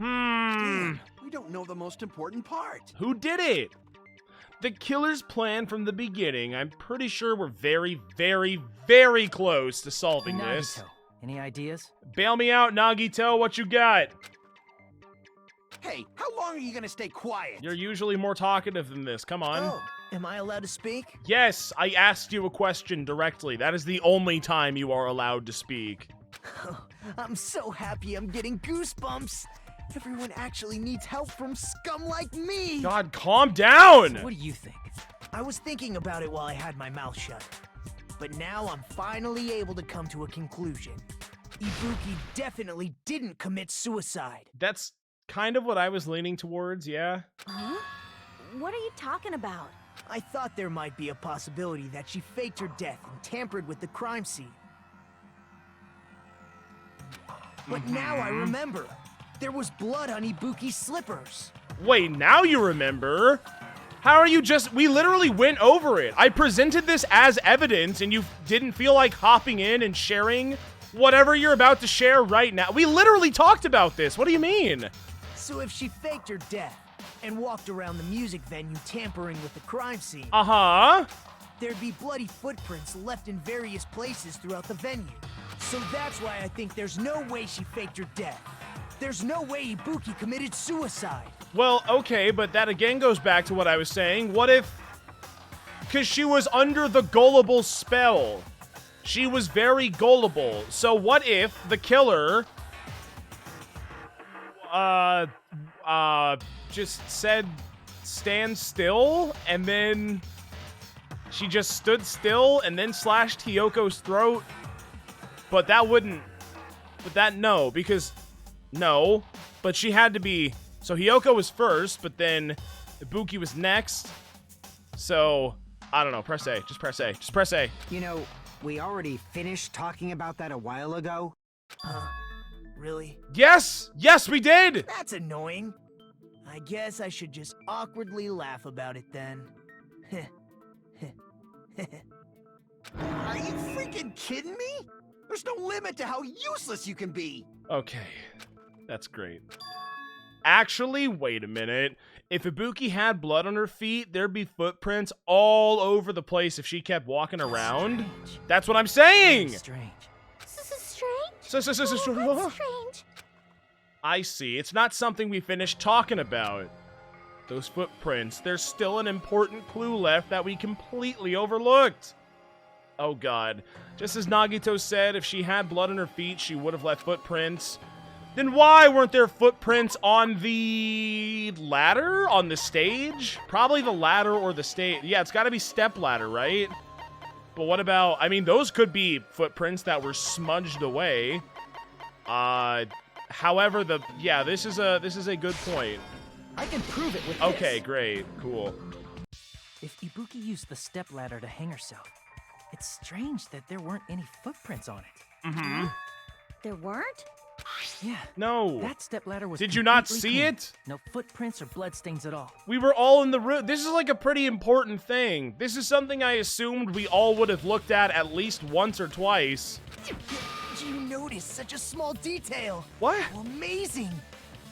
Damn, we don't know the most important part. Who did it? The killer's plan from the beginning. I'm pretty sure we're very, very, very close to solving this. Nagito, any ideas? Bail me out, Nagito. What you got? Hey, how long are you gonna stay quiet? You're usually more talkative than this. Come on. Oh, am I allowed to speak? Yes, I asked you a question directly. That is the only time you are allowed to speak. I'm so happy I'm getting goosebumps. Everyone actually needs help from scum like me. God, calm down! What do you think? I was thinking about it while I had my mouth shut. But now I'm finally able to come to a conclusion. Ibuki definitely didn't commit suicide. That's kind of what I was leaning towards, yeah? Huh? What are you talking about? I thought there might be a possibility that she faked her death and tampered with the crime scene. But now I remember. There was blood on Ibuki's slippers. Wait, now you remember? How are you just... We literally went over it. I presented this as evidence, and you didn't feel like hopping in and sharing whatever you're about to share right now. We literally talked about this. What do you mean? So if she faked her death and walked around the music venue tampering with the crime scene, Uh-huh. there'd be bloody footprints left in various places throughout the venue. So that's why I think there's no way she faked her death. There's no way Ibuki committed suicide. Well, okay, but that again goes back to what I was saying. What if because she was under the gullible spell. She was very gullible. So what if the killer just said stand still, and then she just stood still and then slashed Hiyoko's throat? But that wouldn't... But that, no, because... No. But she had to be... So Hiyoko was first, but then Ibuki was next. So, I don't know. Press A. Just press A. Just press A. You know, we already finished talking about that a while ago. Really? Yes! Yes, we did! That's annoying. I guess I should just awkwardly laugh about it then. Are you freaking kidding me? There's no limit to how useless you can be. Okay. That's great. Actually, wait a minute. If Ibuki had blood on her feet, there'd be footprints all over the place if she kept walking around. That's what I'm saying! Strange. Strange. I see. It's not something we finished talking about. Those footprints, there's still an important clue left that we completely overlooked. Oh god. Just as Nagito said, if she had blood on her feet, she would have left footprints. Then why weren't there footprints on the ladder? On the stage? Probably the ladder or the stage. Yeah, it's gotta be step ladder, right? But what about... I mean, those could be footprints that were smudged away. However, yeah, this is a good point. I can prove it with Okay, this. great. Cool. If Ibuki used the stepladder to hang herself, it's strange that there weren't any footprints on it. Mm-hmm. There weren't? Yeah. No. That stepladder was Did you not completely see clean. it? No footprints or bloodstains at all. We were all in the room. This is like a pretty important thing. This is something I assumed we all would have looked at least once or twice. Did you notice such a small detail? What? How amazing!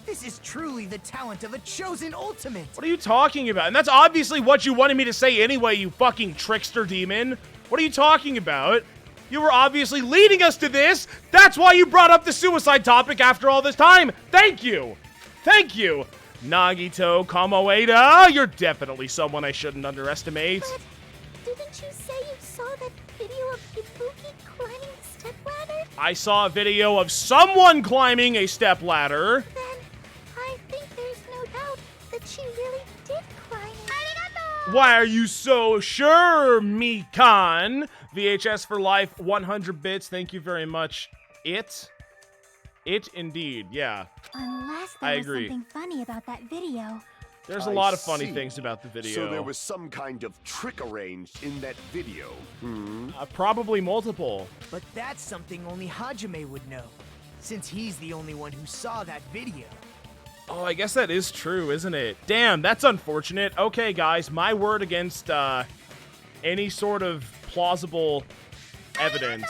This is truly the talent of a chosen ultimate! What are you talking about? And that's obviously what you wanted me to say anyway, you fucking trickster demon. What are you talking about? You were obviously leading us to this. That's why you brought up the suicide topic after all this time. Thank you. Thank you. Nagito Kamoeda, you're definitely someone I shouldn't underestimate. But didn't you say you saw that video of Ibuki climbing the stepladder? I saw a video of someone climbing a stepladder. Then I think there's no doubt that she really did climb it. Arigato! Why are you so sure, Mikan? VHS for life, 100 bits. Thank you very much. It indeed, yeah. Unless I there was agree. something funny about that video. There's a I lot of funny see. things about the video. So there was some kind of trick arranged in that video. Probably multiple. But that's something only Hajime would know, since he's the only one who saw that video. Oh, I guess that is true, isn't it? Damn, that's unfortunate. Okay, guys, my word against any sort of plausible evidence.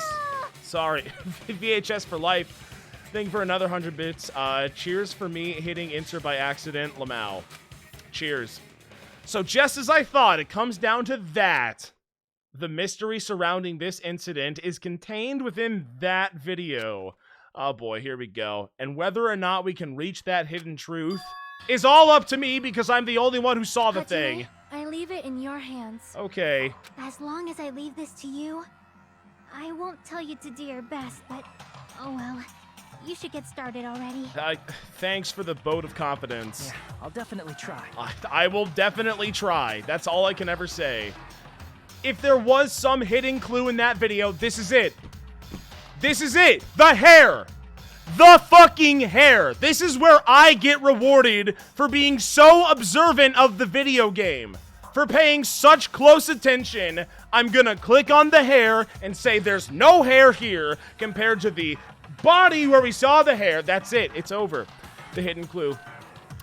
Sorry. VHS for life. Thing for another 100 bits. Cheers for me hitting insert by accident. Lamau. Cheers. So just as I thought, it comes down to that. The mystery surrounding this incident is contained within that video. Oh boy, here we go. And whether or not we can reach that hidden truth is all up to me because I'm the only one who saw the Hajime, thing. I leave it in your hands. Okay. As long as I leave this to you, I won't tell you to do your best, but oh well. You should get started already. Thanks for the vote of confidence. Yeah, I'll definitely try. I will definitely try. That's all I can ever say. If there was some hidden clue in that video, this is it. This is it. The hair. The fucking hair. This is where I get rewarded for being so observant of the video game. For paying such close attention, I'm gonna click on the hair and say there's no hair here compared to the body where we saw the hair. That's it. It's over. The hidden clue.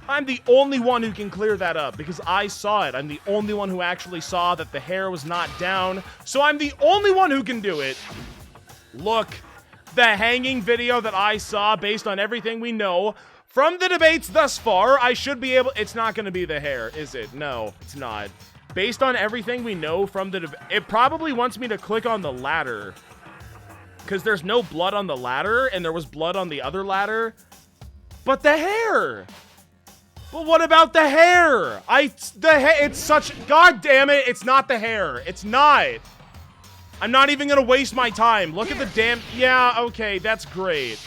I'm the only one who can clear that up because I saw it. I'm the only one who actually saw that the hair was not down. So I'm the only one who can do it. Look, the hanging video that I saw based on everything we know from the debates thus far, I should be able... It's not going to be the hair, is it? No, it's not. Based on everything we know from the debate... It probably wants me to click on the ladder. Because there's no blood on the ladder, and there was blood on the other ladder. But the hair! But what about the hair? It's such, god damn it, it's not the hair. It's not. I'm not even gonna waste my time. Look at the damn, yeah, okay, that's great.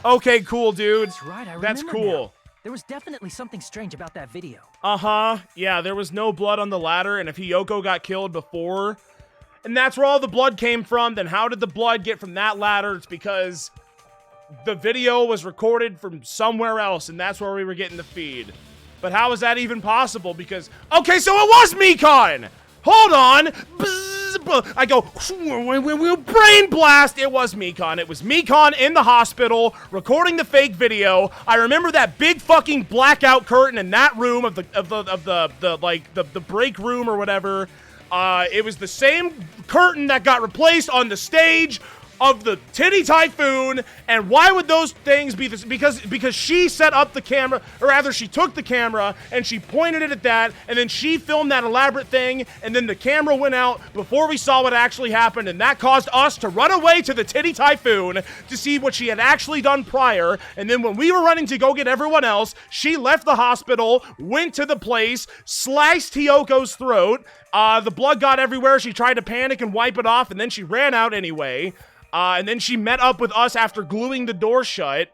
Okay, cool, dude. That's right, I remember That's cool. now. There was definitely something strange about that video. Uh-huh, yeah, there was no blood on the ladder, and if Hiyoko got killed before, and that's where all the blood came from, then how did the blood get from that ladder? It's because the video was recorded from somewhere else, and that's where we were getting the feed. But how is that even possible? Because, okay, so it was Mekon! Hold on! Bzz, I go, brain blast! It was Mekon. It was Mekon in the hospital, recording the fake video. I remember that big fucking blackout curtain in that room of the break room or whatever. It was the same curtain that got replaced on the stage of the Titty Typhoon, and why would those things be this? Because she set up the camera, or rather she took the camera and she pointed it at that, and then she filmed that elaborate thing, and then the camera went out before we saw what actually happened, and that caused us to run away to the Titty Typhoon to see what she had actually done prior, and then when we were running to go get everyone else, she left the hospital, went to the place, sliced Hiyoko's throat, the blood got everywhere, she tried to panic and wipe it off, and then she ran out anyway. And then she met up with us after gluing the door shut.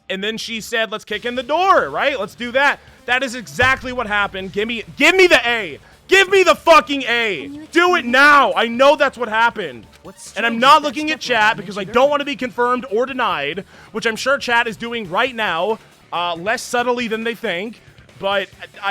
And then she said, let's kick in the door, right? Let's do that. That is exactly what happened. Give me the A. Give me the fucking A. Do it now. I know that's what happened. And I'm not looking at chat because I don't want to be confirmed or denied, which I'm sure chat is doing right now, less subtly than they think. But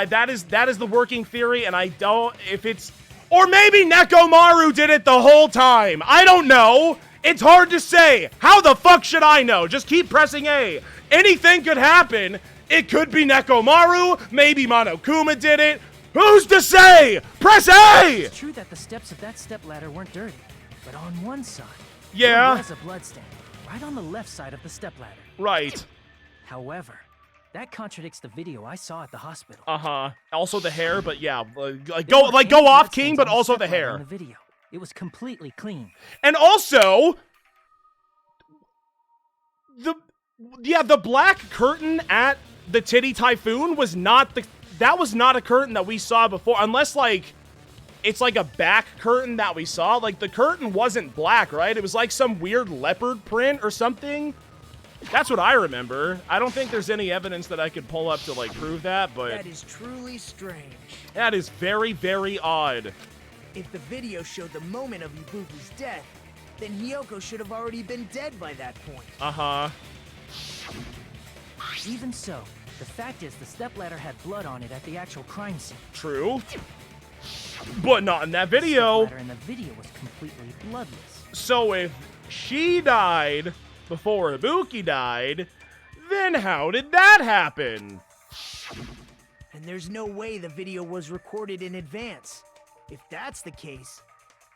that is the working theory, and I don't, if it's, or maybe Nekomaru did it the whole time. I don't know. It's hard to say. How the fuck should I know? Just keep pressing A. Anything could happen. It could be Nekomaru. Maybe Monokuma did it. Who's to say? Press A! It's true that the steps of that stepladder weren't dirty, but on one side, yeah, there was a bloodstain, right on the left side of the stepladder. Right. However, that contradicts the video I saw at the hospital. Uh-huh. Also the hair, but yeah, go off, King, but also the hair. In the video. It was completely clean. And also, the black curtain at the Titty Typhoon was not that was not a curtain that we saw before, unless, like, it's like a back curtain that we saw. Like, the curtain wasn't black, right? It was like some weird leopard print or something. That's what I remember. I don't think there's any evidence that I could pull up to, like, prove that, but that is truly strange. That is very, very odd. If the video showed the moment of Ibuki's death, then Hiyoko should have already been dead by that point. Uh-huh. Even so, the fact is the stepladder had blood on it at the actual crime scene. True. But not in that video. The stepladder in the video was completely bloodless. So if she died before Ibuki died, then how did that happen? And there's no way the video was recorded in advance. If that's the case,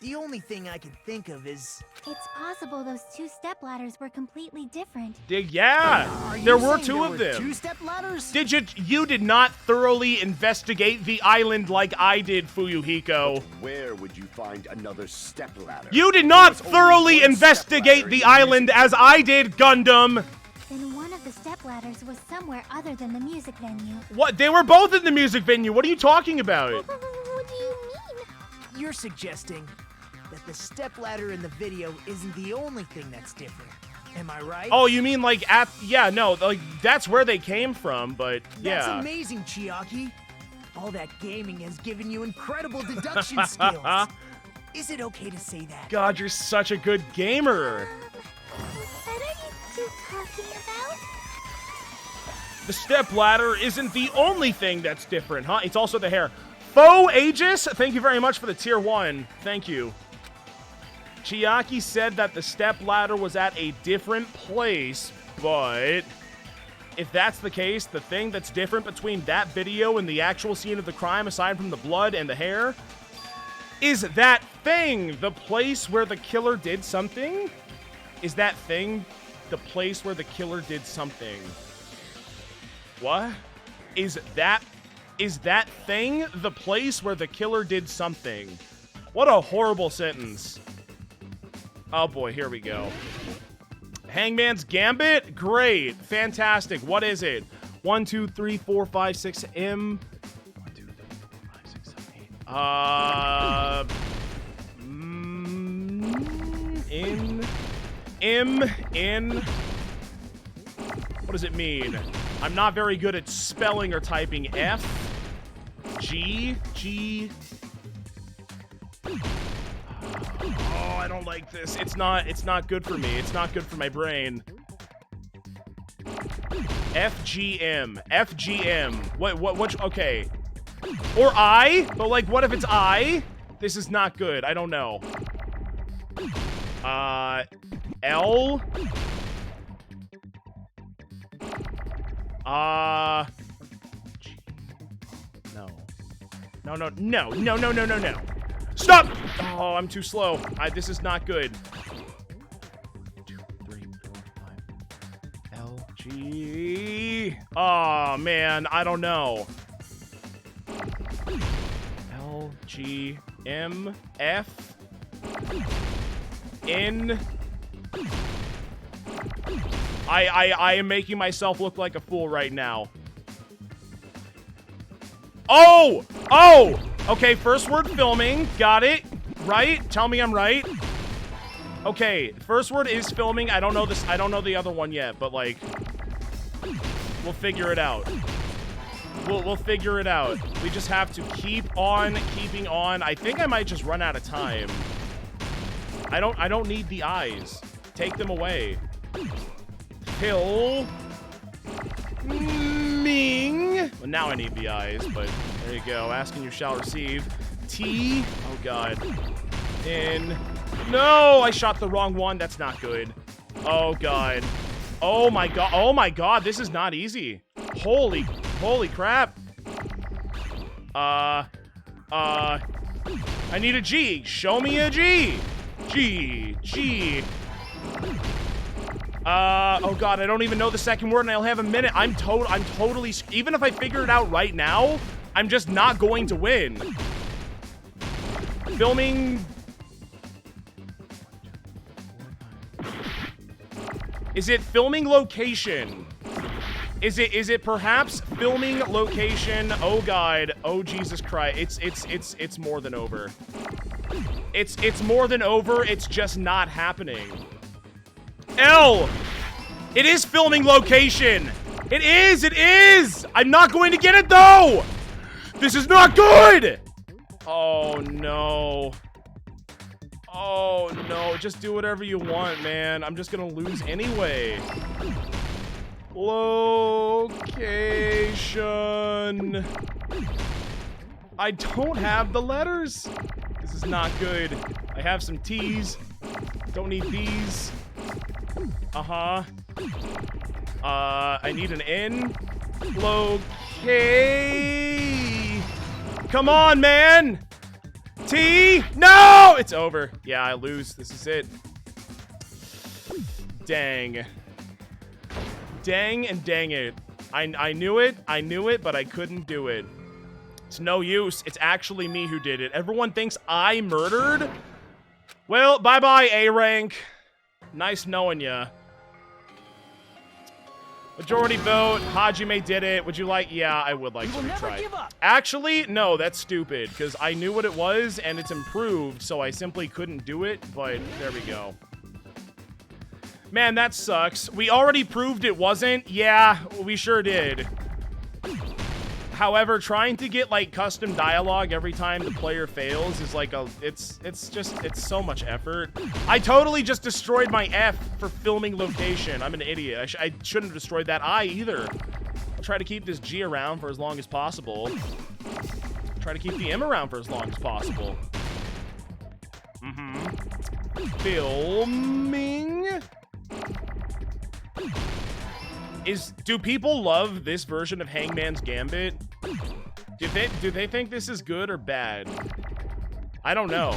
the only thing I can think of is... It's possible those two stepladders were completely different. Yeah, there were two of them. Two stepladders? You did not thoroughly investigate the island like I did, Fuyuhiko. Where would you find another stepladder? You did not thoroughly investigate the island as I did, Gundam. Then one of the stepladders was somewhere other than the music venue. What? They were both in the music venue. What are you talking about? What do you mean? You're suggesting that the stepladder in the video isn't the only thing that's different. Am I right? Oh, you mean like at... Yeah, no, like that's where they came from, but yeah. That's amazing, Chiaki. All that gaming has given you incredible deduction skills. Is it okay to say that? God, you're such a good gamer. What are you two talking about? The stepladder isn't the only thing that's different, huh? It's also the hair. Faux Aegis, thank you very much for the tier 1. Thank you. Chiaki said that the stepladder was at a different place, but if that's the case, the thing that's different between that video and the actual scene of the crime, aside from the blood and the hair, is that thing the place where the killer did something? Is that thing the place where the killer did something? What? Is that thing the place where the killer did something? What a horrible sentence. Oh boy, here we go. Hangman's Gambit? Great. Fantastic. What is it? 1, 2, 3, 4, 5, 6, M. 1, 2, 3, 4, 5, 6, 7, 8. In. What does it mean? I'm not very good at spelling or typing. F, G. Oh, I don't like this. It's not good for me. It's not good for my brain. FGM. What, okay. Or I, but like, what if it's I? This is not good. I don't know. L. No. Stop! Oh, I'm too slow. This is not good. 2, 3, 4, 5. L, G. Oh, man. I don't know. L, G, M, F, N. I am making myself look like a fool right now. Oh! Okay, first word filming. Got it. Right? Tell me I'm right. Okay, first word is filming. I don't know this. I don't know the other one yet, but like, we'll figure it out. We'll figure it out. We just have to keep on keeping on. I think I might just run out of time. I don't need the eyes. Take them away. Ming. Well, now I need the eyes, but there you go. Ask and you shall receive. T. Oh, God. In. No, I shot the wrong one. That's not good. Oh, God. Oh, my God. Oh, my God. This is not easy. Holy crap. I need a G. Show me a G. G. Oh God, I don't even know the second word and I'll have a minute. I'm totally, even if I figure it out right now, I'm just not going to win. Filming. Is it filming location? Is it perhaps filming location? Oh God. Oh Jesus Christ. It's more than over. It's more than over. It's just not happening. L. It is filming location. It is. I'm not going to get it though. This is not good. Oh no. Oh no. Just do whatever you want, man. I'm just gonna lose anyway. Location. I don't have the letters. This is not good. I have some T's. Don't need these. I need an N. Locate. Come on, man. T. No, it's over. Yeah, I lose. This is it. Dang. Dang and dang it. I knew it, but I couldn't do it. It's no use. It's actually me who did it. Everyone thinks I murdered? Well, bye-bye, A rank. Nice knowing ya. Majority vote. Hajime did it. Would you like? Yeah, I would like to retry. Actually, no, that's stupid, because I knew what it was, and it's improved, so I simply couldn't do it, but there we go. Man, that sucks. We already proved it wasn't. Yeah, we sure did. However, trying to get like custom dialogue every time the player fails is like it's so much effort. I totally just destroyed my F for filming location. I'm an idiot. I shouldn't have destroyed that I either. I'll try to keep this G around for as long as possible. Try to keep the M around for as long as possible. Filming. Do people love this version of Hangman's Gambit? Do they think this is good or bad? I don't know.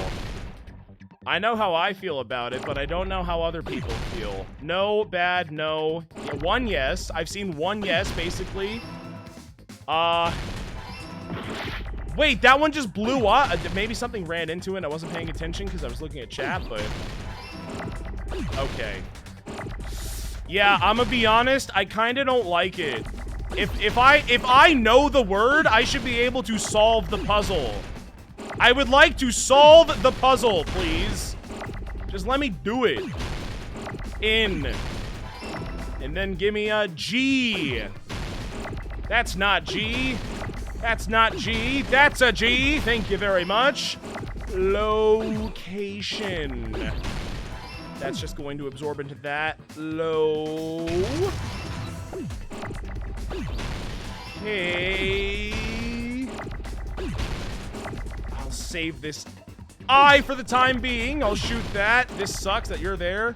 I know how I feel about it, but I don't know how other people feel. No, bad, no. Yeah, one yes. I've seen one yes, basically. Wait, that one just blew up. Maybe something ran into it. I wasn't paying attention because I was looking at chat, but... Okay. Yeah, I'm gonna be honest, I kinda don't like it. If I know the word, I should be able to solve the puzzle. I would like to solve the puzzle, please. Just let me do it. In. And then give me a G. That's not G. That's not G. That's a G. Thank you very much. Location. That's just going to absorb into that. Low. Okay. I'll save this I for the time being. I'll shoot that. This sucks that you're there.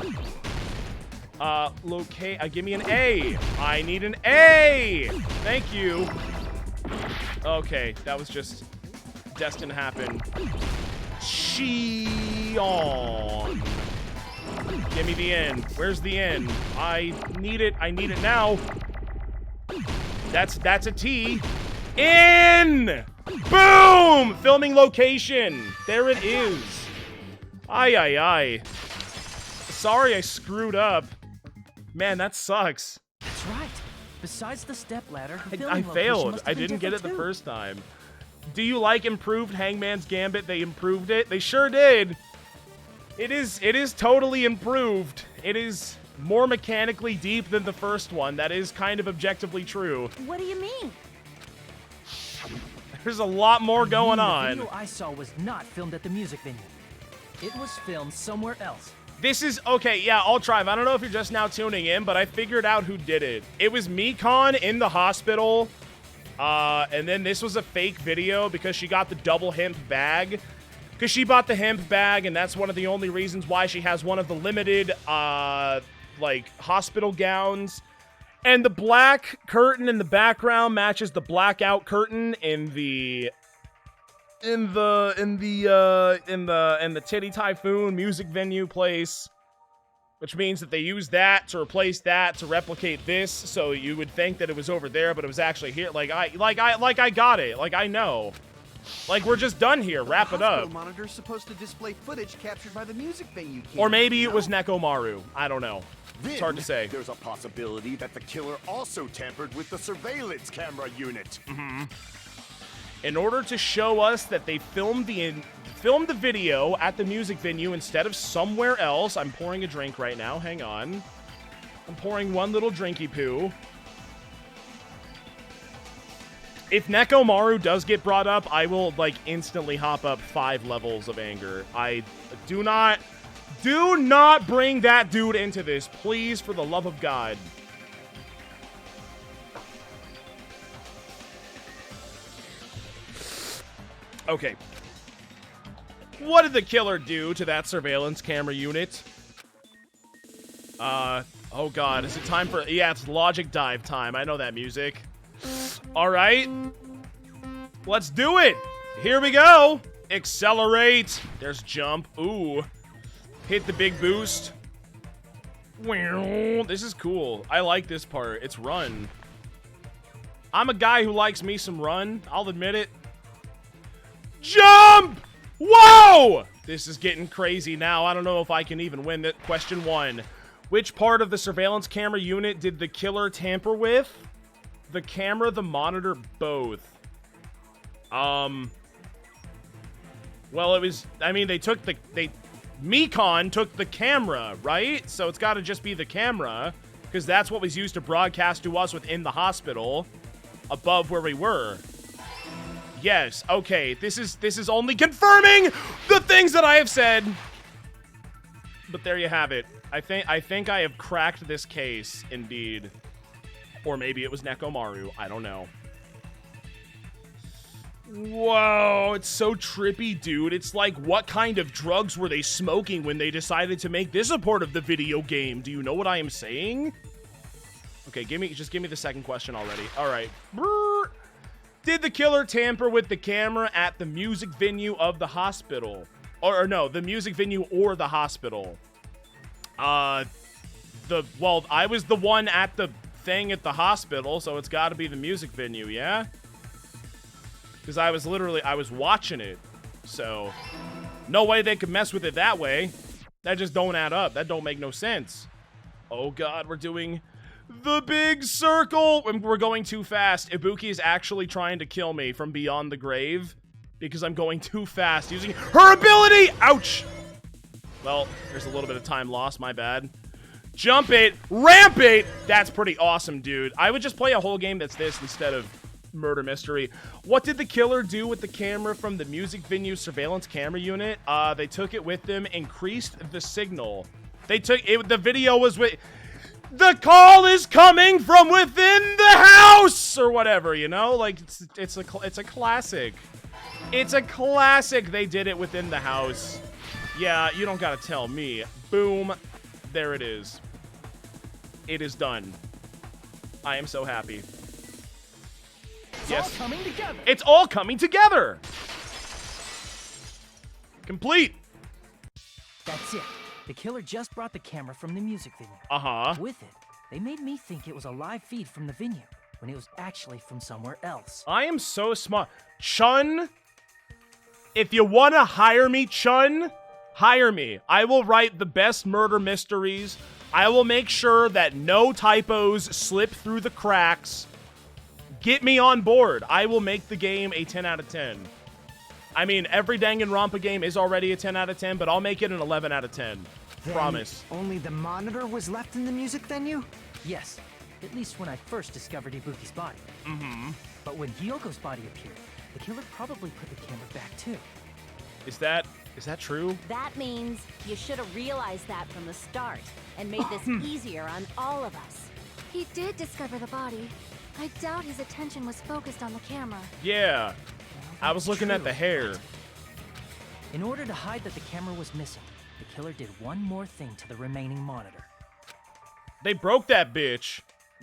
Locate. Give me an A. I need an A. Thank you. Okay, that was just destined to happen. Cheon. Give me the N. Where's the N? I need it. I need it now. That's a T. In! Boom! Filming location. There it is. Aye. Sorry I screwed up. Man, that sucks. That's right. Besides the stepladder, the I filming location failed. must I have been didn't get it the different, too. first time. Do you like improved Hangman's Gambit? They improved it. They sure did. It is totally improved. It is more mechanically deep than the first one. That is kind of objectively true. What do you mean? There's a lot more going The on. video I saw was not filmed at the music venue. It was filmed somewhere else. This is, okay, yeah, I'll try. I don't know if you're just now tuning in, but I figured out who did it. It was Mekon in the hospital, and then this was a fake video because she got the double hemp bag. Because she bought the hemp bag, and that's one of the only reasons why she has one of the limited, like, hospital gowns. And the black curtain in the background matches the blackout curtain in the Titty Typhoon music venue place, which means that they used that to replace that to replicate this. So you would think that it was over there, but it was actually here. Like I got it. Like I know. Like we're just done here. Wrap it up. The monitor's supposed to display footage captured by the music venue. Or maybe it was Nekomaru. I don't know. Then, It's hard to say. There's a possibility that the killer also tampered with the surveillance camera unit. In order to show us that they filmed the video at the music venue instead of somewhere else. I'm pouring a drink right now. Hang on. I'm pouring one little drinky poo. If Nekomaru does get brought up, I will, like, instantly hop up 5 levels of anger. I do not bring that dude into this, please, for the love of God. Okay. What did the killer do to that surveillance camera unit? Oh god, is it time for... Yeah, it's logic dive time. I know that music. Alright. Let's do it! Here we go! Accelerate! There's jump. Ooh. Hit the big boost. This is cool. I like this part. It's run. I'm a guy who likes me some run. I'll admit it. Jump! Whoa! This is getting crazy now. I don't know if I can even win it. Question 1. Which part of the surveillance camera unit did the killer tamper with? The camera, the monitor, both. Well, it was... I mean, Mekon took the camera, right? So it's got to just be the camera, because that's what was used to broadcast to us within the hospital, above where we were. Yes, okay, this is only confirming the things that I have said. But there you have it. I think I have cracked this case, indeed. Or maybe it was Nekomaru. I don't know. Whoa, it's so trippy, dude. It's like, what kind of drugs were they smoking when they decided to make this a part of the video game? Do you know what I am saying? Okay, just give me the second question already. All right. Brrr. Did the killer tamper with the camera at the music venue of the hospital? Or no, the music venue or the hospital? Well, I was the one at the thing at the hospital, so it's got to be the music venue, yeah? Because I was watching it. So, no way they could mess with it that way. That just don't add up. That don't make no sense. Oh, God, we're doing The big circle! We're going too fast. Ibuki is actually trying to kill me from beyond the grave because I'm going too fast using her ability! Ouch! Well, there's a little bit of time lost, my bad. Jump it! Ramp it! That's pretty awesome, dude. I would just play a whole game that's this instead of murder mystery. What did the killer do with the camera from the music venue surveillance camera unit? They took it with them, increased the signal. They took it, the video was with... The call is coming from within the house! Or whatever, you know? Like, it's a classic. It's a classic. They did it within the house. Yeah, you don't gotta tell me. Boom. There it is. It is done. I am so happy. It's all coming together. It's all coming together. Complete. That's it. The killer just brought the camera from the music venue. Uh-huh. With it, they made me think it was a live feed from the venue, when it was actually from somewhere else. I am so smart. Chun, if you want to hire me, Chun, hire me. I will write the best murder mysteries. I will make sure that no typos slip through the cracks. Get me on board. I will make the game a 10 out of 10. I mean, every Danganronpa game is already a 10 out of 10, but I'll make it an 11 out of 10. Then Promise. Only the monitor was left in the music venue? Yes, at least when I first discovered Ibuki's body. Mm-hmm. But when Hyoko's body appeared, the killer probably put the camera back too. Is that true? That means you should have realized that from the start and made this easier on all of us. He did discover the body. I doubt his attention was focused on the camera. Yeah. I was looking at the hair. In order to hide that the camera was missing, the killer did one more thing to the remaining monitor. They broke that bitch.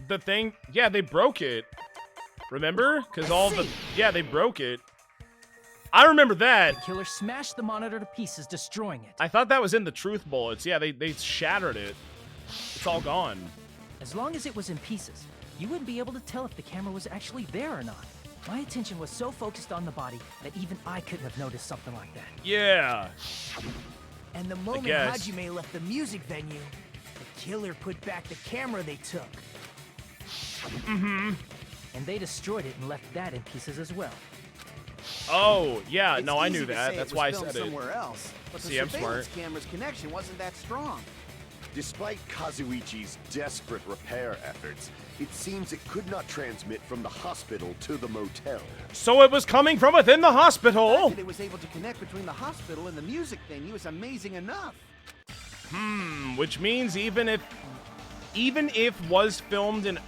The thing, yeah, they broke it. Remember? Because they broke it. I remember that. The killer smashed the monitor to pieces, destroying it. I thought that was in the truth bullets. Yeah, they shattered it. It's all gone. As long as it was in pieces, you wouldn't be able to tell if the camera was actually there or not. My attention was so focused on the body that even I couldn't have noticed something like that. Yeah. And the moment Hajime left the music venue, the killer put back the camera they took. Mm-hmm. And they destroyed it and left that in pieces as well. Oh, yeah, It's no, I easy knew to that. say That's it was why I filmed said it. somewhere else, but the See, I'm surveillance smart. camera's connection wasn't that strong. Despite Kazuichi's desperate repair efforts, it seems it could not transmit from the hospital to the motel. So it was coming from within the hospital. That it was able to connect between the hospital and the music venue is amazing enough. Which means even if was filmed in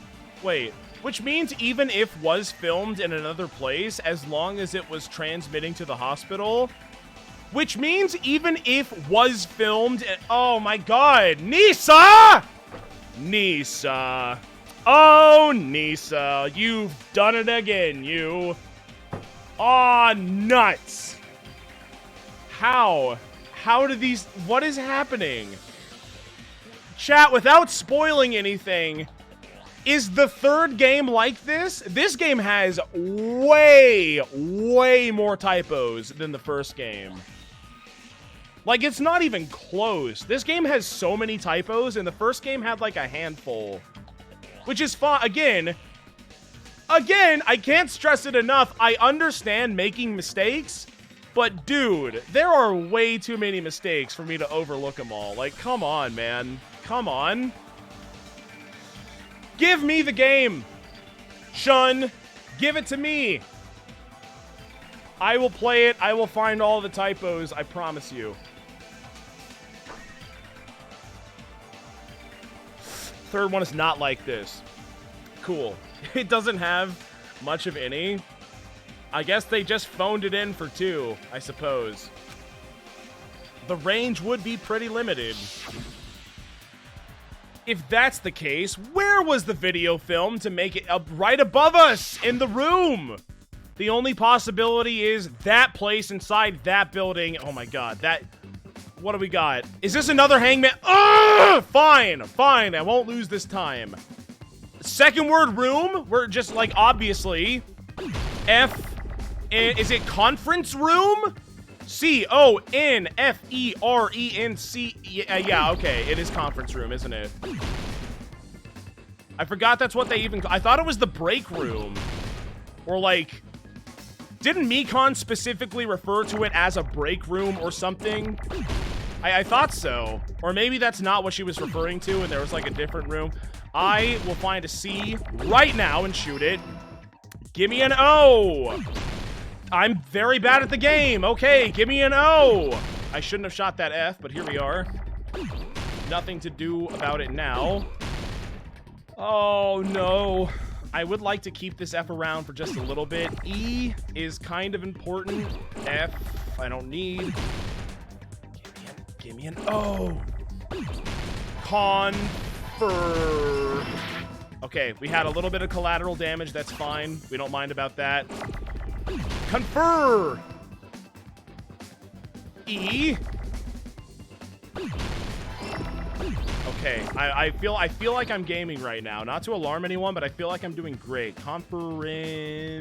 which means even if was filmed in another place, as long as it was transmitting to the hospital, which means even if was filmed oh my god, Nisa! Nisa. Oh, Nisa, you've done it again, you. Aw, nuts. How do these, what is happening? Chat, without spoiling anything, is the third game like this? This game has way more typos than the first game. Like, it's not even close. This game has so many typos, and the first game had like a handful. Which is fine. Again, I can't stress it enough. I understand making mistakes, but dude, there are way too many mistakes for me to overlook them all. Like, come on, man. Come on. Give me the game. Shun, give it to me. I will play it. I will find all the typos. I promise you. Third one is not like this. Cool. It doesn't have much of any. I guess they just phoned it in for 2, I suppose. The range would be pretty limited. If that's the case, where was the video film to make it up right above us in the room? The only possibility is that place inside that building. Oh my god, that... What do we got? Is this another hangman? Ugh! Fine, I won't lose this time. Second word room? We're just like, obviously. Is it conference room? C-O-N-F-E-R-E-N-C. Yeah, okay, it is conference room, isn't it? I forgot that's what they even... I thought it was the break room. Or, like... Didn't Mekon specifically refer to it as a break room or something? I thought so. Or maybe that's not what she was referring to and there was, like, a different room. I will find a C right now and shoot it. Give me an O! I'm very bad at the game. Okay, give me an O! I shouldn't have shot that F, but here we are. Nothing to do about it now. Oh, no. I would like to keep this F around for just a little bit. E is kind of important. F, I don't need. Give me an O. Confer. Okay, we had a little bit of collateral damage. That's fine. We don't mind about that. Confer. E. Okay, I feel like I'm gaming right now. Not to alarm anyone, but I feel like I'm doing great. Conference.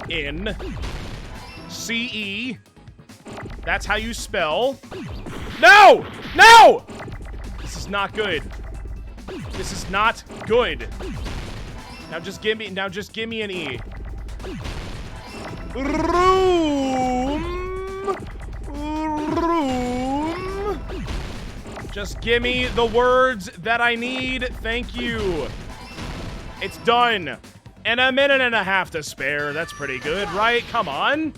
In. CE. That's how you spell. No! No! This is not good. This is not good. Now just give me an E. Room. Just give me the words that I need. Thank you. It's done. And a minute and a half to spare. That's pretty good, right? Come on.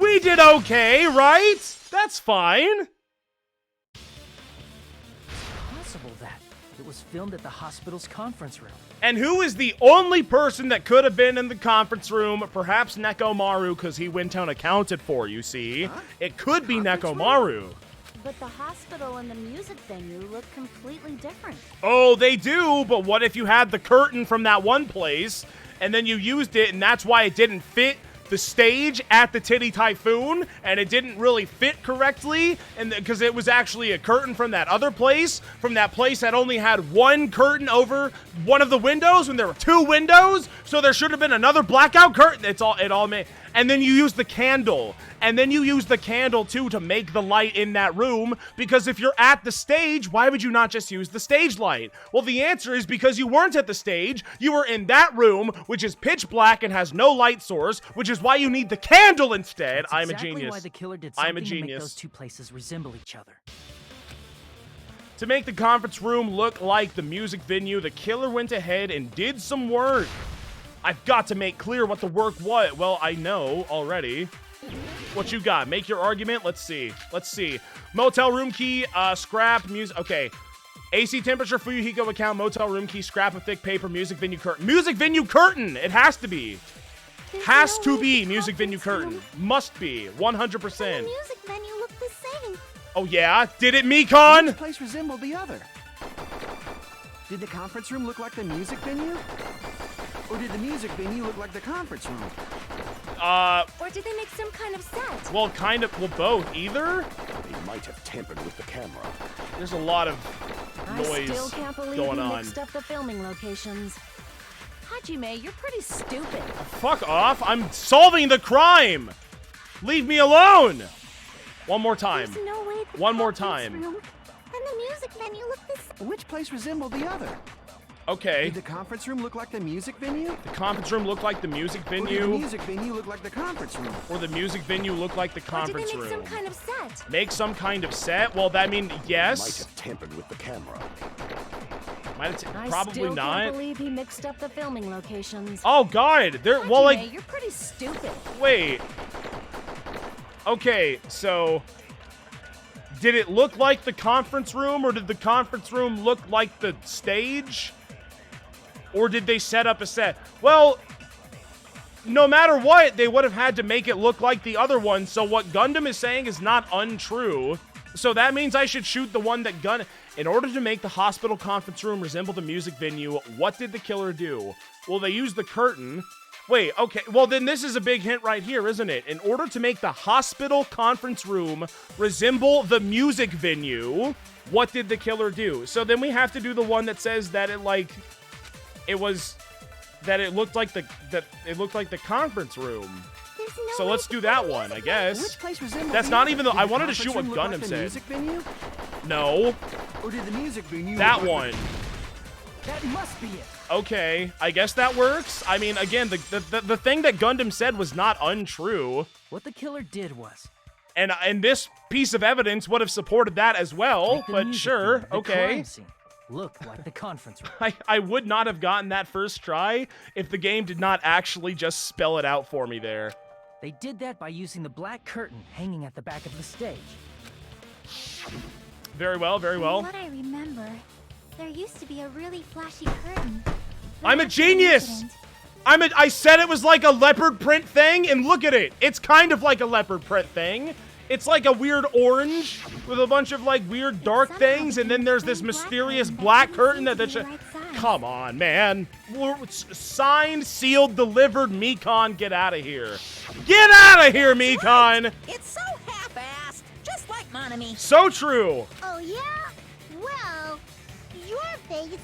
We did okay, right? That's fine. Possible that it was filmed at the hospital's conference room. And who is the only person that could have been in the conference room? Perhaps Nekomaru, because he went unaccounted for, you see. Huh? It could be Nekomaru. But the hospital and the music venue look completely different. Oh, they do, but what if you had the curtain from that one place, and then you used it, and that's why it didn't fit the stage at the Titty Typhoon, and it didn't really fit correctly, and because it was actually a curtain from that other place, from that place that only had one curtain over one of the windows when there were two windows, so there should have been another blackout curtain. It all made, and then you use the candle, and then you use the candle too to make the light in that room, because if you're at the stage, why would you not just use the stage light? Well, the answer is because you weren't at the stage, you were in that room, which is pitch black and has no light source, which is why you need the candle instead. That's I'm exactly a genius. Why the killer did something I'm a to genius. make those two places resemble each other. To make the conference room look like the music venue, the killer went ahead and did some work. I've got to make clear what the work was. Well, I know already. What you got? Make your argument. Let's see. Motel room key, scrap, music. Okay. AC temperature, Fuyuhiko account, motel room key, scrap of thick paper, music venue curtain. Music venue curtain! It has to be. Has to be music venue curtain. Must be. 100%. The music venue looked the same. Oh yeah? Did it, Mekon? Each place resembled the other. Did the conference room look like the music venue? Or did the music venue look like the conference room? Or did they make some kind of set? Well, kind of. Well, both. Either? They might have tampered with the camera. There's a lot of noise I still can't believe going you on. mixed up the filming locations. Hajime, you're pretty stupid. Fuck off. I'm solving the crime. Leave me alone. One more time. There's no way the One more conference time. room and the music venue look the same. Which place resembled the other? Okay. Did the conference room look like the music venue? The conference room looked like the music Or did the venue. music venue look like the conference room? Or the music venue looked like the Or did they conference make room. some kind of set? Make some kind of set? Well, that mean Might yes. have tampered with the camera. I Probably still not. can't believe he mixed up the filming locations. Oh God. Well, Hajime, like, you're pretty stupid. wait. Okay, so did it look like the conference room, or did the conference room look like the stage? Or did they set up a set? Well, no matter what, they would have had to make it look like the other one. So what Gundam is saying is not untrue. So that means I should shoot the one that in order to make the hospital conference room resemble the music venue, what did the killer do? Well, they used the curtain. Wait, okay. Well, then this is a big hint right here, isn't it? In order to make the hospital conference room resemble the music venue, what did the killer do? So then we have to do the one that says that it looked like the conference room. There's So let's do that one, I guess. Which place resembled That's the not other? even the. Did I the wanted to shoot what conference room look Gundam like the said. music venue? No. Or did the music venue That look one. like That must be it. Okay, I guess that works. I mean, again, the thing that Gundam said was not untrue. What the killer did was And this piece of evidence would have supported that as well, make the but music sure, venue, the okay. crime scene, look like the conference room. I would not have gotten that first try if the game did not actually just spell it out for me there. They did that by using the black curtain hanging at the back of the stage. Very well, very well. From what I remember, there used to be a really flashy curtain. I'm a after the genius! incident. I said it was like a leopard print thing, and look at it. It's kind of like a leopard print thing. It's like a weird orange with a bunch of like weird dark things, and then there's this mysterious black curtain that that's. Come on, man. Signed, sealed, delivered, Mekon, get out of here. Get out of here, Mekon! It's so half-assed, just like Monami. So true. Oh, yeah? Well, your face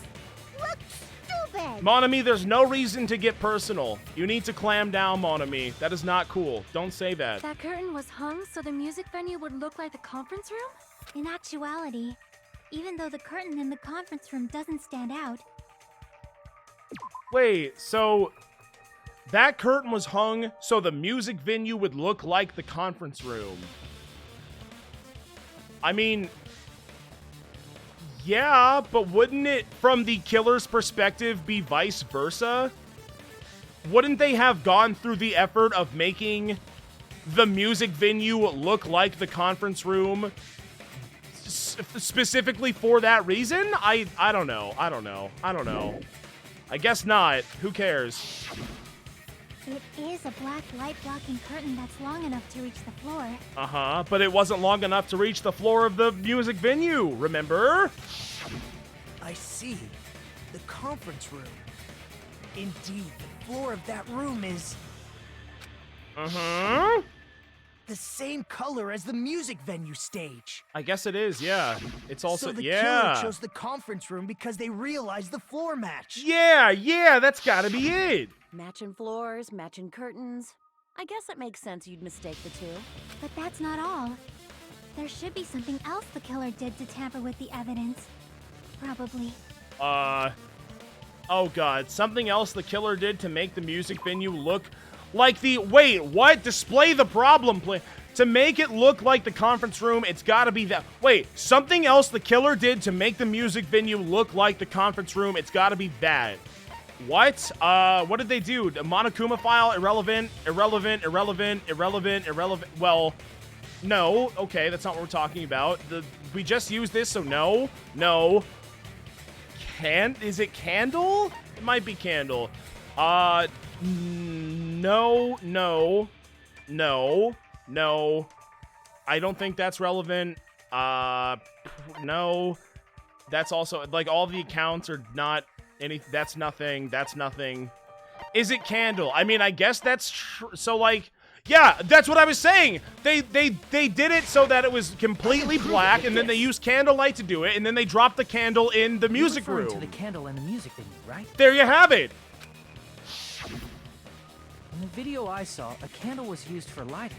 looks stupid. Monami, there's no reason to get personal. You need to clam down, Monami. That is not cool. Don't say that. That curtain was hung so the music venue would look like the conference room? In actuality, even though the curtain in the conference room doesn't stand out, Wait, so that curtain was hung so the music venue would look like the conference room. I mean, yeah, but wouldn't it, from the killer's perspective, be vice versa? Wouldn't they have gone through the effort of making the music venue look like the conference room specifically for that reason? I don't know. I don't know. I guess not. Who cares? it is a black light-blocking curtain that's long enough to reach the floor. Uh-huh, but it wasn't long enough to reach the floor of the music venue, remember? I see. The conference room. Indeed, the floor of that room is Uh-huh. the same color as the music venue stage. I guess it is, yeah. It's also, So the yeah. killer chose the conference room because they realized the floor match. Yeah, that's gotta be it. Matching floors, matching curtains. I guess it makes sense you'd mistake the two. But that's not all. There should be something else the killer did to tamper with the evidence. Probably. Oh god, something else the killer did to make the music venue look like the, wait, what? Display the problem play. To make it look like the conference room, it's gotta be that. Wait, something else the killer did to make the music venue look like the conference room, it's gotta be that. What? What did they do? The Monokuma file? Irrelevant. Well, no. Okay, that's not what we're talking about. We just used this, so no. Is it Candle? It might be Candle. No. I don't think that's relevant. No. That's also, like, all the accounts are not any, that's nothing. Is it Candle? I mean, I guess that's so, like, yeah, that's what I was saying. They did it so that it was completely black, and then they used candlelight to do it, and then they dropped the candle in the music You're referring room. to the candle in the music venue, right? There you have it. In the video I saw, a candle was used for lighting.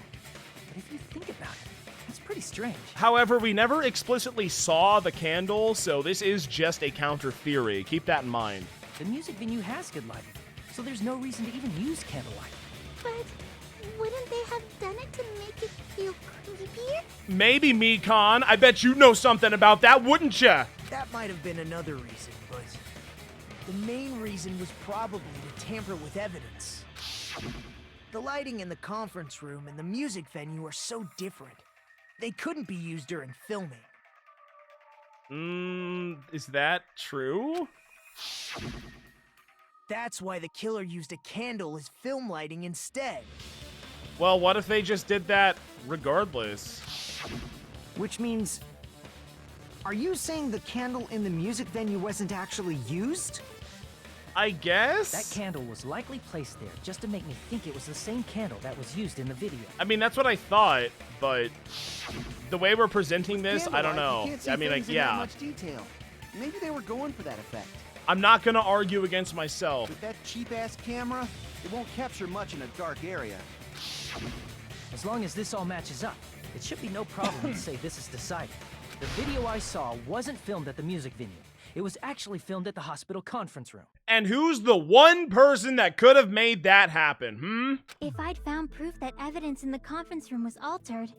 But if you think about it, it's pretty strange. However, we never explicitly saw the candle, so this is just a counter theory. Keep that in mind. The music venue has good lighting, so there's no reason to even use candlelight. But wouldn't they have done it to make it feel creepier? Maybe, Mekon. I bet you know something about that, wouldn't ya? That might have been another reason, but the main reason was probably to tamper with evidence. The lighting in the conference room and the music venue are so different. They couldn't be used during filming. Is that true? That's why the killer used a candle as film lighting instead. Well, what if they just did that regardless? Which means, are you saying the candle in the music venue wasn't actually used? I guess? That candle was likely placed there just to make me think it was the same candle that was used in the video. I mean, that's what I thought, but the way we're presenting this, I don't know. You can't see I mean, like, things in that yeah. much detail. Maybe they were going for that effect. I'm not gonna argue against myself. With that cheap-ass camera, it won't capture much in a dark area. As long as this all matches up, it should be no problem to say this is decided. The video I saw wasn't filmed at the music venue. It was actually filmed at the hospital conference room. And who's the one person that could have made that happen, If I'd found proof that evidence in the conference room was altered,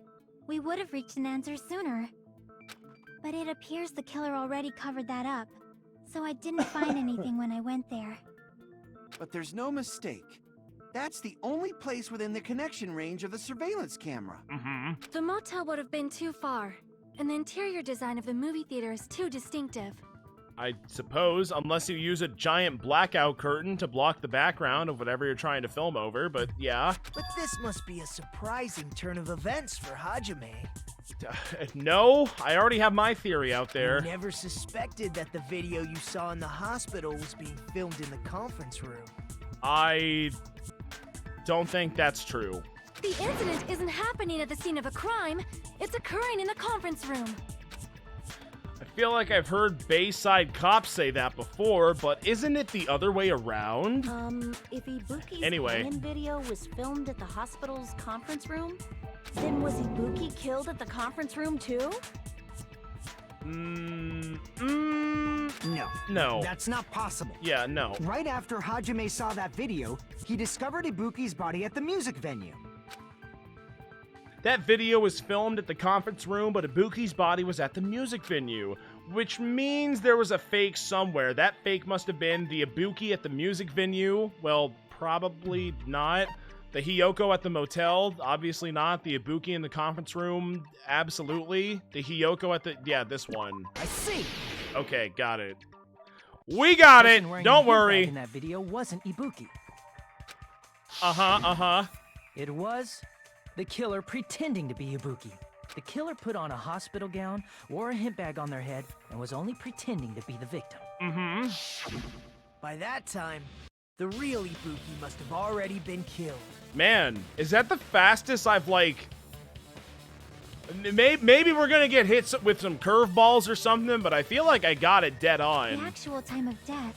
we would have reached an answer sooner. But it appears the killer already covered that up, so I didn't find anything when I went there. But there's no mistake. That's the only place within the connection range of the surveillance camera. The motel would have been too far, and the interior design of the movie theater is too distinctive. I suppose, unless you use a giant blackout curtain to block the background of whatever you're trying to film over, but yeah. But this must be a surprising turn of events for Hajime. No, I already have my theory out there. You never suspected that the video you saw in the hospital was being filmed in the conference room. I don't think that's true. The incident isn't happening at the scene of a crime, it's occurring in the conference room. I feel like I've heard Bayside cops say that before, but isn't it the other way around? If Ibuki's Anyway. hanging video was filmed at the hospital's conference room, then was Ibuki killed at the conference room too? No. No. That's not possible. Yeah, no. Right after Hajime saw that video, he discovered Ibuki's body at the music venue. That video was filmed at the conference room, but Ibuki's body was at the music venue, which means there was a fake somewhere. That fake must have been the Ibuki at the music venue. Well, probably not. The Hiyoko at the motel, obviously not. The Ibuki in the conference room, absolutely. The Hiyoko at the, yeah, this one. I see. Okay, got it. We got it. Don't worry. In that video wasn't Ibuki. It was the killer pretending to be Ibuki. The killer put on a hospital gown, wore a hip bag on their head, and was only pretending to be the victim. By that time, the real Ibuki must have already been killed. Man, is that the fastest I've, like... Maybe we're gonna get hit with some curveballs or something, but I feel like I got it dead The on. actual time of death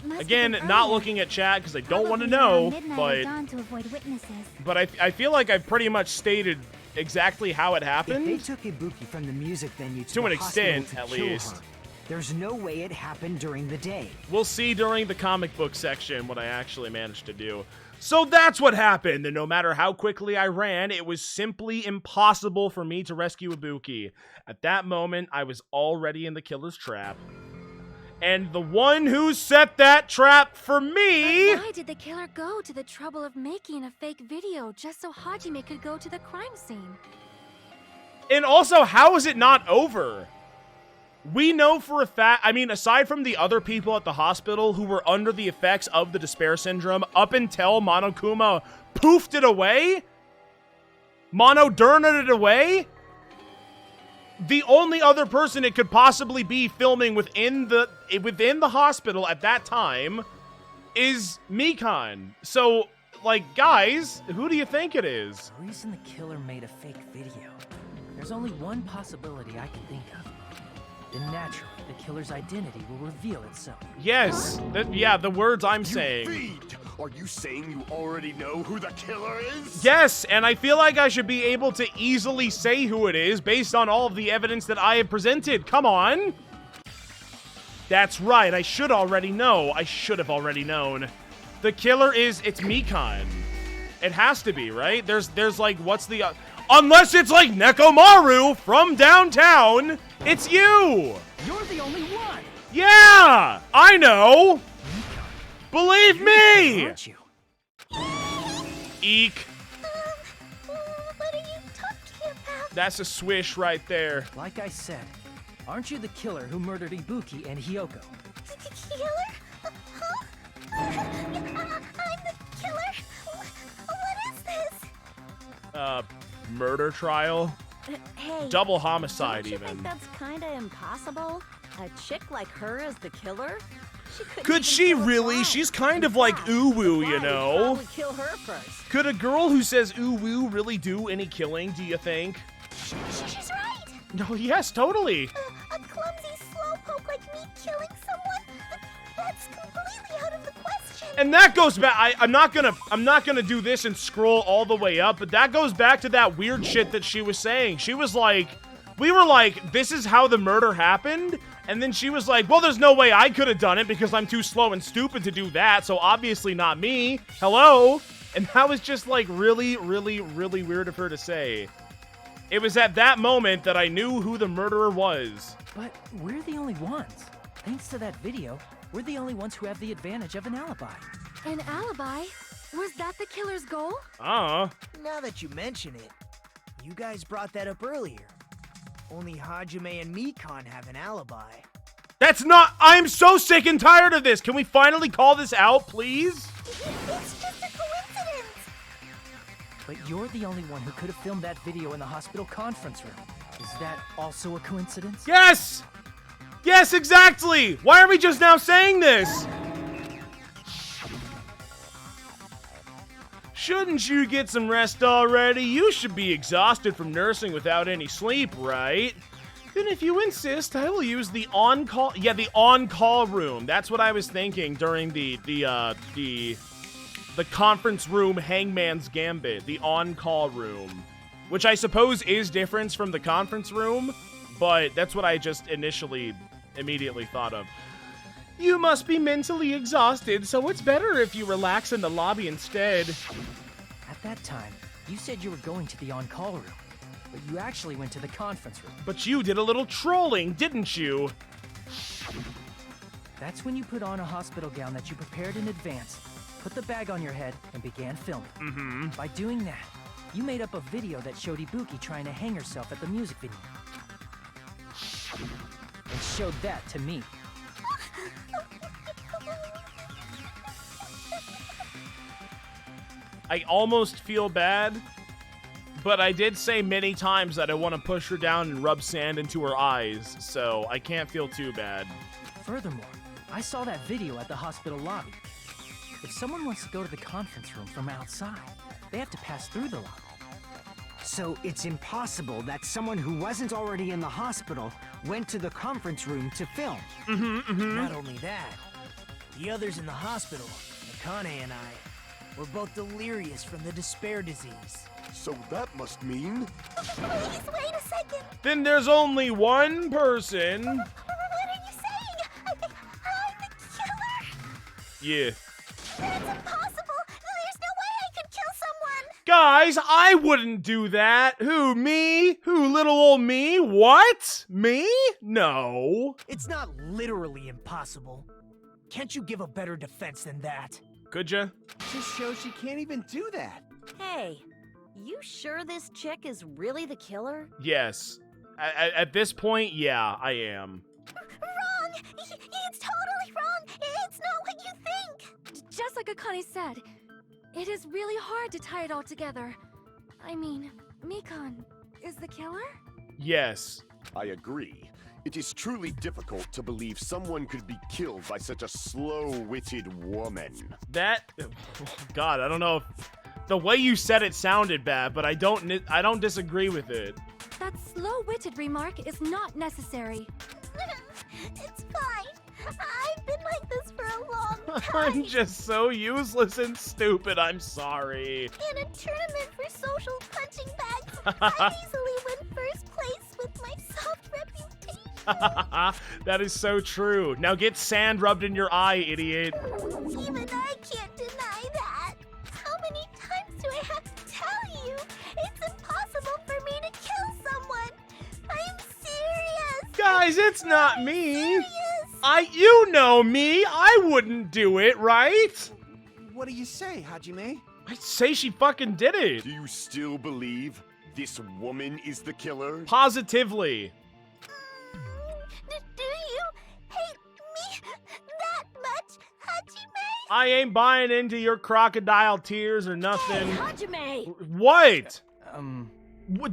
must Again, have been not earlier. looking at chat because I don't want to Probably know, around midnight or but... dawn to avoid witnesses. But I feel like I've pretty much stated exactly how it If happened. they took Ibuki from the music venue To the an hospital extent, to at kill least. her, there's no way it happened during the day. We'll see during the comic book section what I actually managed to do. So that's what happened, and no matter how quickly I ran, it was simply impossible for me to rescue Ibuki. At that moment, I was already in the killer's trap. And the one who set that trap for me... But why did the killer go to the trouble of making a fake video just so Hajime could go to the crime scene? And also, how is it not over? We know for a fact, I mean, aside from the other people at the hospital who were under the effects of the despair syndrome up until Monokuma poofed it away, Monodurned it away, the only other person it could possibly be filming within the hospital at that time is Mikan. So, like, guys, who do you think it is? The reason the killer made a fake video. There's only one possibility I can think of. Then naturally, the killer's identity will reveal itself. Yes, yeah, the words I'm saying. Feed! Are you saying you already know who the killer is? Yes, and I feel like I should be able to easily say who it is based on all of the evidence that I have presented. Come on. That's right, I should already know. I should have already known. The killer it's Mikan. It has to be, right? There's like, what's the... unless it's like Nekomaru from downtown, it's you! You're the only one! Yeah! I know! Believe me! Aren't you? Eek. What are you talking about? That's a swish right there. Like I said, aren't you the killer who murdered Ibuki and Hiyoko? Killer? Huh? I'm the killer? What is this? Murder trial? Hey, Double homicide, don't you even. think that's kind of impossible? A chick like her as the killer? Couldn't Could even she kill a really? fly. She's kind In of like fact, uwu, the you fly would know? probably kill her first. Could a girl who says uwu really do any killing, do you think? She's right! No, yes, totally. A clumsy slowpoke like me killing someone? That's completely out of the question. And that goes back, I'm not gonna do this and scroll all the way up, but that goes back to that weird shit that she was saying. She was like, we were like, this is how the murder happened, and then she was like, well, there's no way I could have done it because I'm too slow and stupid to do that, so obviously not me. Hello? And that was just like really, really, really weird of her to say. It was at that moment that I knew who the murderer was. But we're the only ones. Thanks to that video, we're the only ones who have the advantage of an alibi. An alibi? Was that the killer's goal? Now that you mention it, you guys brought that up earlier. Only Hajime and Mikan have an alibi. That's not- I'm so sick and tired of this! Can we finally call this out, please? It's just a coincidence. But you're the only one who could have filmed that video in the hospital conference room. Is that also a coincidence? Yes! Yes, exactly! Why are we just now saying this? Shouldn't you get some rest already? You should be exhausted from nursing without any sleep, right? Then if you insist, I will use the on-call... Yeah, the on-call room. That's what I was thinking during the conference room hangman's gambit. The on-call room. Which I suppose is different from the conference room, but that's what I just immediately thought of. You must be mentally exhausted, so it's better if you relax in the lobby instead. At that time, you said you were going to the on-call room, but you actually went to the conference room. But you did a little trolling, didn't you? That's when you put on a hospital gown that you prepared in advance, put the bag on your head, and began filming. By doing that, you made up a video that showed Ibuki trying to hang herself at the music video. And showed that to me. I almost feel bad, but I did say many times that I want to push her down and rub sand into her eyes, so I can't feel too bad. Furthermore, I saw that video at the hospital lobby. If someone wants to go to the conference room from outside, they have to pass through the lobby. So it's impossible that someone who wasn't already in the hospital went to the conference room to film. Not only that, the others in the hospital, Akane and I, were both delirious from the despair disease. So that must mean... Please, wait a second. Then there's only one person. What are you saying? I'm the killer? Yeah. That's impossible. There's no way I could kill someone. Guys, I wouldn't do that. Who, me? Who, little old me? What? Me? No. It's not literally impossible. Can't you give a better defense than that? Could ya? Just shows she can't even do that. Hey, you sure this chick is really the killer? Yes. At this point, yeah, I am. Wrong! It's totally wrong! It's not what you think! Just like Akane said, it is really hard to tie it all together. I mean, Mikan is the killer? Yes. I agree. It is truly difficult to believe someone could be killed by such a slow-witted woman. That... God, I don't know if... The way you said it sounded bad, but I don't disagree with it. That slow-witted remark is not necessary. It's fine. I've been like this for a long time. I'm just so useless and stupid, I'm sorry. In a tournament for social punching bags, I easily win first place with my soft reputation. That is so true. Now get sand rubbed in your eye, idiot. Even I can't deny that. How many times do I have to tell you? It's impossible for me to kill someone. I'm serious. Guys, it's not me. Serious. You know me. I wouldn't do it, right? What do you say, Hajime? I say she fucking did it. Do you still believe this woman is the killer? Positively. Do you hate me that much, Hajime? I ain't buying into your crocodile tears or nothing. Hey, Hajime! What?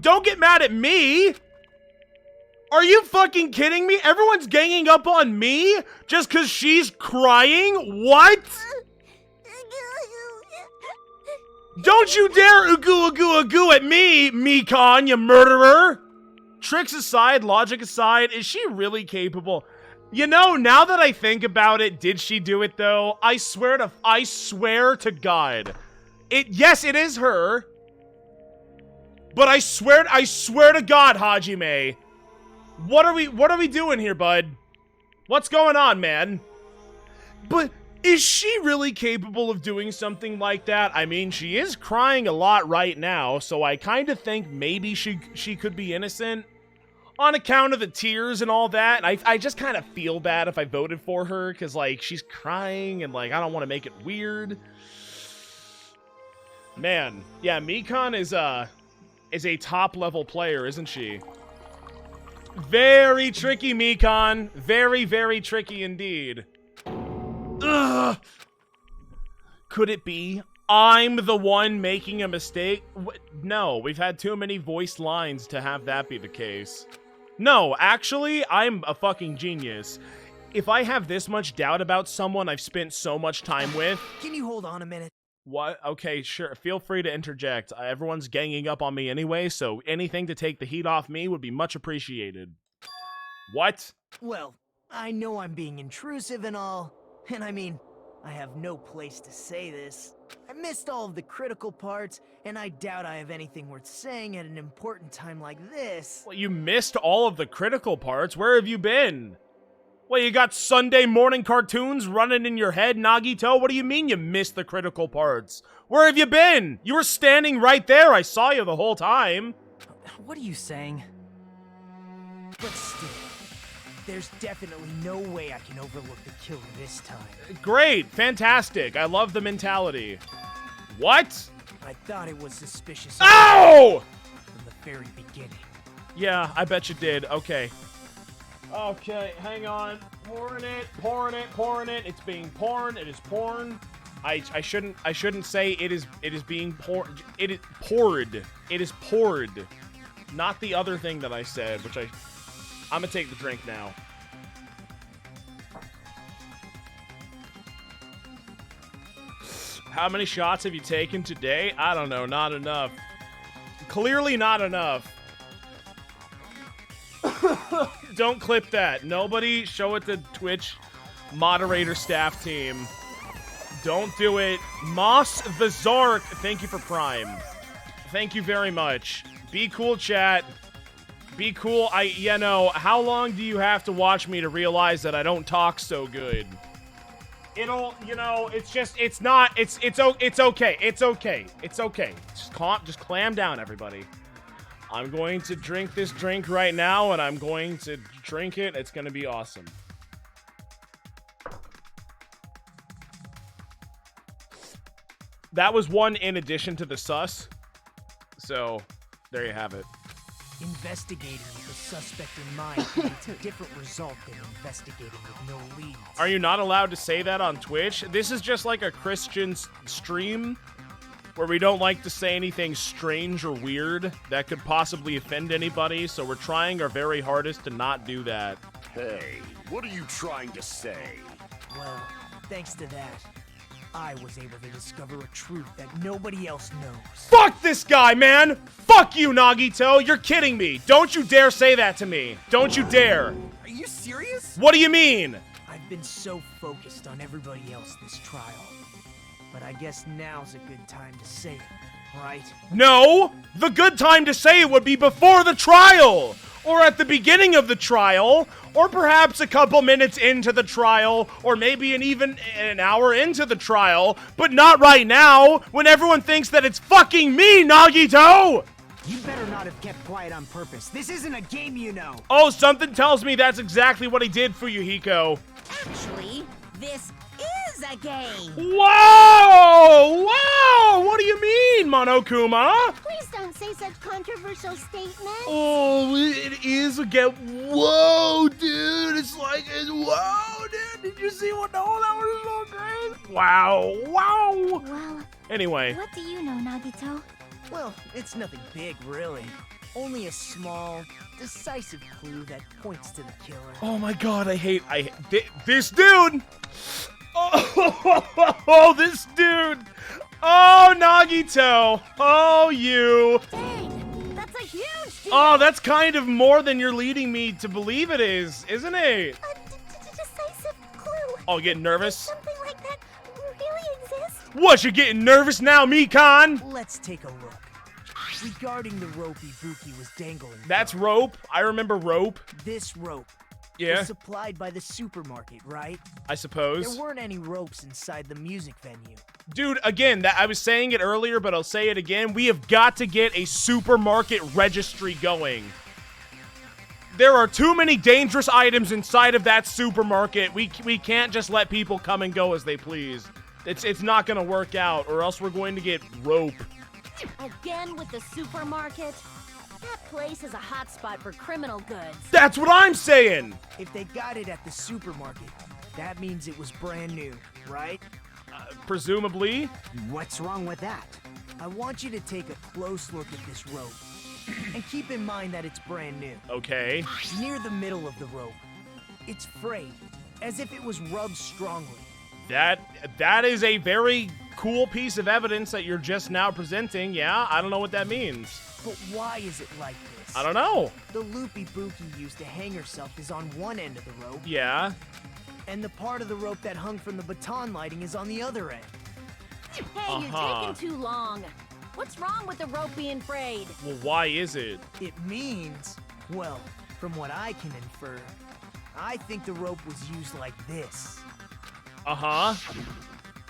Don't get mad at me! Are you fucking kidding me? Everyone's ganging up on me just because she's crying? What? Don't you dare ugu at me, Mikan, you murderer! Tricks aside, logic aside, is she really capable? You know, now that I think about it, did she do it though? I swear to God. Yes, it is her. But I swear to God, Hajime. What are we doing here, bud? What's going on, man? But is she really capable of doing something like that? I mean, she is crying a lot right now, so I kind of think maybe she could be innocent on account of the tears and all that. And I just kind of feel bad if I voted for her, because, like, she's crying and, like, I don't want to make it weird. Man, yeah, Mikan is a top-level player, isn't she? Very tricky, Mikan. Very, very tricky indeed. Ugh. Could it be I'm the one making a mistake? No, we've had too many voiced lines to have that be the case. No, actually, I'm a fucking genius. If I have this much doubt about someone I've spent so much time with... Can you hold on a minute? What? Okay, sure. Feel free to interject. Everyone's ganging up on me anyway, so anything to take the heat off me would be much appreciated. What? Well, I know I'm being intrusive and all, and I mean, I have no place to say this. I missed all of the critical parts, and I doubt I have anything worth saying at an important time like this. Well, you missed all of the critical parts? Where have you been? Well, you got Sunday morning cartoons running in your head, Nagito? What do you mean you missed the critical parts? Where have you been? You were standing right there. I saw you the whole time. What are you saying? But still, there's definitely no way I can overlook the killer this time. Great. Fantastic. I love the mentality. What? I thought it was suspicious. Ow! From the very beginning. Yeah, I bet you did. Okay. Okay, hang on. Pouring it. It's being porn. It is porn. I shouldn't say it is being poured. It is poured. It is poured. Not the other thing that I said, which I'm gonna take the drink now. How many shots have you taken today? I don't know, not enough. Clearly not enough. Don't clip that. Nobody show it to Twitch moderator staff team. Don't do it. Moss the Zark, thank you for Prime. Thank you very much. Be cool, chat. Be cool. You know, how long do you have to watch me to realize that I don't talk so good? It'll, you know, it's just, it's not, it's okay. It's okay. It's okay. Just clam down, everybody. I'm going to drink this drink right now, and I'm going to drink it. It's going to be awesome. That was one in addition to the sus. So, there you have it. Investigating with a suspect in mind creates a different result than investigating with no leads. Are you not allowed to say that on Twitch? This is just like a Christian stream where we don't like to say anything strange or weird that could possibly offend anybody, so we're trying our very hardest to not do that. Hey, what are you trying to say? Well, thanks to that, I was able to discover a truth that nobody else knows. Fuck this guy, man! Fuck you, Nagito! You're kidding me! Don't you dare say that to me! Don't you dare! Are you serious? What do you mean? I've been so focused on everybody else this trial. But I guess now's a good time to say it, right? No! The good time to say it would be before the trial! Or at the beginning of the trial, or perhaps a couple minutes into the trial, or maybe even an hour into the trial, but not right now, when everyone thinks that it's fucking me, Nagito! You better not have kept quiet on purpose. This isn't a game, you know. Oh, something tells me that's exactly what he did for you, Hiko. Actually, this is a game. Whoa! Whoa! What do you mean, Monokuma? Please don't say such controversial statements. Oh, it is a game. Whoa, dude! It's like, whoa, dude! Did you see what? Oh, that was so great! Wow! Wow! Well, anyway. What do you know, Nagito? Well, it's nothing big, really. Only a small, decisive clue that points to the killer. Oh my god, I hate this dude! Oh, this dude! Oh, Nagito! Oh, you! Dang, that's a huge deal! Oh, that's kind of more than you're leading me to believe it is, isn't it? Oh, getting nervous? Something like that really exists? What, you're getting nervous now, Mikan? Let's take a look. Regarding the rope Ibuki was dangling. That's rope. I remember rope. This rope. Yeah. Was supplied by the supermarket, right? I suppose. There weren't any ropes inside the music venue. Dude, again, I was saying it earlier, but I'll say it again. We have got to get a supermarket registry going. There are too many dangerous items inside of that supermarket. We can't just let people come and go as they please. It's not going to work out, or else we're going to get rope. Again with the supermarket? That place is a hotspot for criminal goods. That's what I'm saying! If they got it at the supermarket, that means it was brand new, right? Presumably. What's wrong with that? I want you to take a close look at this rope. And keep in mind that it's brand new. Okay. Near the middle of the rope, it's frayed, as if it was rubbed strongly. That is a very cool piece of evidence that you're just now presenting. Yeah, I don't know what that means. But why is it like this? I don't know. The loop Ibuki used to hang herself is on one end of the rope. Yeah. And the part of the rope that hung from the baton lighting is on the other end. Hey, you're taking too long. What's wrong with the rope being frayed? Well, why is it? It means, well, from what I can infer, I think the rope was used like this. Uh-huh.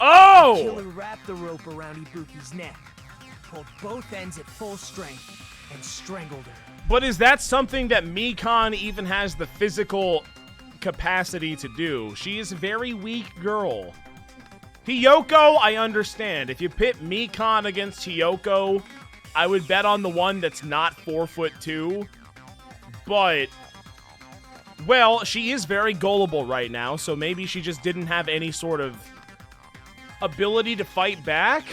Oh! The killer wrapped the rope around Ibuki's neck, pulled both ends at full strength, and strangled her. But is that something that Mikan even has the physical capacity to do? She is a very weak girl. Hiyoko, I understand. If you pit Mikan against Hiyoko, I would bet on the one that's not 4'2". But, well, she is very gullible right now, so maybe she just didn't have any sort of ability to fight back.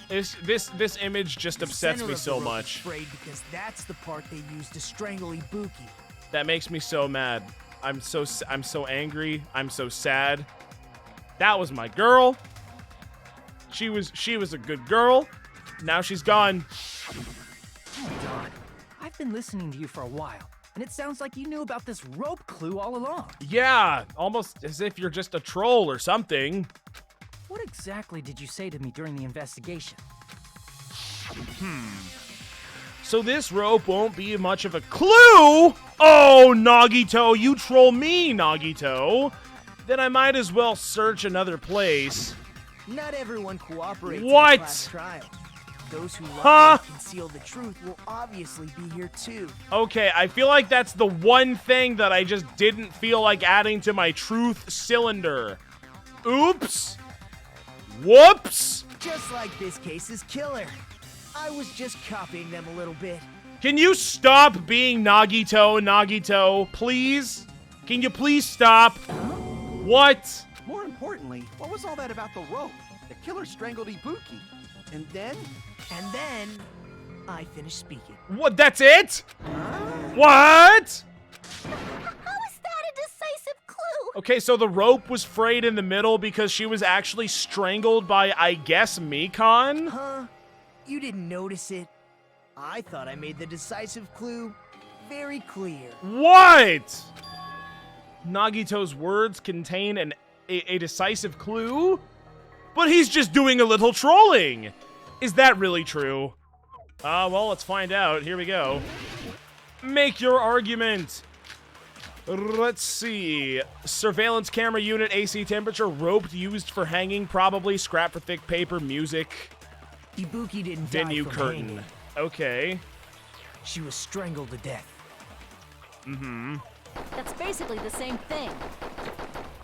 This image just upsets me so much. Afraid because that's the part they used to strangle Ibuki. That makes me so mad. I'm so angry. I'm so sad. That was my girl. She was a good girl. Now she's gone. Don, I've been listening to you for a while, and it sounds like you knew about this rope clue all along. Yeah, almost as if you're just a troll or something. What exactly did you say to me during the investigation? So this rope won't be much of a clue? Oh, Nagito, you troll me, Nagito. Then I might as well search another place. Not everyone cooperates What? in a class trial. Those who lie and conceal the truth will obviously be here too. Okay, I feel like that's the one thing that I just didn't feel like adding to my truth cylinder. Oops. Whoops. Just like this case's killer. I was just copying them a little bit. Can you stop being Nagito, please? Can you please stop? What? More importantly, what was all that about the rope? The killer strangled Ibuki. And then? And then, I finished speaking. What, that's it? What? How is that a decisive clue? Okay, so the rope was frayed in the middle because she was actually strangled by, I guess, Mikan? Huh? You didn't notice it? I thought I made the decisive clue very clear. What? Nagito's words contain a decisive clue? But he's just doing a little trolling. Is that really true? Well, let's find out. Here we go. Make your argument. Let's see. Surveillance camera unit, AC temperature, rope used for hanging, probably. Scrap for thick paper, music. Ibuki didn't Venue die from curtain. hanging. Okay. She was strangled to death. That's basically the same thing.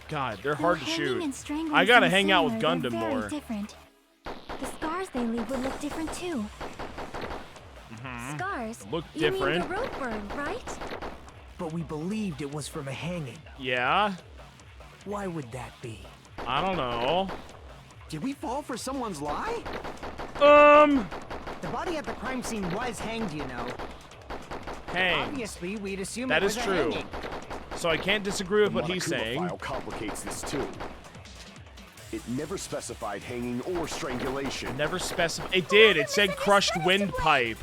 God, they're Though hard to hanging shoot. and strangling I gotta seem hang out with similar, Gundam they're very more. different. The scars they leave would look different too. Scars? Look You mean different. the rope burn, right? But we believed it was from a hanging. Yeah? Why would that be? I don't know. Did we fall for someone's lie? The body at the crime scene was hanged, you know. Hang. Obviously, we'd assume That it is was a true. hanging. So I can't disagree with what he's Monokuma saying. file complicates this too. It never specified hanging or strangulation. Never specified. It did. It said crushed windpipe.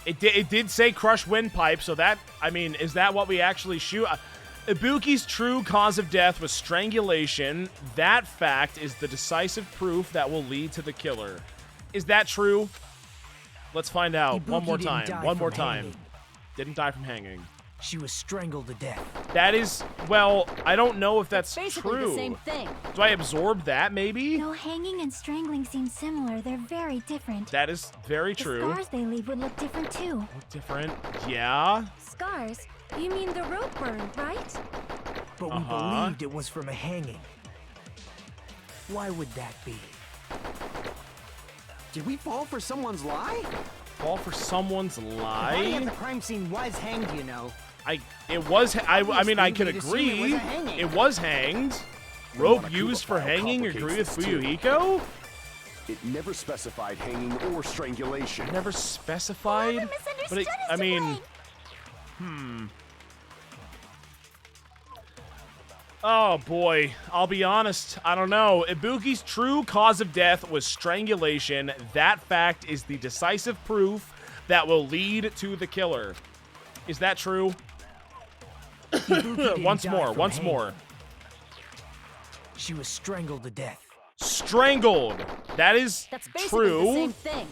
It did say crushed windpipe. So that, I mean, is that what we actually shoot? Ibuki's true cause of death was strangulation. That fact is the decisive proof that will lead to the killer. Is that true? Let's find out. Ibuki One more didn't time. die One more from time. hanging. Didn't die from hanging. She was strangled to death. That is, well, I don't know if that's Basically true. the same thing. Do I absorb that, maybe? Though hanging and strangling seem similar, they're very different. That is very The true. scars they leave would look different too. Look different. Yeah. Scars? You mean the rope burn, right? But we believed it was from a hanging. Why would that be? Did we fall for someone's lie? Fall for someone's The body at lie? the crime scene was hanged, you know. I mean, I can Obviously, we'd assume it was agree. a hanging. It was hanged. The Rope Monokuma used for file hanging. complicates Agree with this too. Fuyuhiko? It never specified hanging or strangulation. Never specified. But it, I mean, Oh boy, I'll be honest, I don't know. Ibuki's true cause of death was strangulation. That fact is the decisive proof that will lead to the killer. Is that true? Once more. She was strangled to death. Strangled. That is That's basically true. the same thing.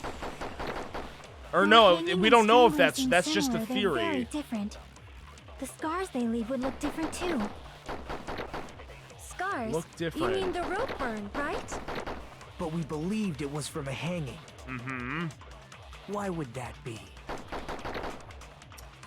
Or Though no, hanging we and don't know if strangling that's seem just a similar, they're very theory. different. The scars they leave would look different too. Scars? Look You different. mean the rope burn, right? But we believed it was from a hanging. Mm-hmm. Why would that be?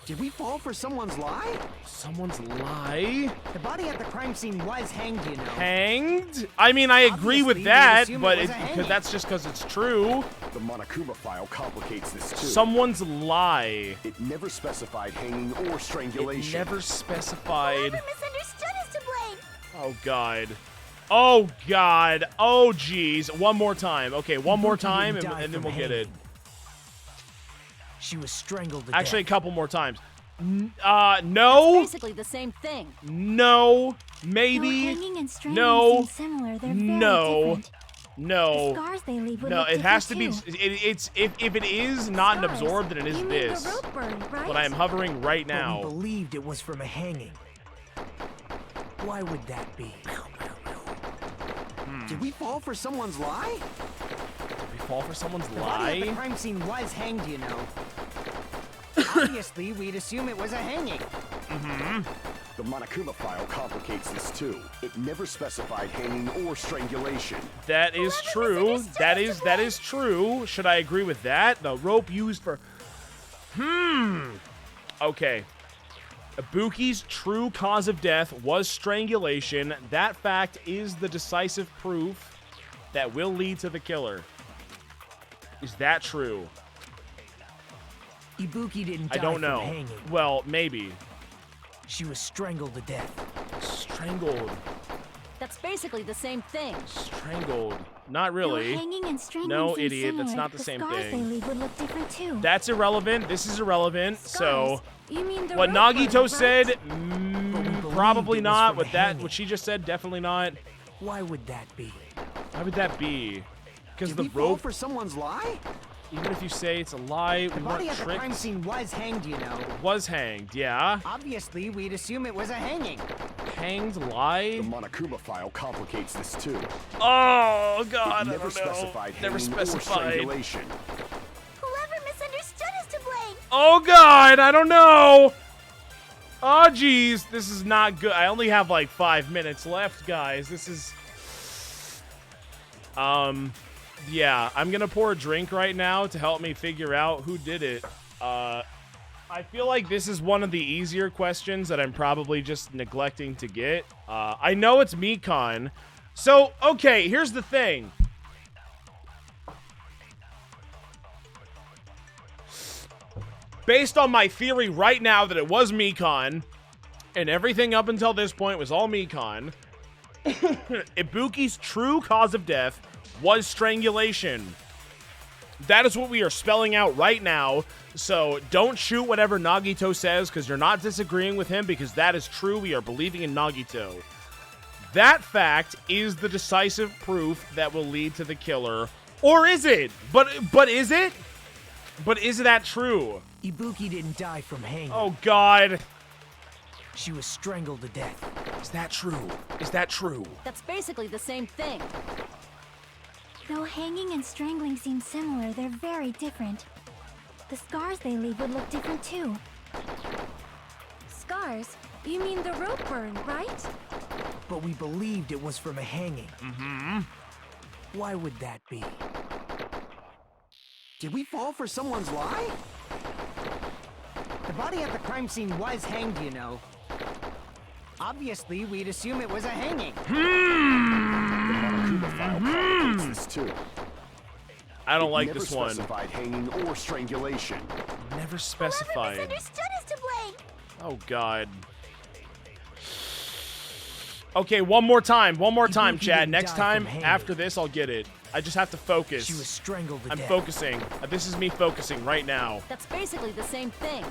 Did we fall for someone's lie? Someone's lie? The body at the crime scene was hanged, you know. Hanged? I mean, I agree with Obviously, we'd that, assume but it was it, a because hanging. that's just because it's true. The Monokuma file complicates this too. Someone's lie. It never specified hanging or It strangulation. never specified. Misunderstood is to blame. Oh god. Oh god. Oh jeez. One more time. Okay, one more Ibuki time, didn't die and then from we'll get it. hanging. She was strangled to Actually, a death. couple more times. That's No. basically the same thing. No. Though Maybe. hanging and strangling No. seem similar, they're very No. different. The No. scars they leave would No, look it has to different be. too. It's if it is not an Scars. absorb, then it is You mean this. the rope burn, right? But I am hovering right But we now. believed it was from a hanging. Why would that be? Did we fall for someone's lie? Did we fall for someone's The body at the lie? crime scene was hanged, you know. Obviously, we'd assume it was a hanging. The Monokuma file complicates this too. It never specified hanging or strangulation. That is true. That is true. Should I agree with that? The rope used for. Okay. Ibuki's true cause of death was strangulation. That fact is the decisive proof that will lead to the killer. Is that true? Ibuki didn't die I don't from know. hanging. Well, maybe. She was strangled to death. Strangled. That's basically the same thing. Strangled. Not Though really. hanging and strangling No, seem idiot, that's similar, not the same scars thing. they leave would look different too. That's irrelevant. This is irrelevant. So, Scars. You mean the what rope burn, Nagito right? said, believed probably it was not. from What a that, hanging. what she just said, definitely not. Why would that be? Why would that be? Because Did the we fall rope, for someone's lie? even if you say it's a lie, The we body weren't at the crime tricked. scene was hanged, you know. Was hanged, yeah. Obviously, we'd assume it was a hanging. Hanged The lie. Monokuma file complicates this too. Oh god, It I never don't know. specified Never hanging or specified. strangulation. Whoever misunderstood is to blame. Oh god, I don't know. Oh jeez, this is not good. I only have like 5 minutes left, guys. This is yeah, I'm gonna pour a drink right now to help me figure out who did it. I feel like this is one of the easier questions that I'm probably just neglecting to get. I know it's Mikon. So, okay, here's the thing. Based on my theory right now that it was Mikon, and everything up until this point was all Mikon, Ibuki's true cause of death was strangulation. That is what we are spelling out right now. So don't shoot whatever Nagito says, because you're not disagreeing with him, because that is true. We are believing in Nagito. That fact is the decisive proof that will lead to the killer. Or is it? But is it? But is that true? Ibuki didn't die from hanging. Oh, God. She was strangled to death. Is that true? Is that true? That's basically the same thing. Though hanging and strangling seem similar, they're very different. The scars they leave would look different too. Scars? You mean the rope burn, right? But we believed it was from a hanging. Mm-hmm. Why would that be? Did we fall for someone's lie? The body at the crime scene was hanged, you know. Obviously, we'd assume it was a hanging. The Monokuma file complicates this too. I don't like Never this one. specified hanging or strangulation. Never specified. Whoever misunderstood is to blame. Oh, God. Okay, one more time. One more time, Chad. Next time, after this, I'll get it. I just have to focus. She was strangled to I'm death. focusing. This is me focusing right now. That's basically the same thing.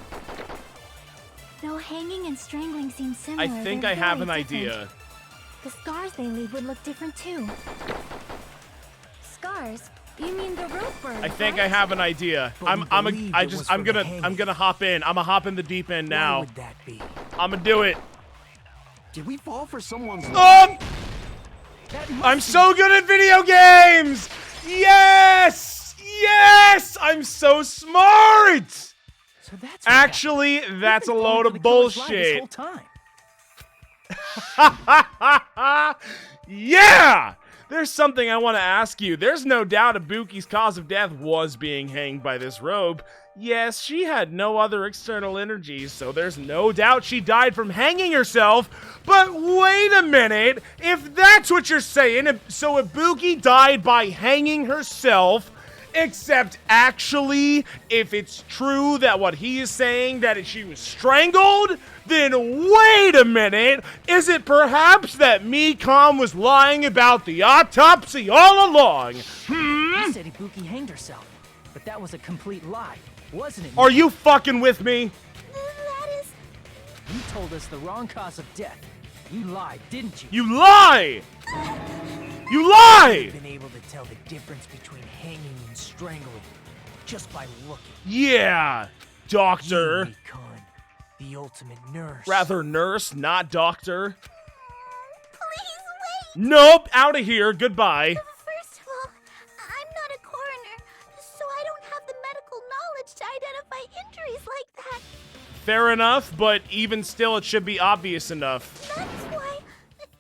Though hanging and strangling seem similar, I think they're I have an very different. idea. The scars they leave would look different too. Scars? You mean the rope burn, I think right? I have an idea. But we believed it was I'm from the gonna hanging. hop in. I'm gonna hop in the deep end Why now. would that be? I'm gonna do it. Did we fall for someone's lie? I'm so good at video games! Yes! Yes! I'm so smart! So that's what Actually, happened. that's a We've been load falling of for the killer's lie this bullshit. whole time. Yeah! There's something I want to ask you. There's no doubt Ibuki's cause of death was being hanged by this rope. Yes, she had no other external energies, so there's no doubt she died from hanging herself. But wait a minute, if that's what you're saying, so Ibuki died by hanging herself, except actually, if it's true that what he is saying, that she was strangled, then wait a minute, is it perhaps that Mikan was lying about the autopsy all along? You said Ibuki hanged herself, but that was a complete lie, wasn't it? Are you fucking with me? That is... You told us the wrong cause of death. You lied, didn't you? You lie! You lie! Been able to tell the difference between hanging and strangling just by looking. Yeah, doctor. Mikan, the ultimate nurse. Rather nurse, not doctor. Please wait. Nope, out of here, goodbye. First of all, I'm not a coroner, so I don't have the medical knowledge to identify injuries like that. Fair enough, but even still, it should be obvious enough. That's why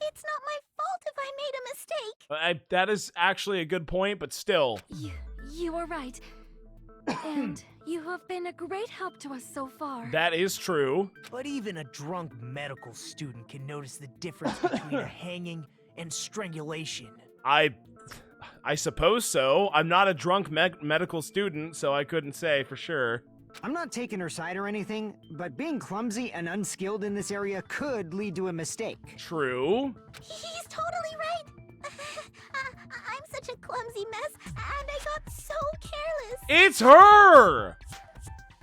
it's not my fault if I made a mistake. That is actually a good point, but still. You were right. And you have been a great help to us so far. That is true. But even a drunk medical student can notice the difference between a hanging and strangulation. I suppose so. I'm not a drunk medical student, so I couldn't say for sure. I'm not taking her side or anything, but being clumsy and unskilled in this area could lead to a mistake. True. He's totally right. I'm such a clumsy mess, and I got so careless. It's her!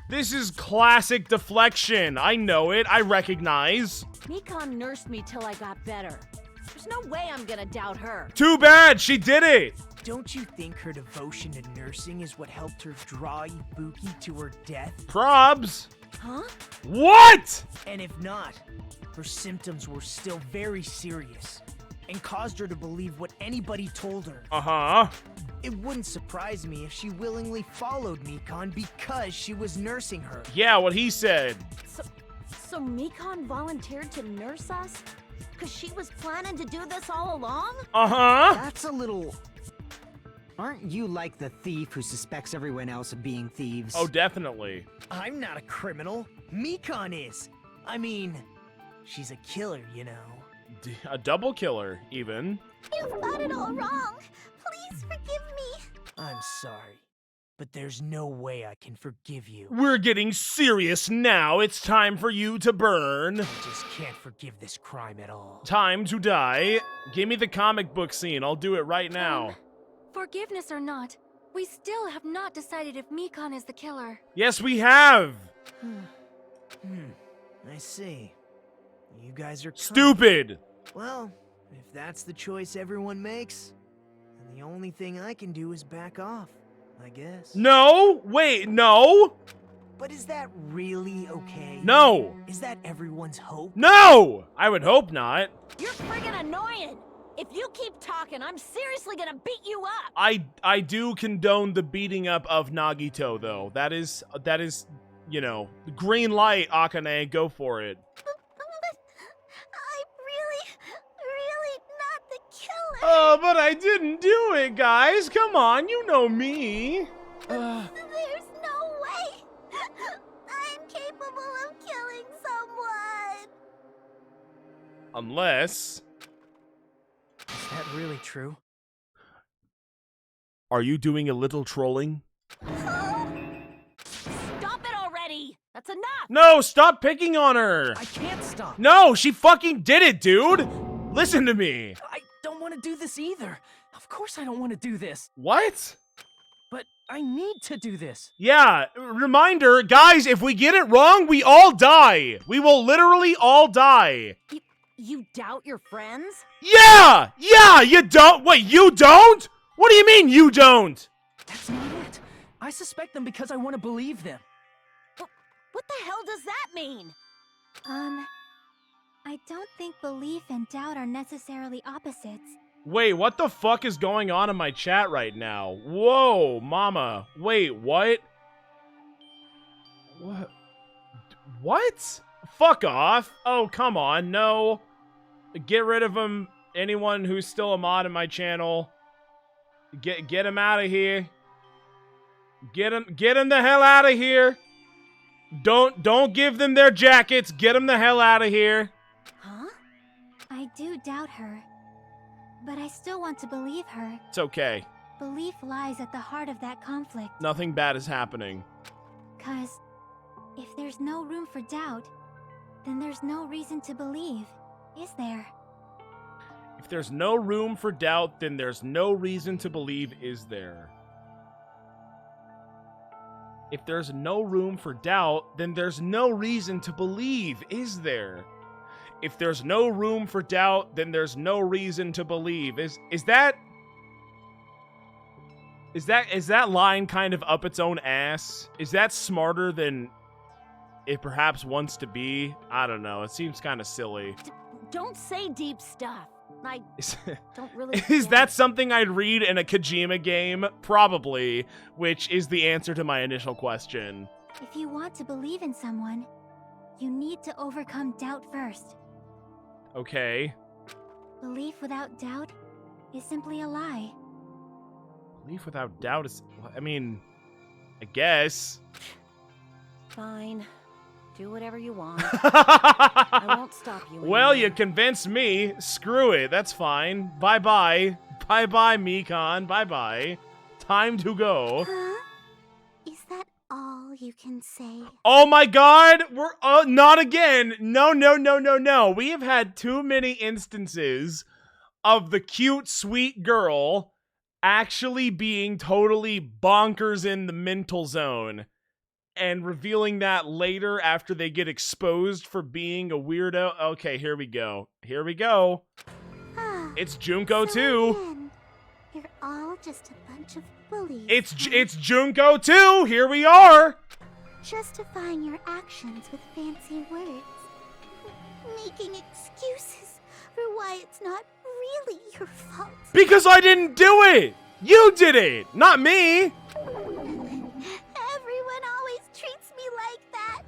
This is classic deflection. I know it. I recognize. Mikan nursed me till I got better. There's no way I'm gonna doubt her. Too bad. She did it. Don't you think her devotion to nursing is what helped her draw Ibuki to her death? Probs. Huh? What? And if not, her symptoms were still very serious and caused her to believe what anybody told her. Uh-huh. It wouldn't surprise me if she willingly followed Mikan because she was nursing her. Yeah, what he said. So Mikan volunteered to nurse us? Cause she was planning to do this all along? Uh-huh. That's a little... Aren't you like the thief who suspects everyone else of being thieves? Oh, definitely. I'm not a criminal. Mikan is. I mean, she's a killer, you know. A double killer, even. You've got it all wrong. Please forgive me. I'm sorry, but there's no way I can forgive you. We're getting serious now. It's time for you to burn. I just can't forgive this crime at all. Time to die. Give me the comic book scene. I'll do it right now. Forgiveness or not, we still have not decided if Mikan is the killer. Yes, we have. I see. You guys are Stupid. Well, if that's the choice everyone makes, then the only thing I can do is back off, I guess. No. Wait, no. But is that really okay? No! Is that everyone's hope? No! I would hope not. You're friggin' annoying! If you keep talking, I'm seriously gonna beat you up! I do condone the beating up of Nagito, though. That is, you know, green light, Akane, go for it. But I'm really not the killer. Oh, but I didn't do it, guys. Come on, you know me. There's no way. I'm capable of killing someone. Unless... Is that really true? Are you doing a little trolling? Stop it already! That's enough! No, stop picking on her! I can't stop. No, she fucking did it, dude! Listen to me! I don't want to do this either. Of course I don't want to do this. What? But I need to do this. Yeah, reminder, guys, if we get it wrong, we all die! We will literally all die! You doubt your friends? Yeah! Yeah, you don't? Wait, you don't? What do you mean you don't? That's not it. I suspect them because I want to believe them. What the hell does that mean? I don't think belief and doubt are necessarily opposites. Wait, what the fuck is going on in my chat right now? Whoa, mama. Wait, what? What? What? Fuck off. Oh, come on, no. Get rid of him. Anyone who's still a mod in my channel. Get him out of here. Get him the hell out of here. Don't give them their jackets. Get them the hell out of here. Huh? I do doubt her, but I still want to believe her. It's okay. Belief lies at the heart of that conflict. Nothing bad is happening. 'Cause if there's no room for doubt, then there's no reason to believe, is there? If there's no room for doubt, then there's no reason to believe, is there? If there's no room for doubt, then there's no reason to believe, is there? If there's no room for doubt, then there's no reason to believe. Is that line kind of up its own ass? Is that smarter than it perhaps wants to be? I don't know. It seems kind of silly. Don't say deep stuff. I don't really Is that something I'd read in a Kojima game? Probably, which is the answer to my initial question. If you want to believe in someone, you need to overcome doubt first. Okay. Belief without doubt is simply a lie. Belief without doubt is... I mean, I guess. Fine. Do whatever you want. I won't stop you. Well, anymore. you convinced me. Screw it. That's fine. Bye-bye. Bye-bye, Mikan. Bye-bye. Time to go. Huh? Is that all you can say? Oh my god! We're... not again! No, no, no, no, no. We have had too many instances of the cute, sweet girl actually being totally bonkers in the mental zone. And revealing that later after they get exposed for being a weirdo. Okay, here we go. Here we go. It's Junko too. Again, you're all just a bunch of bullies. It's Junko too. Here we are. Justifying your actions with fancy words. Making excuses for why it's not really your fault. Because I didn't do it. You did it, not me. Everyone always treats me like that.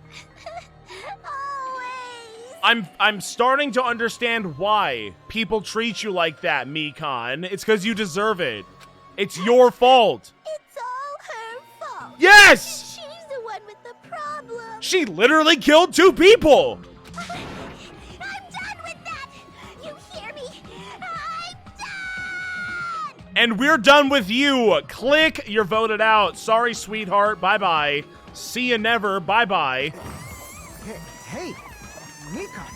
Always. I'm starting to understand why people treat you like that, Mikan. It's because you deserve it. It's your fault. It's all her fault. Yes! She's the one with the problem. She literally killed 2 people. I'm done with that. You hear me? I'm done. And we're done with you. Click, you're voted out. Sorry, sweetheart. Bye-bye. See you never. Bye-bye. Hey, Mikan.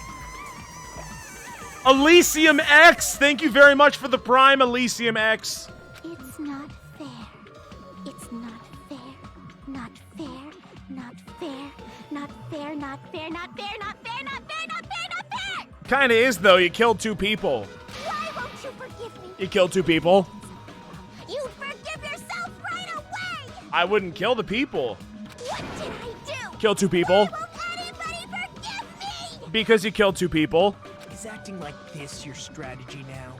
Elysium X. Thank you very much for the Prime, Elysium X. It's not fair. It's not fair. Not fair. Not fair. Not fair. Not fair. Not fair. Not fair. Not fair. Not fair. Not fair. Kinda is, though. You killed 2 people. Why won't you forgive me? You killed 2 people. You forgive yourself right away. I wouldn't kill the people. What did I do? Kill 2 people. Why won't anybody forgive me? Because you killed 2 people. Is acting like this your strategy now?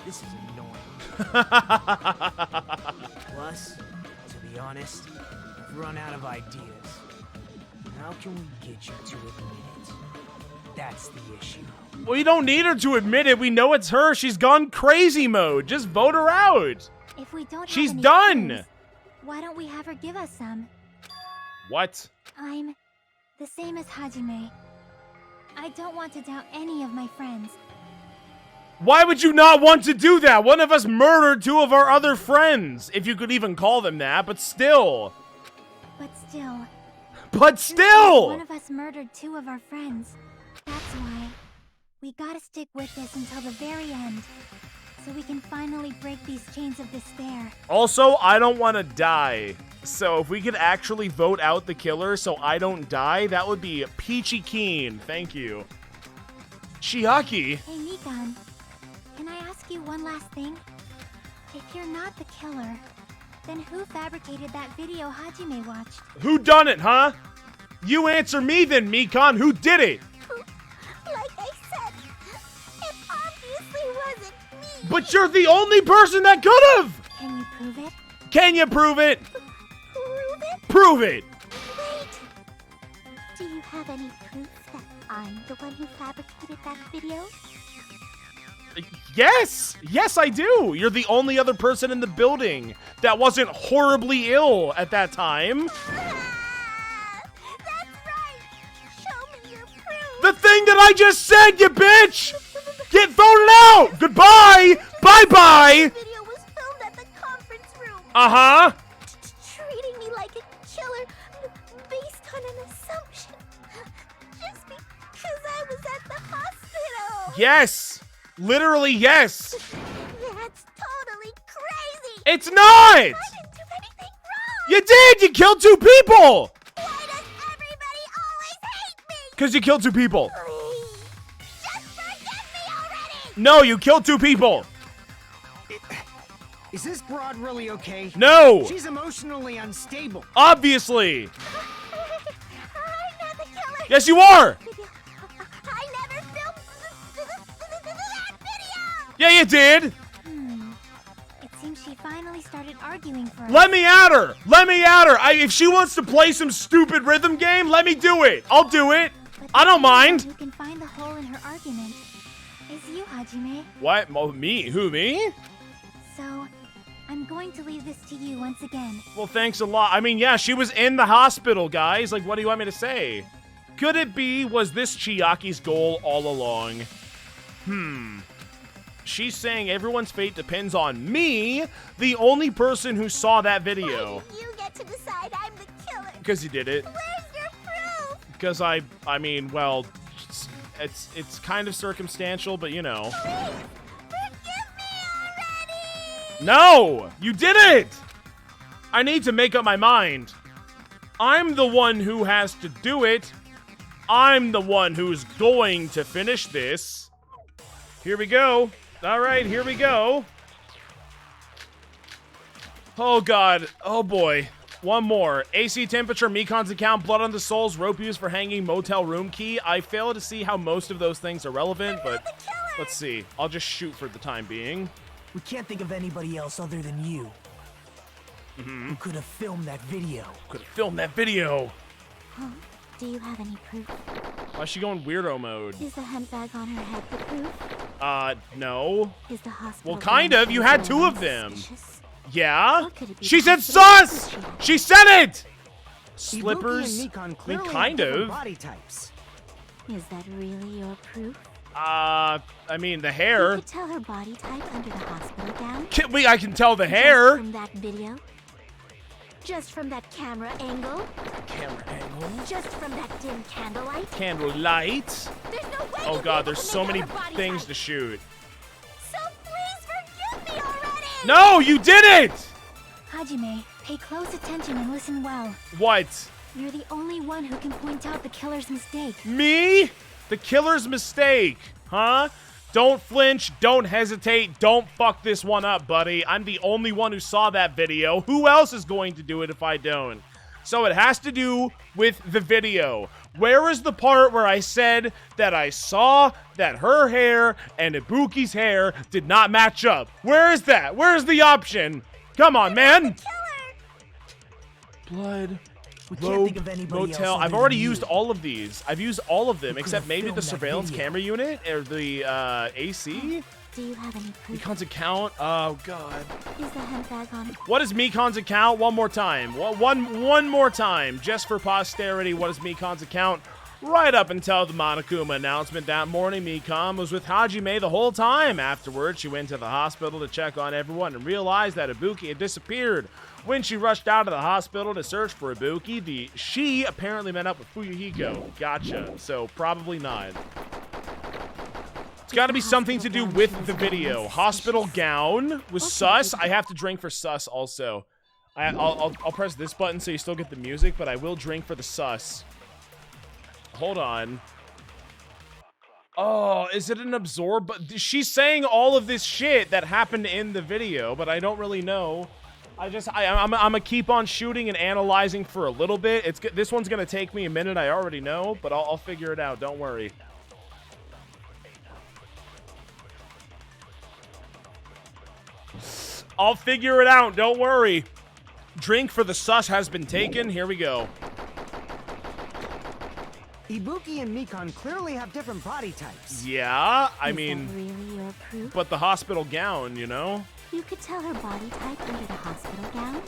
This is annoying. Plus, to be honest, I've run out of ideas. How can we get you to admit it? That's the issue. Well, you don't need her to admit it. We know it's her. She's gone crazy mode. Just vote her out. If we don't have She's any done. clues, why don't we have her give us some? What? I'm the same as Hajime. I don't want to doubt any of my friends. Why would you not want to do that? One of us murdered 2 of our other friends. If you could even call them that, but still. But still, But still! one of us murdered 2 of our friends. That's why we gotta stick with this until the very end, so we can finally break these chains of despair. Also, I don't want to die. So if we could actually vote out the killer so I don't die, that would be peachy keen. Thank you. Chiaki? Hey, Mikan, can I ask you one last thing? If you're not the killer, then who fabricated that video Hajime watched? Who done it, huh? You answer me then, Mikan. Who did it? Like I said, it obviously wasn't me. But you're the only person that could have! Can you prove it? Can you prove it? Prove it? Prove it! Wait. Do you have any proof that I'm the one who fabricated that video? Yes! Yes, I do! You're the only other person in the building that wasn't horribly ill at that time. That's right. Show me your proof. The thing that I just said, you bitch! Get voted out! Goodbye! Bye-bye! The video was filmed at the conference room. Uh-huh. Treating me like a killer based on an assumption. Just because I was at the hospital. Yes! Literally, yes! That's totally crazy. It's not! I didn't do anything wrong. You did! You killed 2 people! Why does everybody always hate me? Because you killed 2 people. Please, just forgive me already. No, you killed 2 people. Is this broad really okay? No! She's emotionally unstable. Obviously! I'm not the killer. Yes, you are! I never filmed that video. Yeah, you did! It seems she finally started arguing for us. Let me at her! Let me at her! If she wants to play some stupid rhythm game, let me do it! I'll do it! But I don't the only one mind! Who can find the hole in her argument is you, Hajime. What? Oh, me? Who, me? So, I'm going to leave this to you once again. Well, thanks a lot. I mean, yeah, she was in the hospital, guys. Like, what do you want me to say? Could it be, was this Chiaki's goal all along? She's saying everyone's fate depends on me, the only person who saw that video. Why did you get to decide I'm the killer? Because you did it. Where's your proof? Because I mean, well, it's kind of circumstantial, but you know. Please, forgive me already. No! You did it! I need to make up my mind. I'm the one who has to do it. I'm the one who's going to finish this. Here we go. All right, here we go. Oh, God. Oh, boy. One more. AC temperature, Mikan's account, blood on the souls, rope used for hanging, motel room key. I fail to see how most of those things are relevant, but let's see. I'll just shoot for the time being. We can't think of anybody else other than you. Who could have filmed that video? Could have filmed that video. Huh? Do you have any proof? Why is she going weirdo mode? Is the handbag on her head the proof? No. Is the hospital? Well, kind of. You had two of them. Suspicious? Yeah? What could it be She said possible? sus! She said it! Ibuki Slippers? and Mikan I mean, clearly kind have different of. body types. Is that really your proof? I mean, the You hair. could tell her body type under the hospital gown. I can tell the Just hair. from that video. Just from that camera angle. Camera angle. Just from that dim candlelight. Candlelight. There's no way. Oh, you'd be God, able there's to so make many out her body things type. to shoot. So please forgive me already. No, you did it! Hajime, pay close attention and listen well. What? You're the only one who can point out the killer's mistake. Me? The killer's mistake, huh? Don't flinch, don't hesitate, don't fuck this one up, buddy. I'm the only one who saw that video. Who else is going to do it if I don't? So it has to do with the video. Where is the part where I said that I saw that her hair and Ibuki's hair did not match up? Where is that? Where's the option? Come on, man. Blood. We can't think of anybody Motel. else I've other already than used you. all of these. I've used all of them, Who except could've maybe the filmed that surveillance video? camera unit or the AC. Do you have any proof? Mikon's account. Oh God. Is the hemp bag on it? What is Mikon's account? One more time. One more time, just for posterity. What is Mikon's account? Right up until the Monokuma announcement that morning, Mikon was with Hajime the whole time. Afterwards, she went to the hospital to check on everyone and realized that Ibuki had disappeared. When she rushed out of the hospital to search for Ibuki, she apparently met up with Fuyuhiko. Gotcha. So probably not. It's got to be something to do with the video. Hospital gown was sus. I have to drink for sus also. I'll press this button so you still get the music, but I will drink for the sus. Hold on. Oh, is it an absorb? She's saying all of this shit that happened in the video, but I don't really know. I'm gonna keep on shooting and analyzing for a little bit. This one's gonna take me a minute. I already know, but I'll figure it out. Don't worry. I'll figure it out. Don't worry. Drink for the sus has been taken. Here we go. Ibuki and Mikon clearly have different body types. Yeah, I Is mean, that really your proof? but the hospital gown, you know? You could tell her body type under the hospital gown.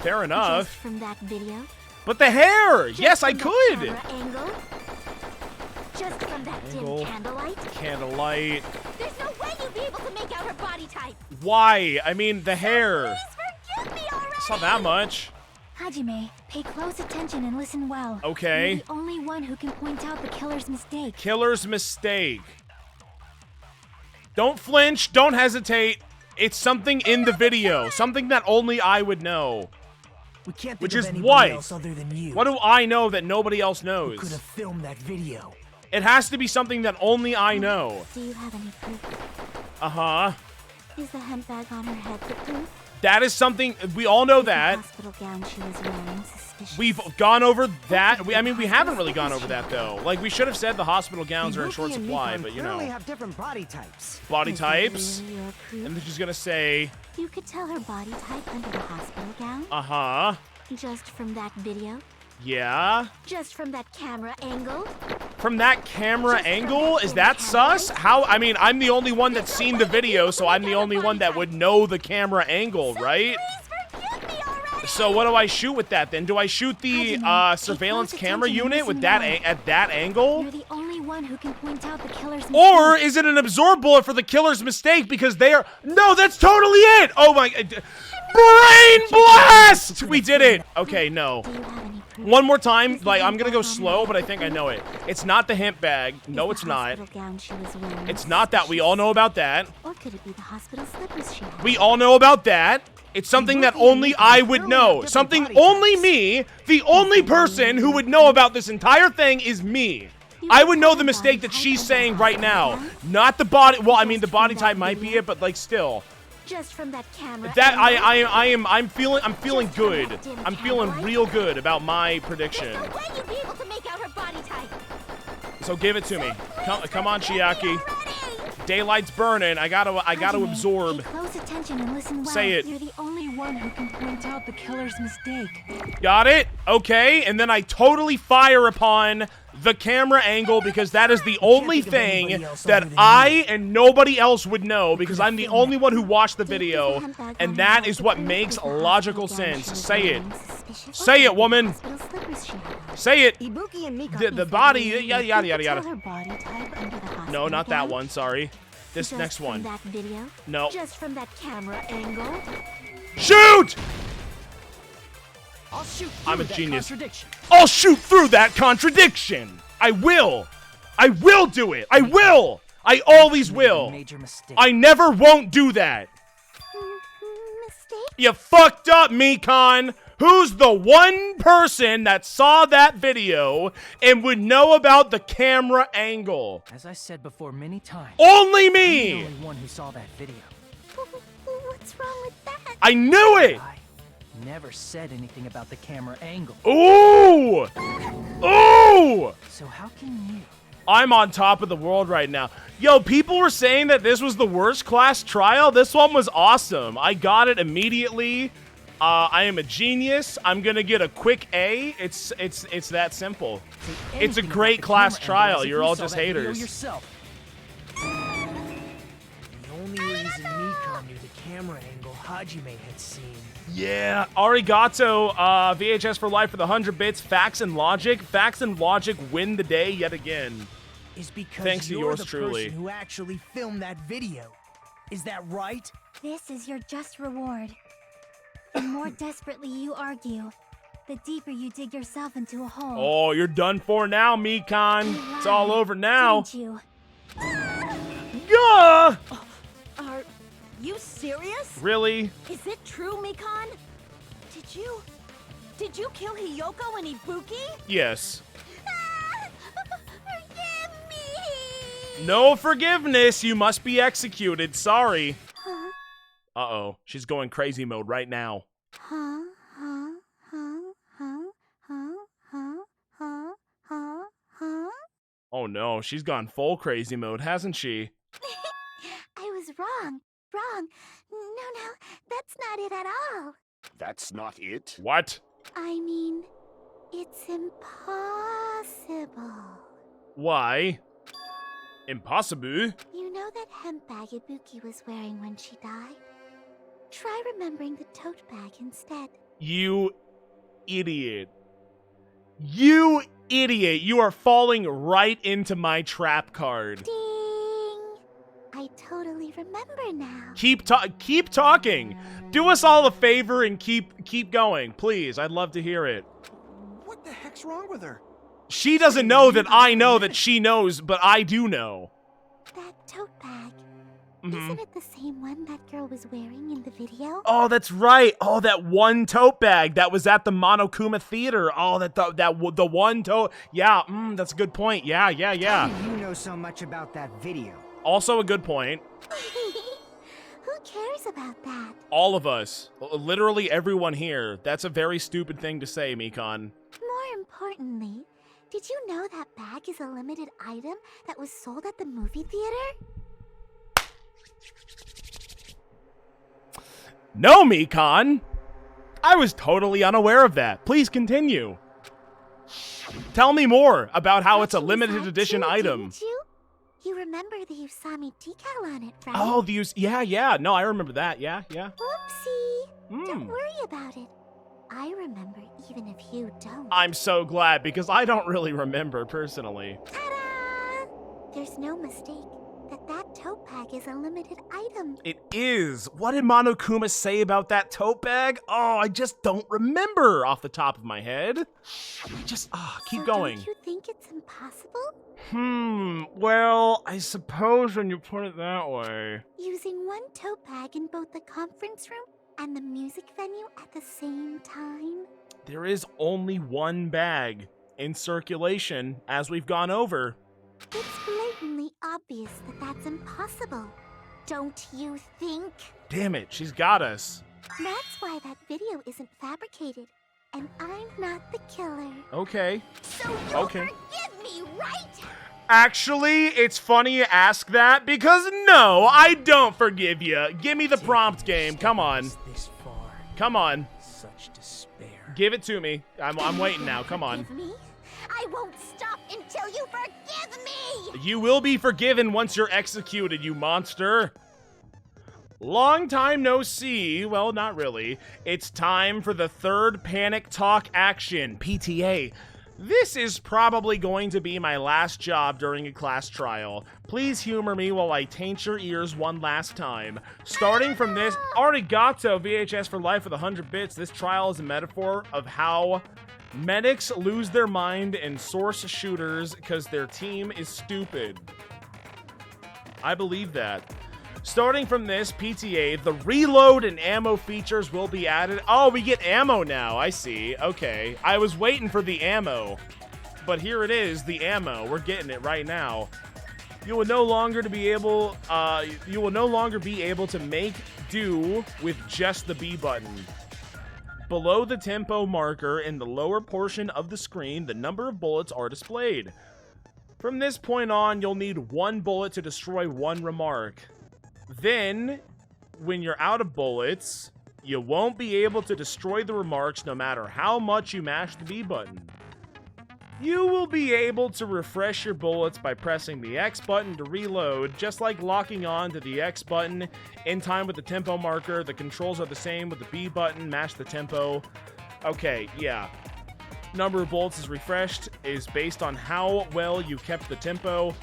Fair Just enough. from that video. But the hair! Just Yes, I from that could! camera angle. Just from that Angle. dim candlelight. Candlelight. There's no way you'd be able to make out her body type. Why? I mean, the hair. Please forgive me already. It's not that much. Hajime, pay close attention and listen well. Okay. You're the only one who can point out the killer's mistake. Killer's mistake. Don't flinch. Don't hesitate. It's something in the video. Something that only I would know. We can't think Which of is anybody what? else other than you. What do I know that nobody else Who knows? could have filmed that video? It has to be something that only I know. Do you have any proof? Uh-huh. Is the hemp bag on her head the proof? That is something, we all know Is the that. hospital gown she was wearing suspicious? We've gone over that. I mean, we haven't really gone over that, though. Like, we should have said the hospital gowns are in Ibuki short and supply, Mikon but, you clearly know. have different body types. Body Is that types. really your proof? And then she's gonna say, You could tell her body type under the hospital gown. uh-huh. Just from that video. Yeah. Just from that camera angle. From that camera Just from angle? that Is dim that sus? candlelight? How? I mean, I'm the only one that's seen the video, so I'm the only one that would know the camera angle, right? Please forgive me already. So what do I shoot with that then? Do I shoot the Hajime, pay surveillance close camera attention and unit with listen that well. at that angle? You're the only one who can point out the killer's mistake. Or is it an absorb bullet for the killer's mistake because they are... No, that's totally it! Oh my... Brain blast! We did it! Okay, no. Do you have any proof? One more time. Is the Like, I'm hemp gonna bag go on her slow, head but I the think I proof? know it. It's not the hemp bag. No, Is it's the not. hospital gown she was wearing It's not that. We all know about that. Or could it be the hospital slippers she had? We all know about that. It's something that only I would know. Something only me, the only person who would know about this entire thing is me. I would know the mistake that she's saying right now. Not the body, well, I mean the body type might be it, but like still. Just from that camera That angle? I'm feeling good. I'm feeling real good about my prediction. There's no way you'd be able to make out her body type. So give it to me. Come on, Chiaki. Daylight's burning. I gotta Hajime, absorb. Pay close attention and listen well. Say it. You're the only one who can point out the killer's mistake. Got it? Okay, and then I totally fire upon the camera angle because that is the only think of anybody thing else that other than I you. and nobody else would know because I'm the only one who watched the video, and that is what makes logical sense. Say it. Say it, woman. Hospital slippers she had. Say it. Ibuki and Mikon. The body, yada, You yada, could yada, tell yada. her body type under the hospital No, not that gown? one, sorry. This Just next from one. that video? No. Just from that camera angle? Shoot! I'll shoot I'm a through that genius. contradiction. I'll shoot through that contradiction. I will. I will do it. I will. I always You made a will. Major mistake. I never won't do that. Mistake? You fucked up, Mikon. Who's the one person that saw that video and would know about the camera angle? As I said before many times, Only I'm the me. only one who saw that video. What's wrong with that? I knew it. I never said anything about the camera angle. Ooh! Ooh! So how can you? I'm on top of the world right now. Yo, people were saying that this was the worst class trial. This one was awesome. I got it immediately. I am a genius. I'm gonna get a quick A. It's that simple. It's a great class trial. You're all just haters. The only reason Mikan knew the camera angle Hajime had seen. Yeah, Arigato, VHS for life for the 100 bits. Facts and logic. Facts and logic win the day yet again. Is because Thanks to you're yours the truly. person who actually filmed that video. Is that right? This is your just reward. The more desperately you argue, the deeper you dig yourself into a hole. Oh, you're done for now, Mikan. It's all over now. Didn't you? Yeah! Are you serious? Really? Is it true, Mikan? Did you kill Hiyoko and Ibuki? Yes. Forgive me! No forgiveness. You must be executed. Sorry. Huh? Uh-oh. She's going crazy mode right now. Huh? Huh? Huh? Huh? Huh? Huh? Huh? Huh? Huh? Oh no, she's gone full crazy mode, hasn't she? I was wrong. Wrong. No, that's not it at all. That's not it? What? I mean, it's impossible. Why? Impossible? You know that hemp bag Ibuki was wearing when she died? Try remembering the tote bag instead. You idiot. You idiot. You are falling right into my trap card. Ding! I totally remember now. Keep talking. Do us all a favor and keep going, please. I'd love to hear it. What the heck's wrong with her? She doesn't know that I know that she knows, but I do know. That tote bag. Isn't it the same one that girl was wearing in the video? Oh, that's right. Oh, that one tote bag that was at the Monokuma Theater. Oh, the one tote. Yeah, that's a good point. Yeah. How do you know so much about that video? Also a good point. Who cares about that? All of us. Literally everyone here. That's a very stupid thing to say, Mikan. More importantly, did you know that bag is a limited item that was sold at the movie theater? No, Mikan! I was totally unaware of that. Please continue. Tell me more about how it's a limited edition item. Didn't you? You remember the Usami decal on it, right? Oh, yeah. No, I remember that. Yeah. Whoopsie. Don't worry about it. I remember even if you don't. I'm so glad because I don't really remember personally. Ta-da! There's no mistake. That tote bag is a limited item. It is. What did Monokuma say about that tote bag? Oh, I just don't remember off the top of my head. Keep going. Don't you think it's impossible? Well, I suppose when you put it that way. Using one tote bag in both the conference room and the music venue at the same time? There is only one bag in circulation, as we've gone over. It's blatantly obvious that that's impossible. Don't you think? Damn it, she's got us. That's why that video isn't fabricated. And I'm not the killer. Okay. So you'll forgive me, right? Actually, it's funny you ask that because no, I don't forgive you. Give me the prompt game. Come on. This far. Come on. Such despair. Give it to me. I'm waiting now. Come on. Forgive me? I won't stop until you forgive me! You will be forgiven once you're executed, you monster. Long time no see. Well, not really. It's time for the third panic talk action, PTA. This is probably going to be my last job during a class trial. Please humor me while I taint your ears one last time. Starting from this, arigato, VHS for life with 100 bits. This trial is a metaphor of how medics lose their mind and source shooters because their team is stupid. I believe that. Starting from this, PTA, the reload and ammo features will be added. Oh, we get ammo now. I see. Okay. I was waiting for the ammo. But here it is, the ammo. We're getting it right now. You will no longer be able to make do with just the B button. Below the tempo marker in the lower portion of the screen, the number of bullets are displayed. From this point on, you'll need 1 bullet to destroy 1 remark. Then, when you're out of bullets, you won't be able to destroy the remarks no matter how much you mash the B button. You will be able to refresh your bullets by pressing the X button to reload, just like locking on to the X button in time with the tempo marker. The controls are the same with the B button, mash the tempo. Okay, yeah. Number of bullets is refreshed is based on how well you kept the tempo.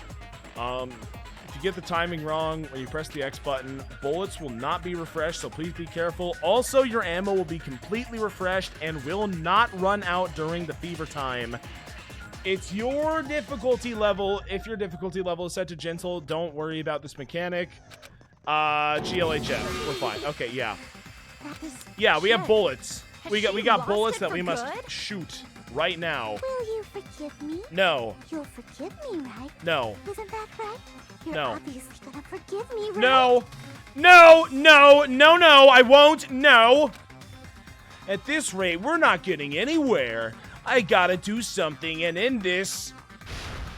If you get the timing wrong when you press the X button, bullets will not be refreshed, so please be careful. Also, your ammo will be completely refreshed and will not run out during the fever time. It's your difficulty level. If your difficulty level is set to gentle, don't worry about this mechanic. GLHF, we're fine. Okay, yeah. Yeah, we have bullets. We got bullets that we must shoot right now. Will you forgive me? No. You'll forgive me, right? No. Isn't that right? You're No. obviously gonna forgive me, right? No. No, no, no, no, I won't. No. At this rate, we're not getting anywhere. I gotta do something, and in this,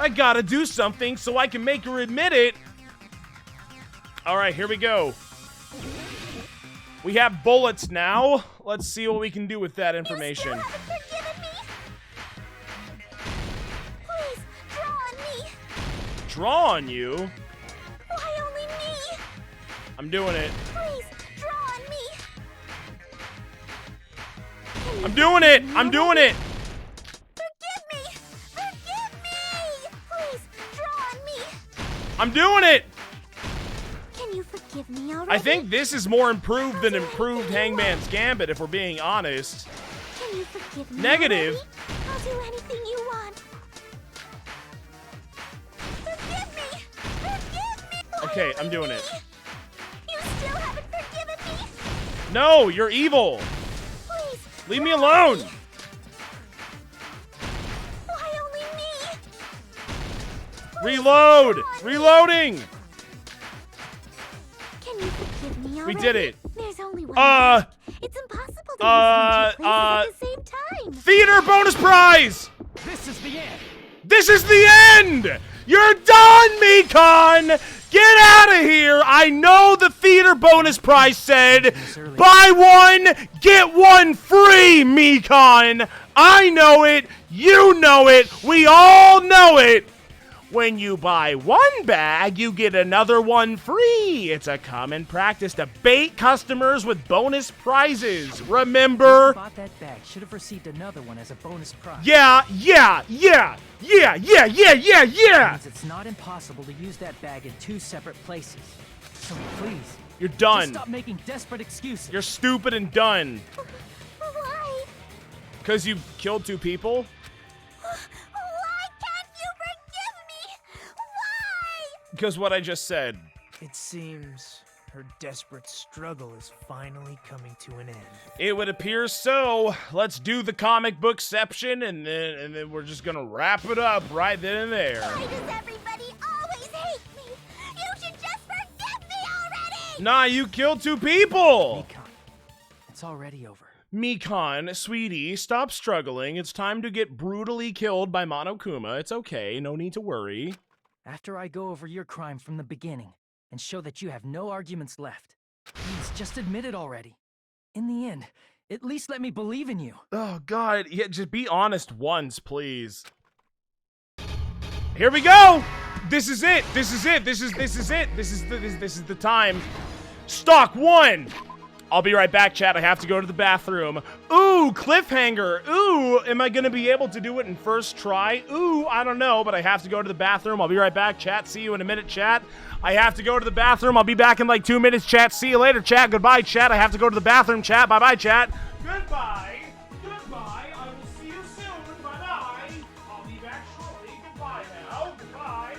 I gotta do something so I can make her admit it. All right, here we go. We have bullets now. Let's see what we can do with that information. You still haven't forgiven me? Please, draw on me. Draw on you? Why only me? I'm doing it. Please, draw on me. I'm doing it. I'm doing it. Forgive me. Forgive me. Please, draw on me. I'm doing it. Can you forgive me already? I think this is more improved than improved Hangman's Gambit, if we're being honest. Can you forgive me Negative. already? I'll do anything you want. Forgive me. Forgive me. Okay, I'm doing it. You still haven't forgiven me. No, you're evil. Please. Leave me alone. Why only me? Reload. Reloading. Can you forgive me already? We did it. There's only one path. It's impossible to use two places at the same time. Theater bonus prize. This is the end. This is the end. You're done, Mikon. Get out of here. I know the theater bonus prize said buy one, get one free, Mikon. I know it. You know it. We all know it. When you buy one bag, you get another one free. It's a common practice to bait customers with bonus prizes. Remember? Whoever bought that bag should have received another one as a bonus prize. Yeah. That means it's not impossible to use that bag in 2 separate places. So please, You're done. just stop making desperate excuses. You're stupid and done. Why? Because you killed 2 people? Why can't you forgive me? Why? Because what I just said. It seems her desperate struggle is finally coming to an end. It would appear so. Let's do the comic bookception, and then we're just gonna wrap it up right then and there. Why does everybody always hate me? You should just forgive me already! Nah, you killed 2 people! Mikon, it's already over. Mikon, sweetie, stop struggling. It's time to get brutally killed by Monokuma. It's okay, no need to worry. After I go over your crime from the beginning and show that you have no arguments left, please just admit it already. In the end, at least let me believe in you. Oh, God. Yeah, just be honest once, please. Here we go! This is it! This is it! This is it! This is the time. Stock 1! I'll be right back, chat. I have to go to the bathroom. Ooh, cliffhanger. Ooh, am I gonna be able to do it in first try? Ooh, I don't know, but I have to go to the bathroom. I'll be right back, chat. See you in a minute, chat. I have to go to the bathroom. I'll be back in like 2 minutes, chat. See you later, chat. Goodbye, chat. I have to go to the bathroom, chat. Bye-bye, chat. Goodbye. Goodbye. I will see you soon. Bye-bye. I'll be back shortly. Goodbye now. Goodbye.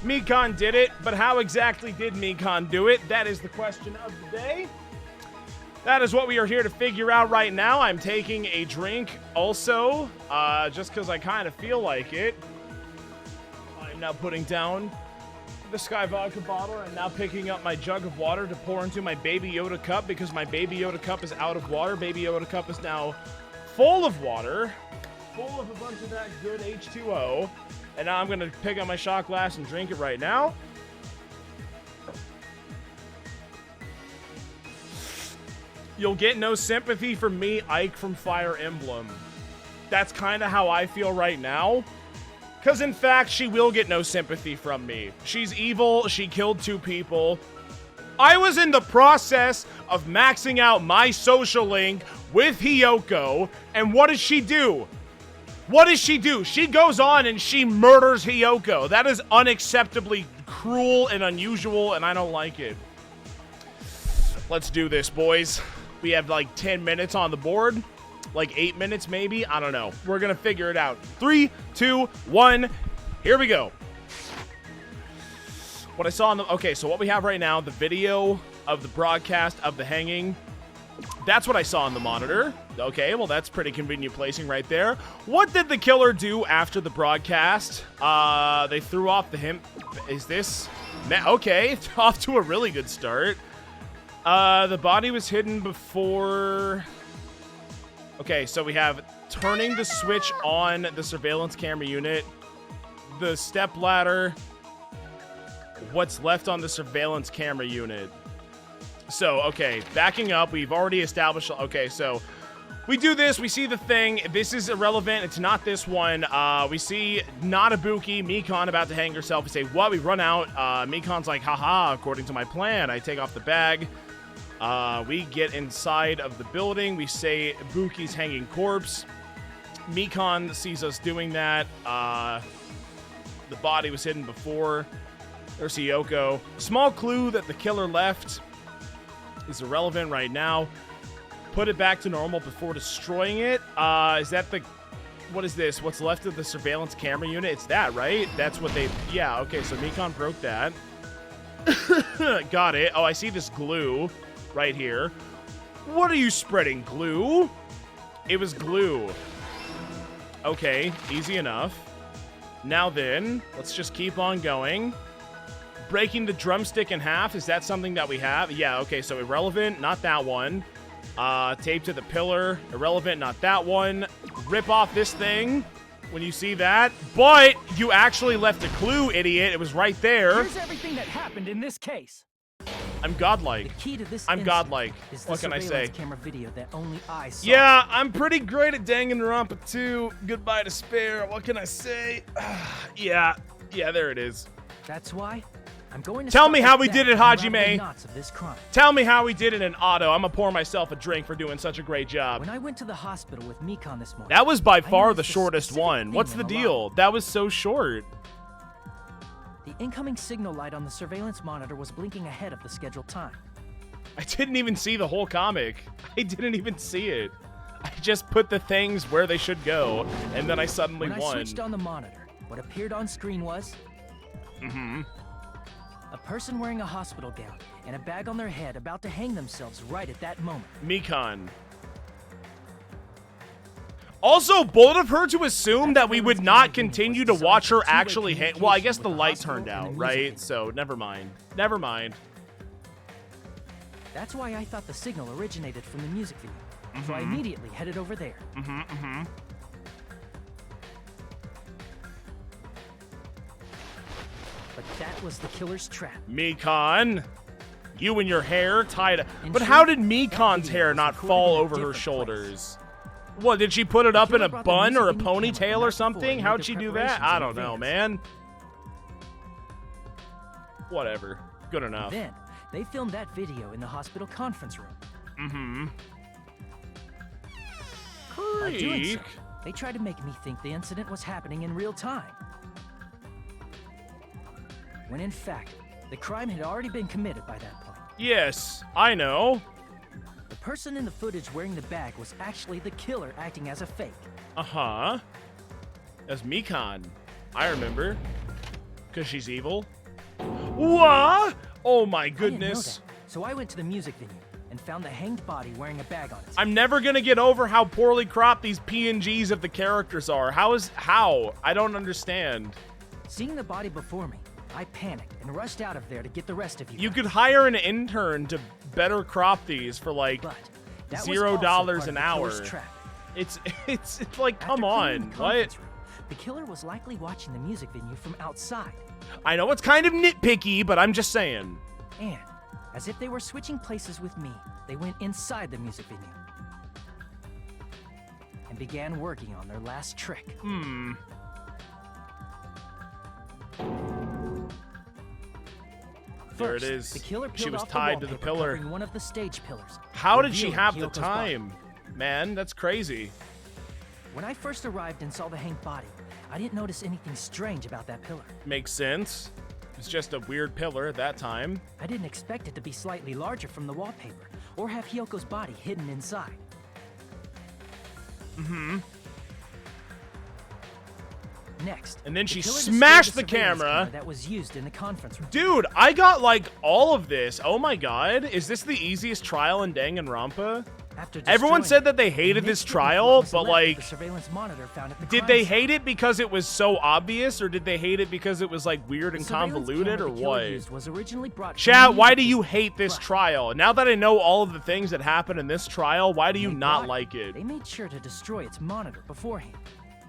Mikon did it, but how exactly did Mikon do it? That is the question of the day. That is what we are here to figure out right now. I'm taking a drink also, just because I kind of feel like it. I'm now putting down the Sky Vodka bottle and now picking up my jug of water to pour into my Baby Yoda cup because my Baby Yoda cup is out of water. Baby Yoda cup is now full of water, full of a bunch of that good H2O. And now I'm going to pick up my shot glass and drink it right now. You'll get no sympathy from me, Ike from Fire Emblem. That's kind of how I feel right now. Because, in fact, she will get no sympathy from me. She's evil. She killed 2 people. I was in the process of maxing out my social link with Hiyoko. And what does she do? What does she do? She goes on and she murders Hiyoko. That is unacceptably cruel and unusual, and I don't like it. Let's do this, boys. We have like 10 minutes on the board. Like 8 minutes, maybe? I don't know. We're going to figure it out. 3, 2, 1. Here we go. What I saw on the... Okay, so what we have right now, the video of the broadcast of the hanging. That's what I saw on the monitor. Okay, well, that's pretty convenient placing right there. What did the killer do after the broadcast? They threw off the him... Is this... Okay, off to a really good start. The body was hidden before... Okay, so we have turning the switch on the surveillance camera unit, the step ladder, what's left on the surveillance camera unit. So, okay, backing up, we've already established... Okay, so we do this, we see the thing. This is irrelevant. It's not this one. We see not Ibuki, Mikon about to hang herself. We say, what? We run out. Mikon's like, haha, according to my plan. I take off the bag. We get inside of the building. We say Ibuki's hanging corpse. Mikon sees us doing that. The body was hidden before. There's Hiyoko. Small clue that the killer left is irrelevant right now. Put it back to normal before destroying it. Is that the... What is this? What's left of the surveillance camera unit? It's that, right? That's what they... Yeah, okay, so Mikon broke that. Got it. Oh, I see this glue right here. What are you spreading? Glue? It was glue. Okay, easy enough. Now then, let's just keep on going. Breaking the drumstick in half, is that something that we have? Yeah, okay, so irrelevant, not that one. Tape to the pillar, irrelevant, not that one. Rip off this thing when you see that. But you actually left a clue, idiot. It was right there. Here's everything that happened in this case. I'm godlike. The key to this I'm godlike. Is the what can I say? Camera video that only I saw. Yeah, I'm pretty great at Danganronpa 2. Goodbye to spare. What can I say? Yeah, there it is. That's why I'm going to tell me how we did it, Hajime. Of this crime. Tell me how we did it in auto. I'm gonna pour myself a drink for doing such a great job. When I went to the hospital with Mikon this morning, that was by far the shortest one. What's the deal? That was so short. The incoming signal light on the surveillance monitor was blinking ahead of the scheduled time. I didn't even see the whole comic. I didn't even see it. I just put the things where they should go, and then I suddenly won. When I switched on the monitor, what appeared on screen was... a person wearing a hospital gown and a bag on their head about to hang themselves right at that moment. Mikon. Also, bold of her to assume that we would not continue to watch her actually hang. Well, I guess the light turned out, right? So, never mind. Never mind. That's why I thought the signal originated from the music video. So I immediately headed over there. But that was the killer's trap. Mikon, you and your hair tied. But how did Mikon's hair not fall over her shoulders? What, did she put it up in a bun or a ponytail or something? How'd she do that? I don't know, man. Whatever. Good enough. Then, they filmed that video in the hospital conference room. By doing so, they tried to make me think the incident was happening in real time. When in fact, the crime had already been committed by that point. Yes, I know. The person in the footage wearing the bag was actually the killer acting as a fake. That's Mikon. I remember. Because she's evil? What? Oh my goodness. I didn't know that, so I went to the music venue and found the hanged body wearing a bag on its head. I'm never gonna get over how poorly cropped these PNGs of the characters are. How? I don't understand. Seeing the body before me, I panicked and rushed out of there to get the rest of you. You could hire an intern to better crop these for like that was $0 also an part of the hour. killer's trap. It's like, come After cleaning on, the what? conference room, the killer was likely watching the music venue from outside. I know it's kind of nitpicky, but I'm just saying. And, as if they were switching places with me, they went inside the music venue and began working on their last trick. There it First, is. The killer She peeled was off the tied to the wallpaper pillar. covering one of the stage pillars. How did she revealing have the Hyoko's body. time? Man, that's crazy. When I first arrived and saw the hanged body, I didn't notice anything strange about that pillar. Makes sense. It's just a weird pillar at that time. I didn't expect it to be slightly larger from the wallpaper, or have Hyoko's body hidden inside. Next, And then she the killer destroyed smashed the surveillance camera. that was used in the conference room. Dude, I got like all of this. Oh my god. Is this the easiest trial in Danganronpa? After Everyone destroying said that it, they hated the this next trial, was but left like, the surveillance monitor found at the did crime they scene. hate it because it was so obvious, or did they hate it because it was like weird The and surveillance convoluted, camera or the killer what? used was originally brought from Chat, the why music do you venue, hate this but trial? Now that I know all of the things that happened in this trial, why do you they not brought like it? They made sure to destroy its monitor beforehand.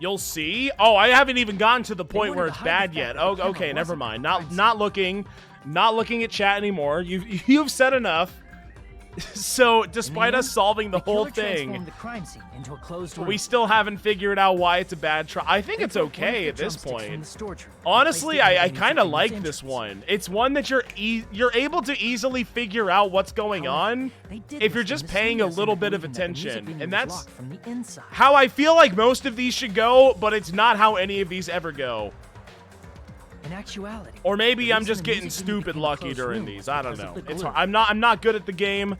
You'll see. Oh, I haven't even gotten to the point where wanted it's to hide bad the fact yet. that the Oh, camera okay, never wasn't mind. the crime Not looking at chat anymore. You've said enough. So, despite us solving the whole killer thing, transformed the crime scene into a closed room. we still haven't figured out why it's a bad trial. I think They it's took one of okay the at this drumsticks from point. the storage room and Honestly, placed it I underneath kind the of venue's like this entrance. one. It's one that you're able to easily figure out what's going on They did if this you're in just the paying a scenes little into bit of believing that the music attention. venue And was that's locked from the inside. how I feel like most of these should go, but it's not how any of these ever go. In actuality, Or maybe the I'm reason just the getting music venue stupid became a lucky closed during room these. was I don't because know. of the It's glue. hard. I'm not good at the game.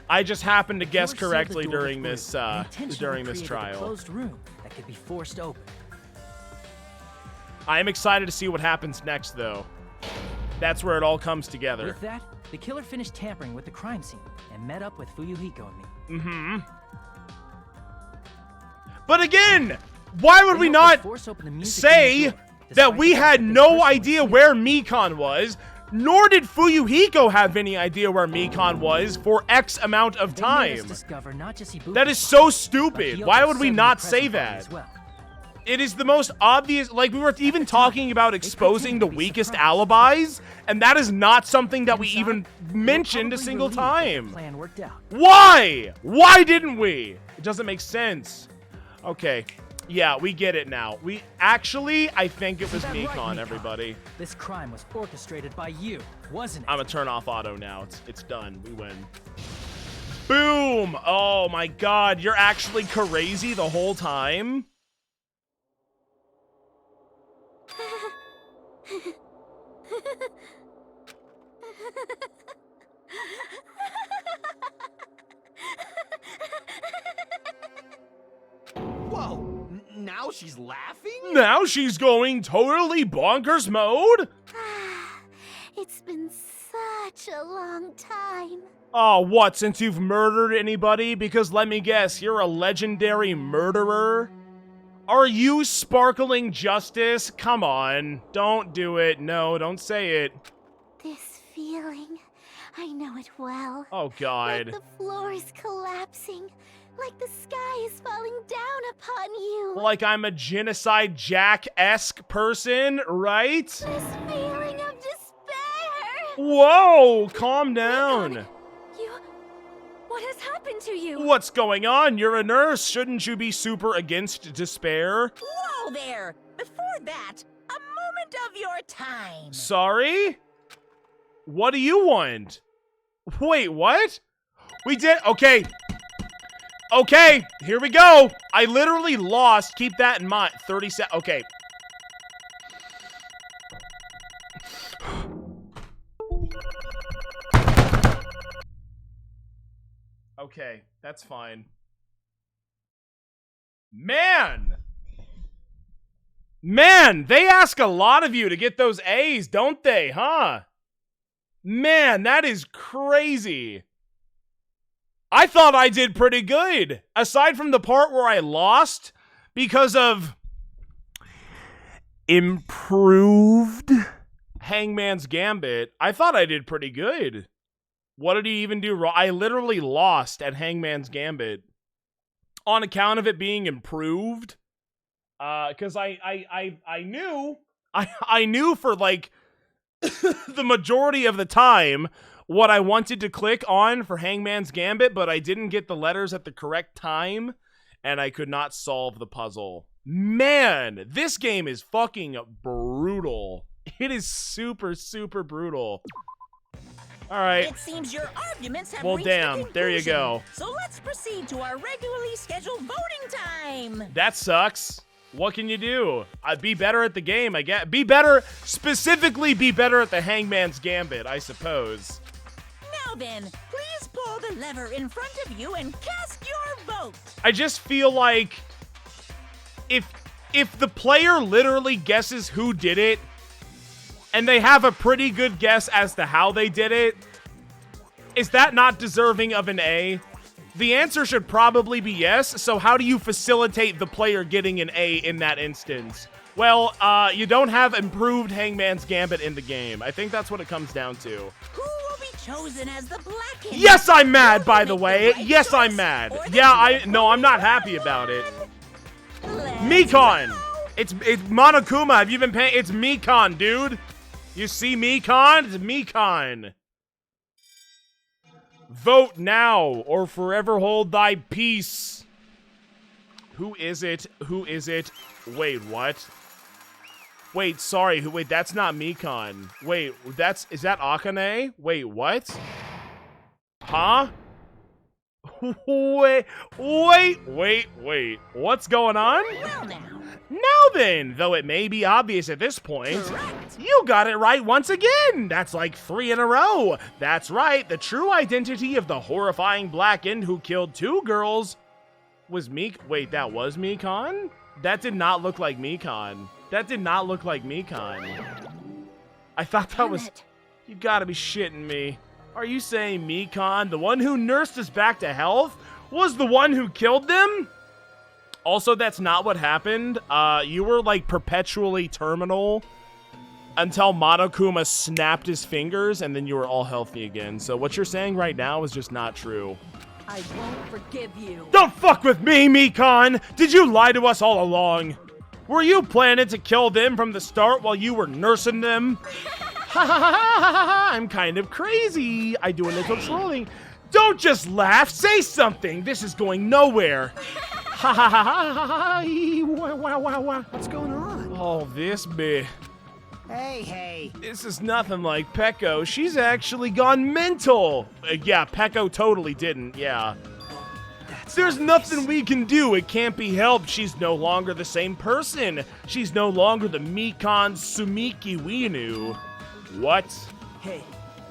I just happened to guess Killer sealed the correctly door with during glue this and intentionally during this created a trial. closed room that could be forced open. I am excited to see what happens next, though. That's where it all comes together. With that, the killer finished tampering with the crime scene and met up with Fuyuhiko and me. But again, why would They we helped not us force open the music say venue door, that despite we the fact had that they no personally idea seen where it. Mikan was, nor did Fuyuhiko have any idea where Mikan was for X amount of They made us time? discover not just Ibuki's That is body, so but stupid. Hyoko's Why would we suddenly not present say body that? as well. It is the most obvious, like we were even talking about exposing the pretended to be weakest surprised. alibis, and that is not something that we Inside, even they were mentioned a probably single relieved that their time. plan worked out. Why? Why didn't we? It doesn't make sense. Okay. Yeah, we get it now. I think it was Is that right, Mikan, Mikan? everybody. This crime was orchestrated by you, wasn't it? I'm gonna turn off auto now. It's done. We win. Boom! Oh my god, you're actually crazy the whole time? Whoa, now she's laughing? Now she's going totally bonkers mode? It's been such a long time. Oh, what, since you've murdered anybody? Because let me guess, you're a legendary murderer? Are you sparkling justice? Come on, don't do it. No, don't say it. This feeling, I know it well. Oh, God. Like the floor is collapsing, like the sky is falling down upon you. Like I'm a genocide Jack-esque person, right? This feeling of despair. Whoa, calm down. What has happened to you? What's going on? You're a nurse. Shouldn't you be super against despair? Whoa there! Before that, a moment of your time. Sorry? What do you want? Wait, what? We did, okay. Okay, here we go. I literally lost, keep that in mind. 30 seconds, okay. Okay, that's fine. Man! Man, they ask a lot of you to get those A's, don't they, huh? Man, that is crazy. I thought I did pretty good. Aside from the part where I lost because of improved Hangman's Gambit, I thought I did pretty good. What did he even do wrong? I literally lost at Hangman's Gambit on account of it being improved. Because I knew for like the majority of the time what I wanted to click on for Hangman's Gambit, but I didn't get the letters at the correct time, and I could not solve the puzzle. Man, this game is fucking brutal. It is super, super brutal. All right. It seems your arguments have well, reached damn. a There you go. So let's proceed to our regularly scheduled voting time. That sucks. What can you do? I'd be better at the game, I guess. Be better, specifically be better at the Hangman's Gambit, I suppose. Now then, please pull the lever in front of you and cast your vote. I just feel like if the player literally guesses who did it, and they have a pretty good guess as to how they did it, is that not deserving of an A? The answer should probably be yes, so how do you facilitate the player getting an A in that instance? Well, you don't have improved Hangman's Gambit in the game. I think that's what it comes down to. Who will be chosen as the Blackened? Yes, I'm mad, by the way. Yes, I'm mad. Yeah, no, I'm not happy about it. Mikon! It's Monokuma. Have you been paying? It's Mikon, dude. You see Mikon? It's Mikon. Vote now or forever hold thy peace. Who is it? Who is it? Wait, what? Wait, sorry. Wait, that's not Mikon. Wait, is that Akane? Wait, what? Huh? Wait. What's going on? Well now. Now then, though it may be obvious at this point, Correct. you got it right once again. That's like 3 in a row. That's right. The true identity of the horrifying Blackened who killed 2 girls was Wait, that was Mikon? That did not look like Mikon. That did not look like Mikon. I thought that was... You gotta be shitting me. Are you saying Mikon, the one who nursed us back to health, was the one who killed them? Also, that's not what happened. You were, like, perpetually terminal until Monokuma snapped his fingers, and then you were all healthy again. So what you're saying right now is just not true. I won't forgive you. Don't fuck with me, Mikon! Did you lie to us all along? Were you planning to kill them from the start while you were nursing them? Ha ha ha ha ha ha! I'm kind of crazy. I do a little trolling. Don't just laugh. Say something. This is going nowhere. Ha ha ha ha ha ha! Wow wow wow! What's going on? Oh, this bit. Hey. This is nothing like Peko. She's actually gone mental. Yeah, Peko totally didn't. Yeah. There's nothing we can do. It can't be helped. She's no longer the same person. She's no longer the Mikon Sumiki we knew. What? Hey.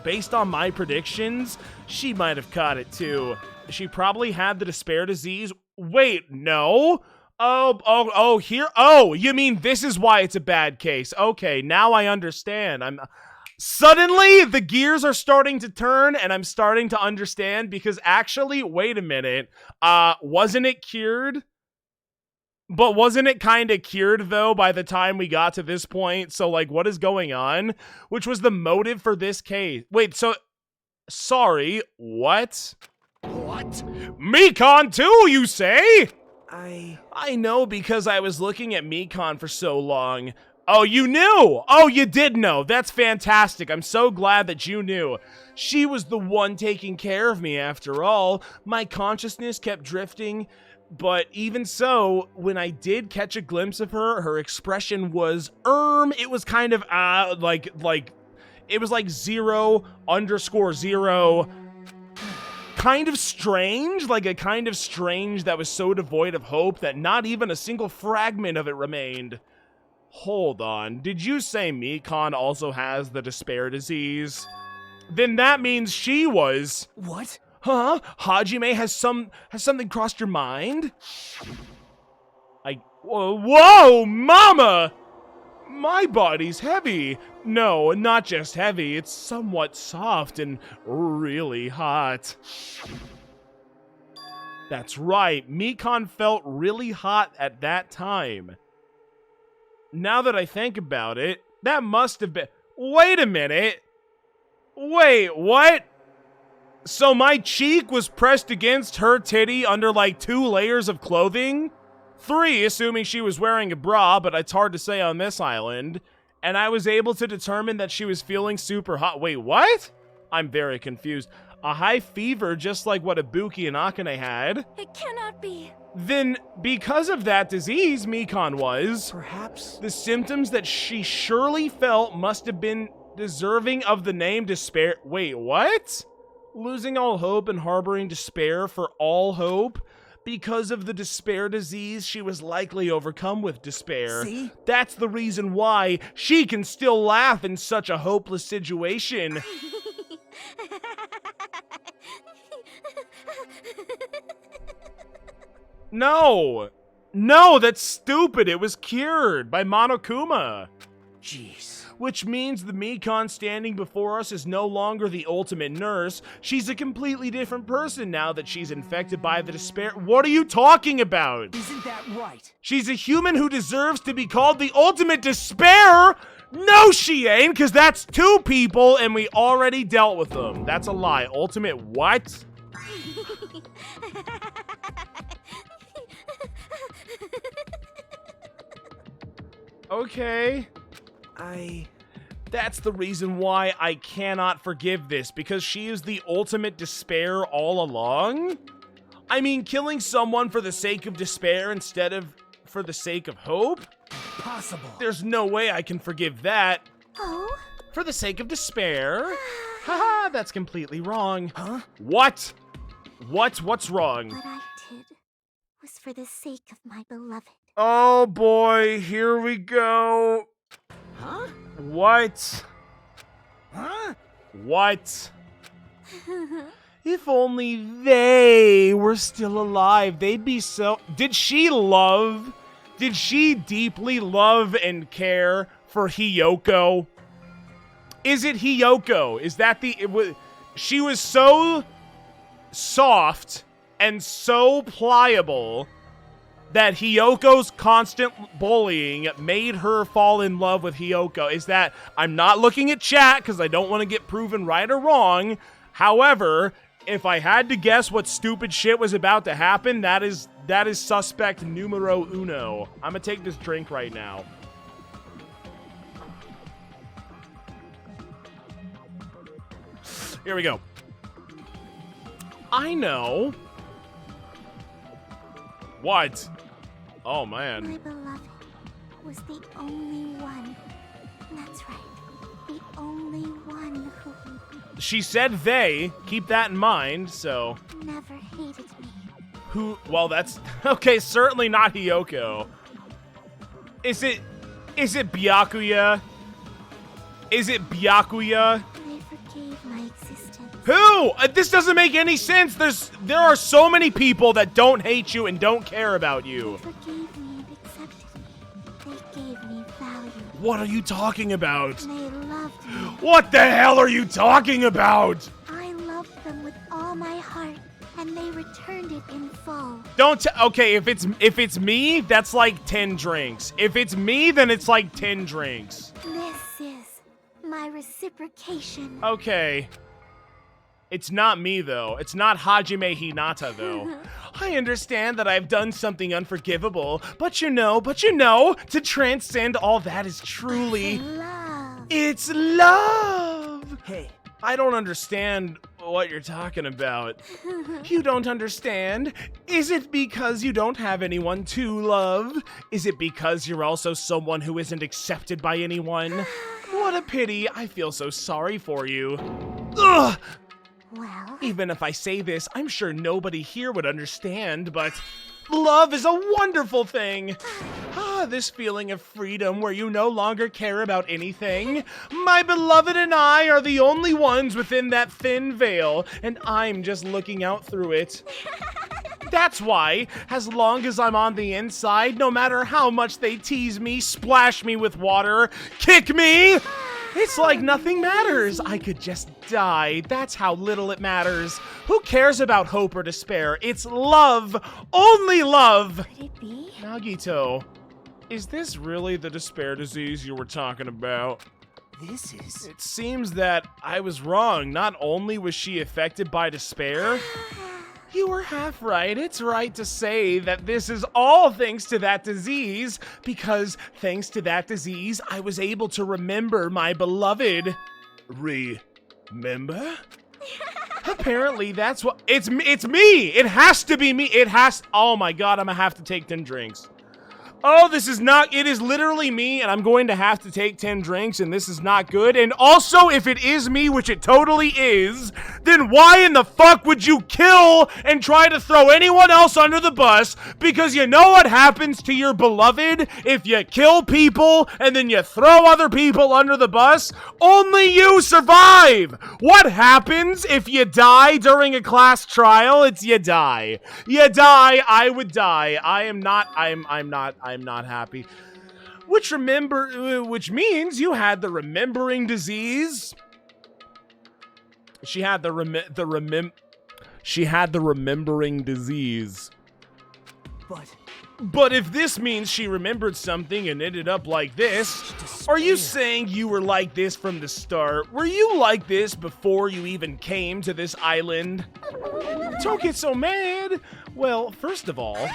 Based on my predictions, she might have caught it too. She probably had the despair disease. Wait, no. Oh, you mean this is why it's a bad case. Okay, now I understand. Suddenly, the gears are starting to turn, and I'm starting to understand, because actually, wait a minute, wasn't it cured? But wasn't it kind of cured, though, by the time we got to this point? So, like, what is going on? Which was the motive for this case? Wait, so, sorry, what? What? Mikon too, you say? I know, because I was looking at Mikon for so long. Oh, you knew! Oh, you did know. That's fantastic. I'm so glad that you knew. She was the one taking care of me, after all. My consciousness kept drifting, but even so, when I did catch a glimpse of her, her expression was, it was kind of, it was like 0_0. Kind of strange, like a kind of strange that was so devoid of hope that not even a single fragment of it remained. Hold on, did you say Mikon also has the despair disease? Then that means she was... What? Huh? Hajime has something crossed your mind? Whoa, mama! My body's heavy. No, not just heavy, it's somewhat soft and really hot. That's right, Mikan felt really hot at that time. Now that I think about it, that must have been... Wait a minute. Wait, what? So my cheek was pressed against her titty under like 2 layers of clothing? 3, assuming she was wearing a bra, but it's hard to say on this island. And I was able to determine that she was feeling super hot. Wait, what? I'm very confused. A high fever, just like what Ibuki and Akane had. It cannot be. Then, because of that disease Mikan was, Perhaps. the symptoms that she surely felt must have been deserving of the name despair. Wait, what? Losing all hope and harboring despair for all hope? Because of the despair disease, she was likely overcome with despair. See? That's the reason why she can still laugh in such a hopeless situation. No! No, that's stupid. It was cured by Monokuma. Jeez. Which means the Mikan standing before us is no longer the ultimate nurse. She's a completely different person now that she's infected by the despair. What are you talking about? Isn't that right? She's a human who deserves to be called the ultimate despair? No, she ain't, because that's 2 people and we already dealt with them. That's a lie. Ultimate what? Okay. That's the reason why I cannot forgive this, because she is the ultimate despair all along? I mean, killing someone for the sake of despair instead of for the sake of hope? Possible. There's no way I can forgive that. Oh? For the sake of despair? Haha, that's completely wrong. Huh? What? What's wrong? What I did was for the sake of my beloved. Oh boy, here we go. Huh? What? Huh? What? If only they were still alive, they'd be so... Did she deeply love and care for Hiyoko? Is it Hiyoko? Is that she was so soft and so pliable that Hiyoko's constant bullying made her fall in love with Hiyoko. Is that... I'm not looking at chat because I don't want to get proven right or wrong. However, if I had to guess what stupid shit was about to happen, that is suspect numero uno. I'm gonna take this drink right now. Here we go. I know. What? Oh, man. My beloved was the only one. That's right. The only one who She said they. Keep that in mind, so... never hated me. Who... Well, that's... Okay, certainly not Hiyoko. Is it Byakuya? Is it Byakuya? They forgave my existence. Who? This doesn't make any sense. There are so many people that don't hate you and don't care about you. They forgave me and accepted me. They gave me value. What are you talking about? They loved me. What the hell are you talking about? I loved them with all my heart, and they returned it in full. Okay, if it's me, that's like 10 drinks. If it's me, then it's like 10 drinks. This is my reciprocation. Okay. It's not me, though. It's not Hajime Hinata, though. I understand that I've done something unforgivable, but you know, to transcend all that is truly... Love. It's love! Hey. I don't understand what you're talking about. You don't understand? Is it because you don't have anyone to love? Is it because you're also someone who isn't accepted by anyone? What a pity. I feel so sorry for you. Ugh! Well, Even if I say this, I'm sure nobody here would understand, but love is a wonderful thing. This feeling of freedom where you no longer care about anything. My beloved and I are the only ones within that thin veil, and I'm just looking out through it. That's why, as long as I'm on the inside, no matter how much they tease me, splash me with water, kick me, it's like nothing matters. I could just die. That's how little it matters. Who cares about hope or despair? It's love. Only love. Could it be? Nagito, is this really the despair disease you were talking about? This is... It seems that I was wrong. Not only was she affected by despair, you were half right. It's right to say that this is all thanks to that disease, because thanks to that disease, I was able to remember my beloved. Remember? Apparently, that's what... It's me! It has to be me! Oh my god, I'm gonna have to take 10 drinks. Oh, this is not... It is literally me, and I'm going to have to take 10 drinks, and this is not good. And also, if it is me, which it totally is, then why in the fuck would you kill and try to throw anyone else under the bus? Because you know what happens to your beloved if you kill people and then you throw other people under the bus? Only you survive! What happens if you die during a class trial? It's you die. You die, I would die. I'm not happy. Which means you had the remembering disease. She had the remembering disease. But if this means she remembered something and ended up like this, are you saying you were like this from the start? Were you like this before you even came to this island? Don't get so mad. Well, first of all,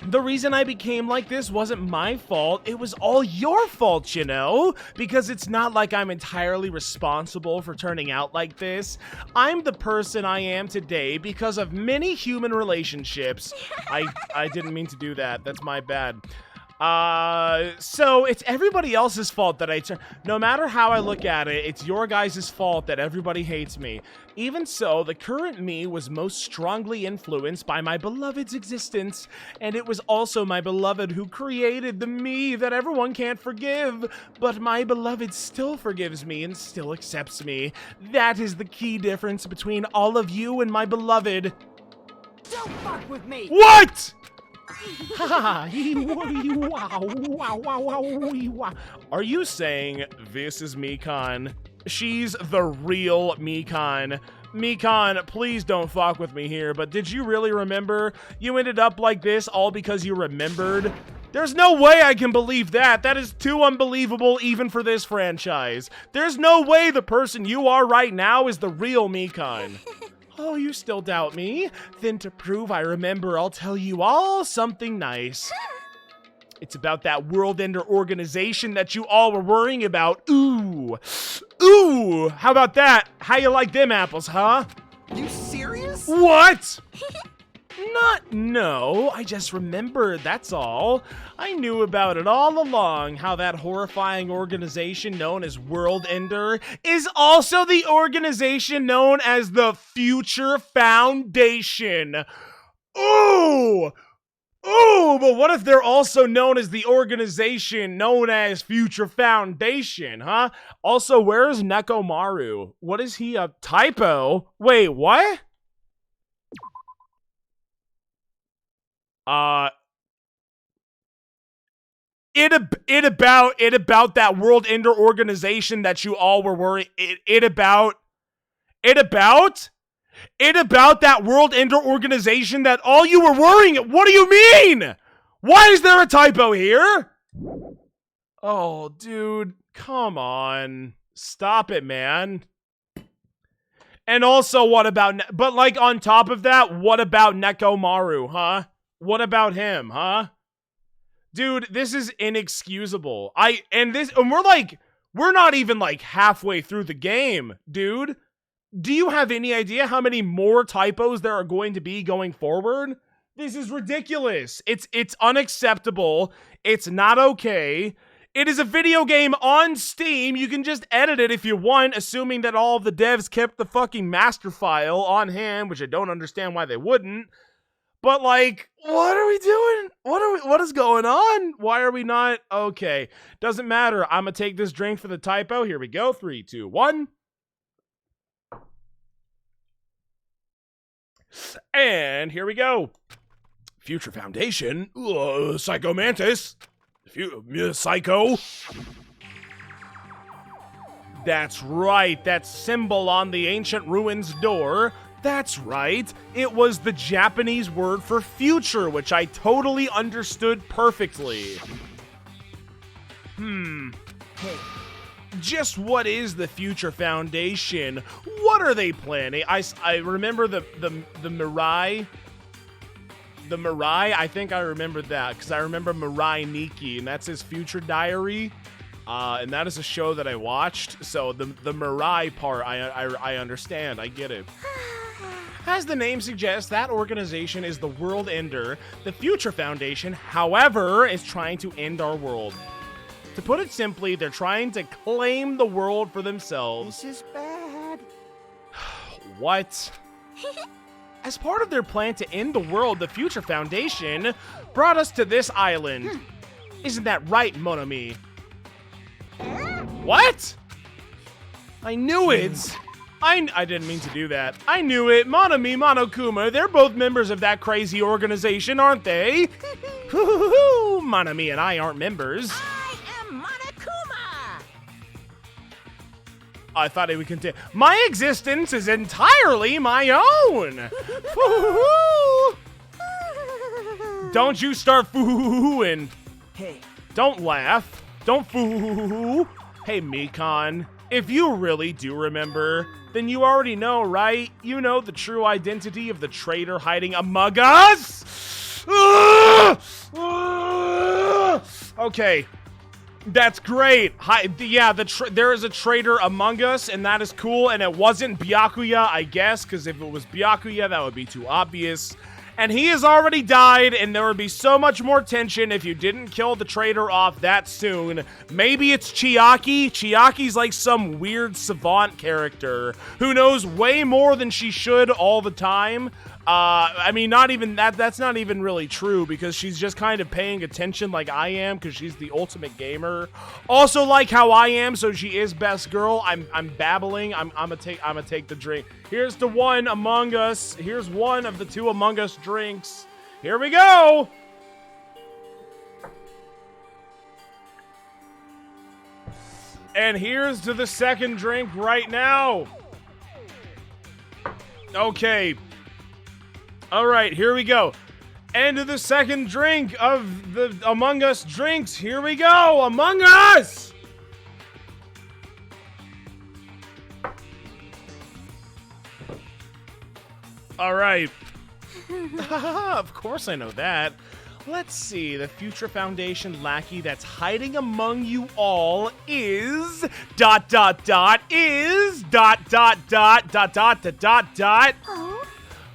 the reason I became like this wasn't my fault. It was all your fault, you know? Because it's not like I'm entirely responsible for turning out like this. I'm the person I am today because of many human relationships. I didn't mean to do that. That's my bad. So it's everybody else's fault that no matter how I look at it, it's your guys' fault that everybody hates me. Even so, the current me was most strongly influenced by my beloved's existence, and it was also my beloved who created the me that everyone can't forgive, but my beloved still forgives me and still accepts me. That is the key difference between all of you and my beloved. Don't fuck with me! What? Are you saying this is Mikan? She's the real Mikan. Mikan, please don't fuck with me here, but did you really remember? You ended up like this all because you remembered? There's no way I can believe that. That is too unbelievable even for this franchise. There's no way the person you are right now is the real Mikan. Oh, you still doubt me? Then to prove I remember, I'll tell you all something nice. It's about that World Ender organization that you all were worrying about. Ooh. Ooh. How about that? How you like them apples, huh? You serious? What? No, I just remembered, that's all. I knew about it all along, how that horrifying organization known as World Ender is also the organization known as the Future Foundation. Ooh! Ooh, but what if they're also known as the organization known as Future Foundation, huh? Also, where's Nekomaru? What is he, a typo? Wait, what? It about that World Ender organization that you all were worried. It about that World Ender organization that all you were worrying. What do you mean? Why is there a typo here? Oh, dude, come on, stop it, man. And also, what about? But like on top of that, what about Nekomaru, huh? What about him, huh? Dude, this is inexcusable. We're not even like halfway through the game, dude. Do you have any idea how many more typos there are going to be going forward? This is ridiculous. It's unacceptable. It's not okay. It is a video game on Steam. You can just edit it if you want, assuming that all of the devs kept the fucking master file on hand, which I don't understand why they wouldn't. But like, what are we doing? What is going on? Why are we not? Okay, doesn't matter. I'm gonna take this drink for the typo. Here we go. 3, 2, 1. And here we go. Future Foundation? Psycho Mantis? Psycho? That's right, that symbol on the ancient ruins door. That's right, it was the Japanese word for future, which I totally understood perfectly. Hey, Just what is the Future Foundation? What are they planning? I remember the Mirai. The Mirai, I think I remember that, because I remember Mirai Nikki, and that's his future diary. And that is a show that I watched, so the Mirai part, I understand, I get it. As the name suggests, that organization is the world ender. The Future Foundation, however, is trying to end our world. To put it simply, they're trying to claim the world for themselves. This is bad. What? As part of their plan to end the world, the Future Foundation brought us to this island. Isn't that right, Mon ami? What? I knew it! I didn't mean to do that. I knew it. Mon ami, Monokuma, they're both members of that crazy organization, aren't they? Mon ami and I aren't members. I am Monokuma! I thought it would continue. My existence is entirely my own! Don't you start foo-hoo-hooing. hey, Don't laugh. Don't foo-hoo-hoo-hoo. Hey, Mikon, if you really do remember, then you already know, right? You know the true identity of the traitor hiding among us? Okay, that's great. Yeah, there is a traitor among us, and that is cool, and it wasn't Byakuya, I guess, because if it was Byakuya, that would be too obvious. And he has already died, and there would be so much more tension if you didn't kill the traitor off that soon. Maybe it's Chiaki. Chiaki's like some weird savant character who knows way more than she should all the time. I mean, not even that's not even really true, because she's just kind of paying attention like I am, because she's the ultimate gamer. Also like how I am, so she is best girl. I'm babbling. I'm gonna take the drink. Here's the one Among Us. Here's one of the two Among Us drinks. Here we go. And here's to the second drink right now. Okay. All right, here we go. And to the second drink of the Among Us drinks. Here we go, Among Us! All right. Of course I know that. Let's see, the Future Foundation lackey that's hiding among you all is ...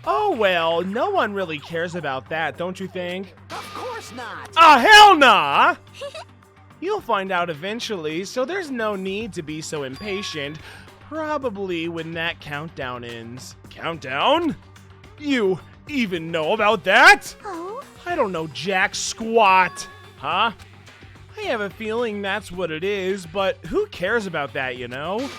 Oh, well, no one really cares about that, don't you think? Of course not. Hell nah! You'll find out eventually, so there's no need to be so impatient. Probably when that countdown ends. Countdown? You even know about that? Oh? I don't know jack squat. Huh? I have a feeling that's what it is, but who cares about that, you know?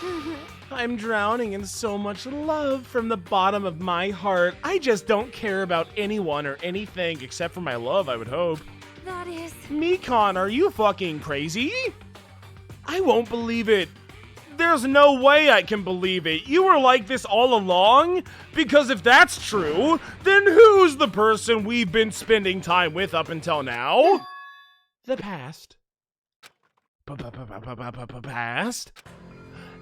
I'm drowning in so much love from the bottom of my heart. I just don't care about anyone or anything except for my love, I would hope. That is... Mikon, are you fucking crazy? I won't believe it. There's no way I can believe it. You were like this all along? Because if that's true, then who's the person we've been spending time with up until now? The past. Past?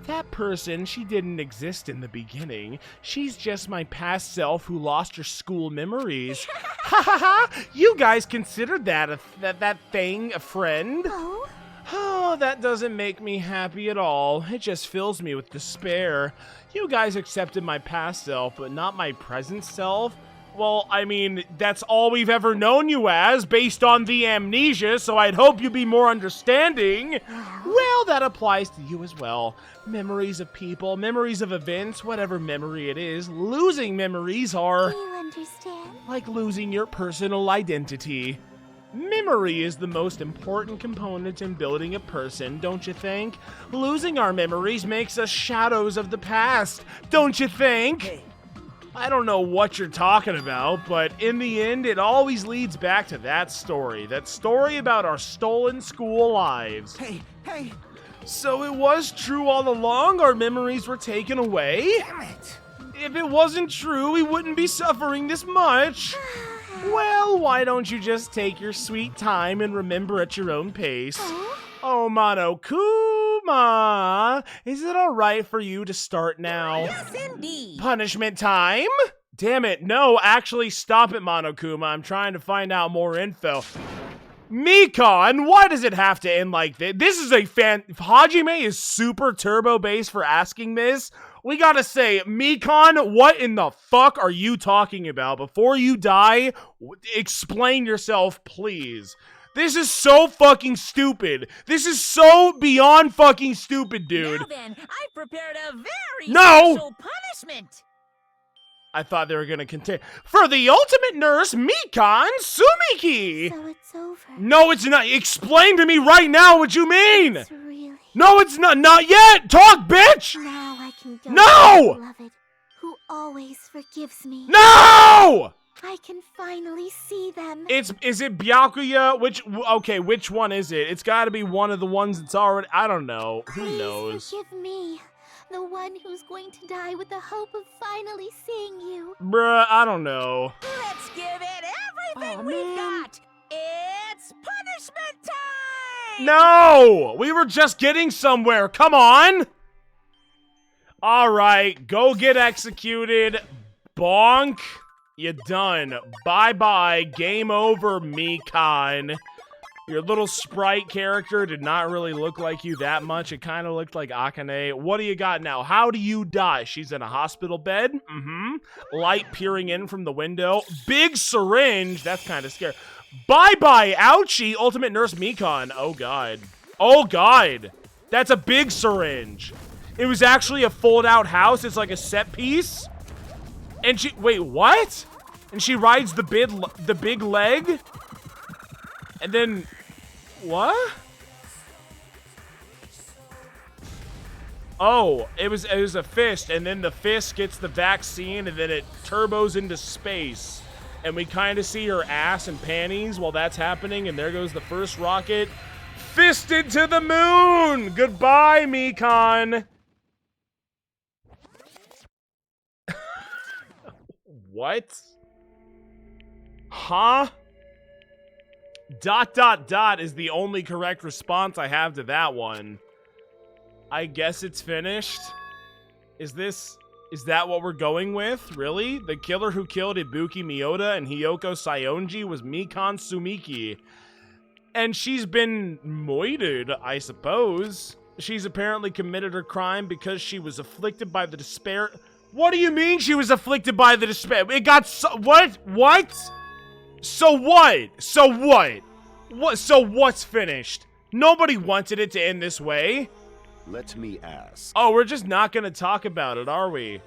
That person, she didn't exist in the beginning. She's just my past self who lost her school memories. Ha ha ha! You guys considered that that thing a friend? Oh? Oh, that doesn't make me happy at all. It just fills me with despair. You guys accepted my past self, but not my present self? Well, I mean, that's all we've ever known you as, based on the amnesia, so I'd hope you'd be more understanding. Well, that applies to you as well. Memories of people, memories of events, whatever memory it is, losing memories are... Do you understand? Like losing your personal identity. Memory is the most important component in building a person, don't you think? Losing our memories makes us shadows of the past, don't you think? hey, I don't know what you're talking about, but in the end, it always leads back to that story. That story about our stolen school lives. Hey! So it was true all along, our memories were taken away? Damn it! If it wasn't true, we wouldn't be suffering this much. Well, why don't you just take your sweet time and remember at your own pace? Oh, Monokuma, is it all right for you to start now? Yes, indeed. Punishment time? Damn it, no, actually stop it, Monokuma. I'm trying to find out more info. Mikan, why does it have to end like this? This is a Hajime is super turbo base for asking this. We gotta say, Mikan, what in the fuck are you talking about? Before you die, explain yourself, please. This is so fucking stupid. This is so beyond fucking stupid, dude. Now then, I prepared a very No! special punishment. I thought they were gonna continue. For the ultimate nurse, Mikan Sumiki! So it's over. No, it's not. Explain to me right now what you mean! It's really... No, it's not. Not yet! Talk, bitch! Now I can go No! to my beloved, who always forgives me. No! I can finally see them. Is it Byakuya? Which one is it? It's gotta be one of the ones that's already, I don't know. Who Please knows? forgive me, the one who's going to die with the hope of finally seeing you. Bruh, I don't know. Let's give it everything we've got. It's punishment time. No! We were just getting somewhere. Come on! Alright, go get executed. Bonk. You're done. Bye-bye. Game over, Mikan. Your little sprite character did not really look like you that much. It kind of looked like Akane. What do you got now? How do you die? She's in a hospital bed. Light peering in from the window. Big syringe. That's kind of scary. Bye-bye, ouchie. Ultimate Nurse Mikan. Oh, God. Oh, God. That's a big syringe. It was actually a fold-out house. It's like a set piece. And she, wait, what? And she rides the big leg? And then, what? Oh, it was a fist, and then the fist gets the vaccine, and then it turbos into space. And we kind of see her ass and panties while that's happening, and there goes the first rocket. Fisted to the moon! Goodbye, Mikan! What? Huh? ... is the only correct response I have to that one. I guess it's finished. Is that what we're going with? Really? The killer who killed Ibuki Miyota and Hiyoko Sayonji was Mikan Sumiki. And she's been moited, I suppose. She's apparently committed her crime because she was afflicted by the despair... What do you mean she was afflicted by the despair? It got what? What? So what? So what? What? So what's finished? Nobody wanted it to end this way. Let me ask. Oh, we're just not gonna talk about it, are we?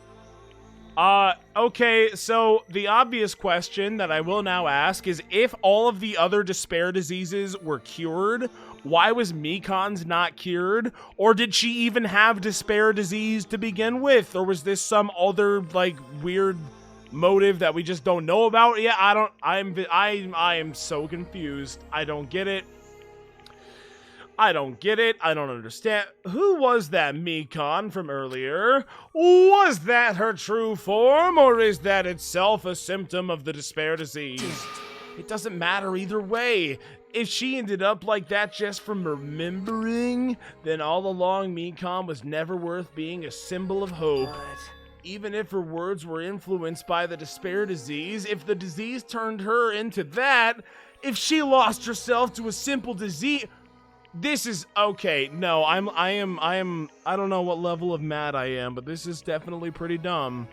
Okay, so the obvious question that I will now ask is if all of the other despair diseases were cured, why was Mikan's not cured? Or did she even have despair disease to begin with? Or was this some other, like, weird motive that we just don't know about? Yeah, I am so confused. I don't get it. I don't get it. I don't understand. Who was that Mikan from earlier? Was that her true form, or is that itself a symptom of the despair disease? It doesn't matter either way. If she ended up like that just from remembering, then all along Mikan was never worth being a symbol of hope. Even if her words were influenced by the despair disease, if the disease turned her into that, if she lost herself to a simple disease... This is okay. No, I don't know what level of mad I am, but this is definitely pretty dumb.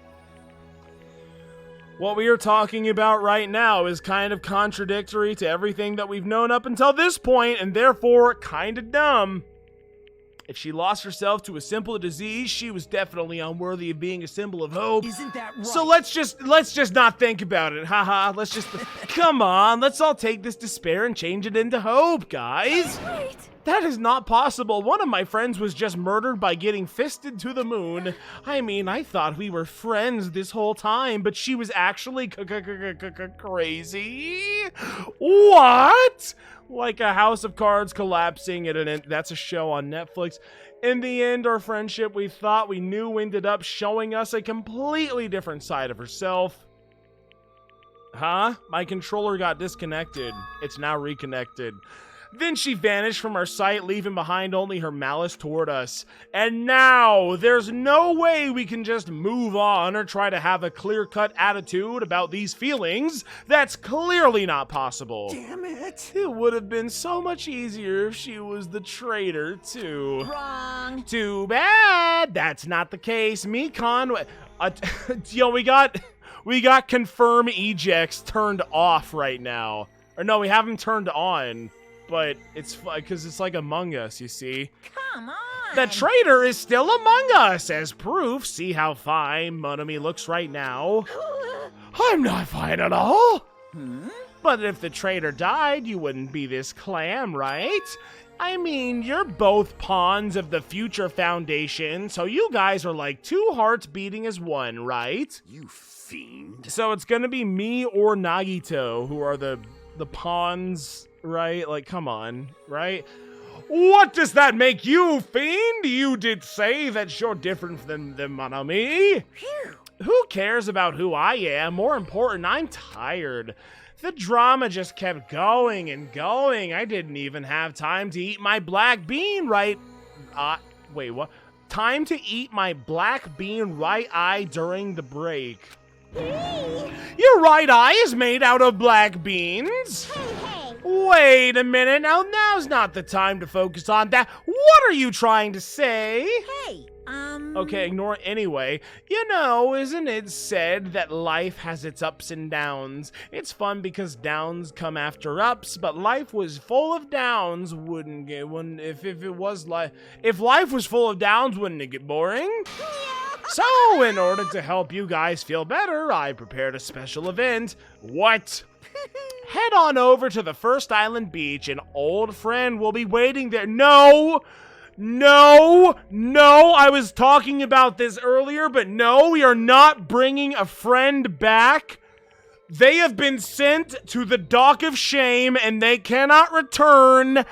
What we are talking about right now is kind of contradictory to everything that we've known up until this point, and therefore kind of dumb. If she lost herself to a simple disease, she was definitely unworthy of being a symbol of hope. Isn't that right? So let's just not think about it. Haha, let's just come on, let's all take this despair and change it into hope, guys. Wait! That is not possible. One of my friends was just murdered by getting fisted to the moon. I mean, I thought we were friends this whole time, but she was actually crazy. What? Like a house of cards collapsing at an end. That's a show on Netflix. In the end, our friendship we thought we knew ended up showing us a completely different side of herself. Huh? My controller got disconnected. It's now reconnected. Then she vanished from our sight, leaving behind only her malice toward us. And now, there's no way we can just move on or try to have a clear-cut attitude about these feelings. That's clearly not possible. Damn it. It would have been so much easier if she was the traitor, too. Wrong. Too bad. That's not the case. Me, Conway... yo, we got confirm ejects turned off right now. Or no, we have them turned on. But it's because it's like Among Us, you see. Come on. The traitor is still among us. As proof, see how fine Monomi looks right now. I'm not fine at all. But if the traitor died, you wouldn't be this clam, right? I mean, you're both pawns of the Future Foundation, so you guys are like two hearts beating as one, right? You fiend. So it's gonna be me or Nagito who are the pawns, right? Like, come on, right? What does that make you, fiend? You did say that you're different than Monomi. Who cares about who I am? More important, I'm tired. The drama just kept going and going. I didn't even have time to eat my black bean right... wait, what? Time to eat my black bean right eye during the break. Your right eye is made out of black beans? Wait a minute, now's not the time to focus on that. What are you trying to say? Hey, Okay, ignore it anyway. You know, isn't it said that life has its ups and downs? It's fun because downs come after ups, but life was full of downs, if life was full of downs, wouldn't it get boring? So, in order to help you guys feel better, I prepared a special event. What? Head on over to the First Island Beach. An old friend will be waiting there. No, I was talking about this earlier, but no, we are not bringing a friend back. They have been sent to the dock of shame, and they cannot return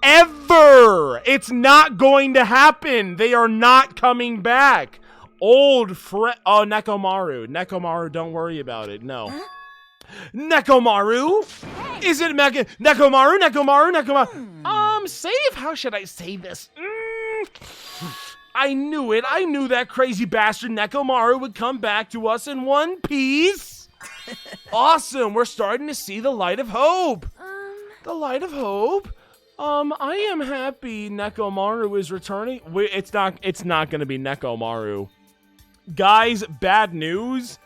ever. It's not going to happen. They are not coming back. Old friend. Oh, Nekomaru, don't worry about it. No. Huh? Nekomaru? Hey. Is it Nekomaru? Save? How should I say this? I knew it. I knew that crazy bastard Nekomaru would come back to us in one piece. Awesome. We're starting to see the light of hope. The light of hope? I am happy Nekomaru is returning. It's not going to be Nekomaru. Guys, bad news.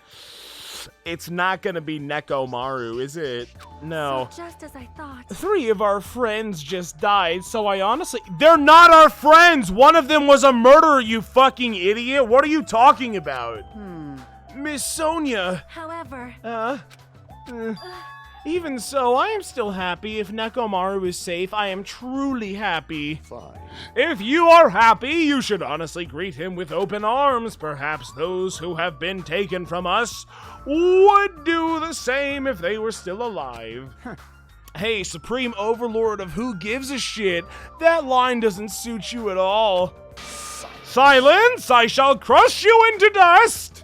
It's not gonna be Nekomaru, is it? No. So just as I thought. 3 of our friends just died, so I honestly... They're not our friends! One of them was a murderer, you fucking idiot! What are you talking about? Miss Sonia. However... Even so, I am still happy. If Nekomaru is safe, I am truly happy. Fine. If you are happy, you should honestly greet him with open arms. Perhaps those who have been taken from us would do the same if they were still alive. Hey, Supreme Overlord of Who Gives a Shit, that line doesn't suit you at all. Silence! I shall crush you into dust!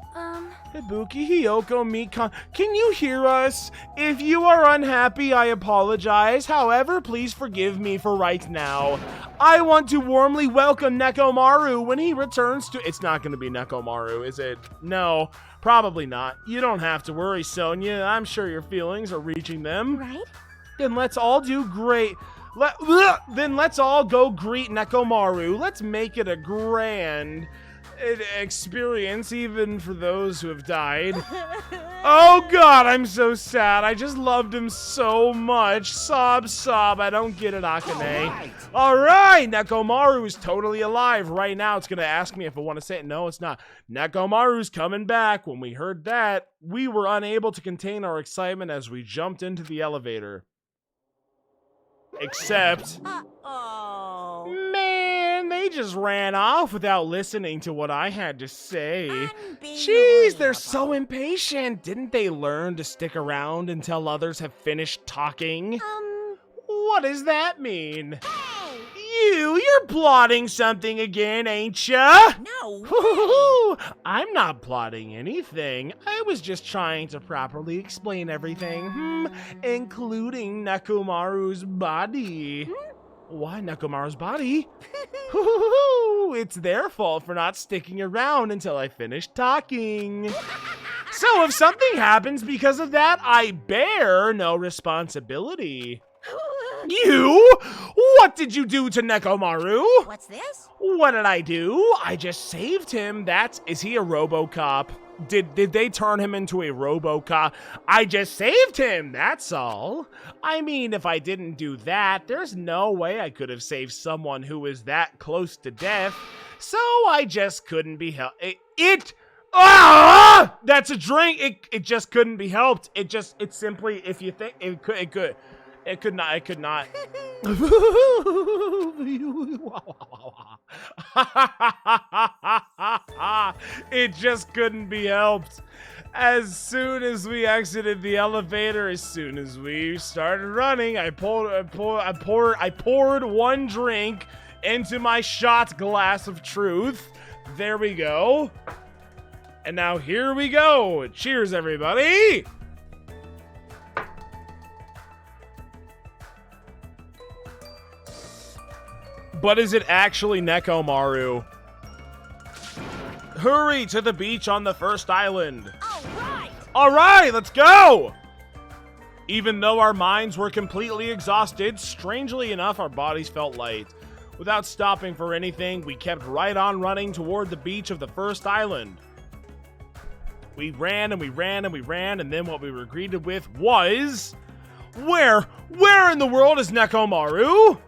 Ibuki, Hiyoko, Mikan, can you hear us? If you are unhappy, I apologize. However, please forgive me for right now. I want to warmly welcome Nekomaru when he returns to... It's not going to be Nekomaru, is it? No, probably not. You don't have to worry, Sonia. I'm sure your feelings are reaching them. Right? Then let's all do great... Then let's all go greet Nekomaru. Let's make it a grand... experience even for those who have died. Oh god, I'm so sad. I just loved him so much. Sob, I don't get it, Akane. Alright, Nekomaru is totally alive. Right now it's gonna ask me if I want to say it. No, it's not. Nekomaru's coming back. When we heard that, we were unable to contain our excitement as we jumped into the elevator. Except, Uh-oh. man, they just ran off without listening to what I had to say. Jeez, they're Unbelievable. so impatient. Didn't they learn to stick around until others have finished talking? What does that mean? Hey! You're plotting something again, ain't ya? No way. I'm not plotting anything. I was just trying to properly explain everything, including Nekomaru's body. Why Nekomaru's body? It's their fault for not sticking around until I finish talking. So if something happens because of that, I bear no responsibility. You? What did you do to Nekomaru? What's this? What did I do? I just saved him. Is he a RoboCop? Did they turn him into a RoboCop? I just saved him, that's all. I mean, if I didn't do that, there's no way I could have saved someone who was that close to death. So I just couldn't be helped. That's a drink. It just couldn't be helped. It simply, if you think it could not. It just couldn't be helped. As soon as we exited the elevator, as soon as we started running, I poured one drink into my shot glass of truth. There we go. And now here we go. Cheers, everybody. But is it actually Nekomaru? Hurry to the beach on the first island. All right, let's go. Even though our minds were completely exhausted, strangely enough, our bodies felt light. Without stopping for anything, we kept right on running toward the beach of the first island. We ran and we ran and we ran, and then what we were greeted with was... Where in the world is Nekomaru?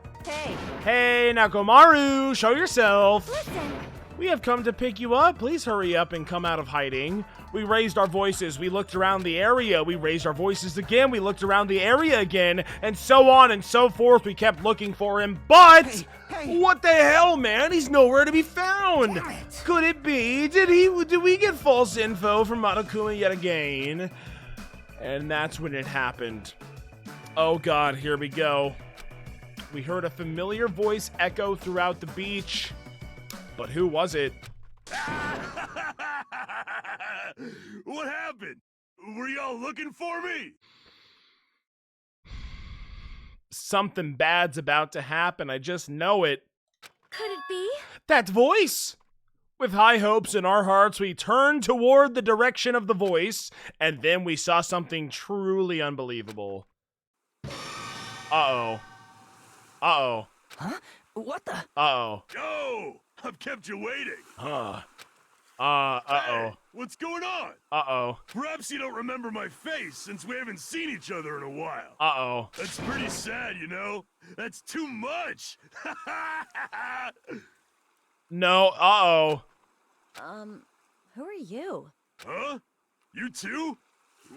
Hey, Nekomaru, show yourself. Listen. We have come to pick you up. Please hurry up and come out of hiding. We raised our voices. We looked around the area. We raised our voices again. We looked around the area again, and so on and so forth. We kept looking for him, but what the hell, man? He's nowhere to be found. Damn it. Could it be? Did we get false info from Monokuma yet again? And that's when it happened. Oh God, here we go. We heard a familiar voice echo throughout the beach. But who was it? What happened? Were y'all looking for me? Something bad's about to happen. I just know it. Could it be? That voice! With high hopes in our hearts, we turned toward the direction of the voice, and then we saw something truly unbelievable. Uh-oh. Uh-oh. Huh? What the? Uh-oh. Yo! I've kept you waiting. Uh-oh. Hey, what's going on? Uh-oh. Perhaps you don't remember my face since we haven't seen each other in a while. Uh-oh. That's pretty sad, you know? That's too much. No, uh-oh. Who are you? Huh? You too?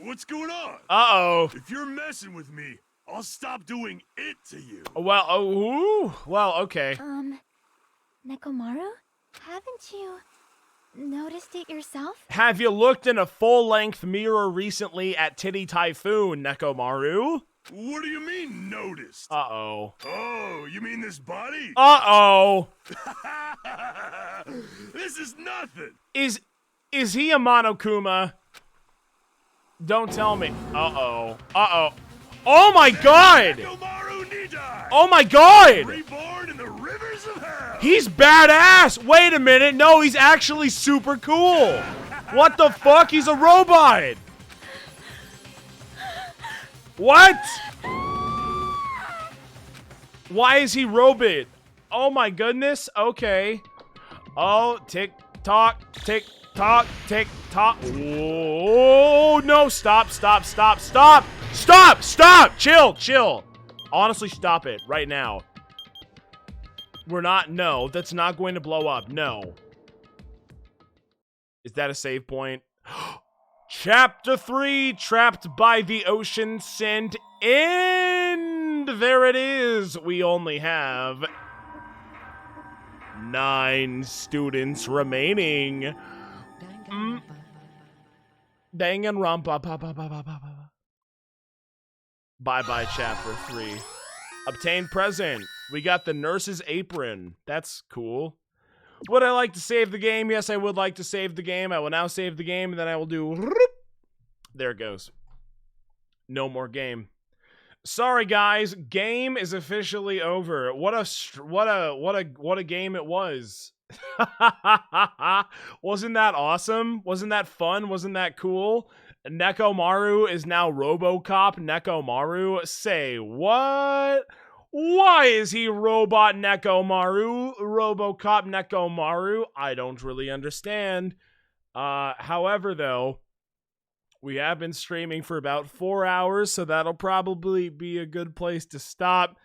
What's going on? Uh-oh. If you're messing with me, I'll stop doing it to you. Well, okay. Nekomaru? Haven't you noticed it yourself? Have you looked in a full-length mirror recently at Titty Typhoon, Nekomaru? What do you mean, noticed? Uh-oh. Oh, you mean this body? Uh-oh. This is nothing. Is he a Monokuma? Don't tell me. Uh-oh. Uh-oh. Oh my God! Nekomaru Nidai! Oh my God! Reborn in the rivers of hell! He's badass! Wait a minute, no, he's actually super cool! What the fuck? He's a robot! What? Why is he robot? Oh my goodness, okay. Oh, tick-tock, tick-tock, tick-tock. Oh, no, stop. Chill. Honestly, stop it right now. No, that's not going to blow up, no. Is that a save point? Chapter 3, Trapped by the Ocean, Send End there it is. We only have 9 students remaining. Danganronpa. Bye-bye, Chapter 3. Obtain present. We got the nurse's apron. That's cool. Would I like to save the game? Yes, I would like to save the game. I will now save the game, and then I will do... There it goes. No more game. Sorry, guys. Game is officially over. What a game it was. Wasn't that awesome? Wasn't that fun? Wasn't that cool? Nekomaru is now RoboCop Nekomaru. Say what? Why is he Robot Nekomaru? RoboCop Nekomaru? I don't really understand. However, though, we have been streaming for about 4 hours, so that'll probably be a good place to stop.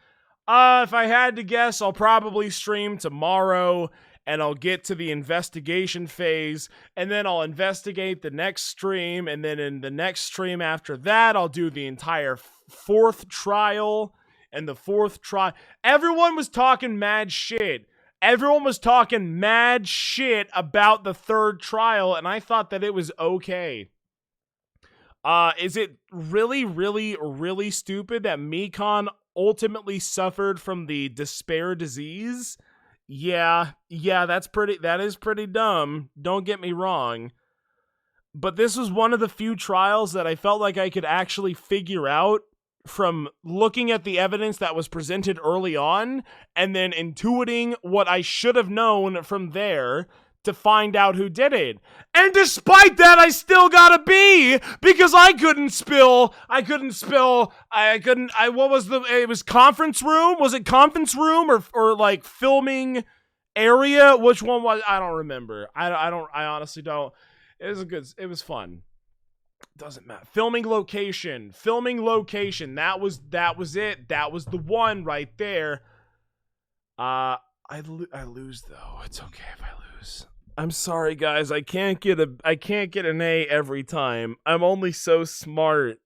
If I had to guess, I'll probably stream tomorrow, and I'll get to the investigation phase, and then I'll investigate the next stream, and then in the next stream after that, I'll do the entire 4th trial, and the 4th trial. Everyone was talking mad shit. Everyone was talking mad shit about the 3rd trial, and I thought that it was okay. Is it really, really, really stupid that Mikon ultimately suffered from the despair disease? Yeah, that is pretty dumb. Don't get me wrong. But this was one of the few trials that I felt like I could actually figure out from looking at the evidence that was presented early on and then intuiting what I should have known from there to find out who did it. And despite that, I still got a B because it was conference room? Was it conference room or like filming area? Which one was, I don't remember. I honestly don't. It was fun. Doesn't matter. Filming location. That was it. That was the one right there. I lose though. It's okay if I lose. I'm sorry, guys. I can't get an A every time. I'm only so smart.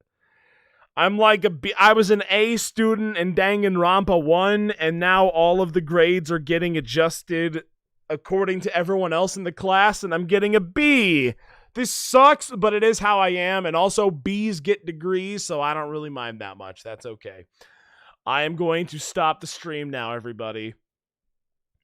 I'm like a B. I was an A student in Danganronpa 1, and now all of the grades are getting adjusted according to everyone else in the class, and I'm getting a B. This sucks, but it is how I am, and also B's get degrees, so I don't really mind that much. That's okay. I am going to stop the stream now, everybody.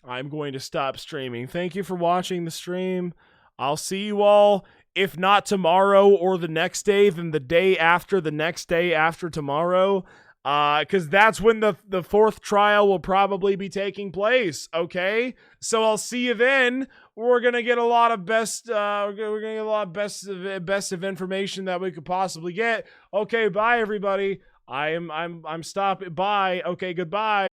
I'm going to stop streaming. Thank you for watching the stream. I'll see you all, if not tomorrow or the next day, then the day after the next day after tomorrow. Because that's when the 4th trial will probably be taking place, okay? So I'll see you then. We're gonna get a lot of best of information that we could possibly get. Okay, bye everybody. I'm stopping. Bye. Okay, goodbye.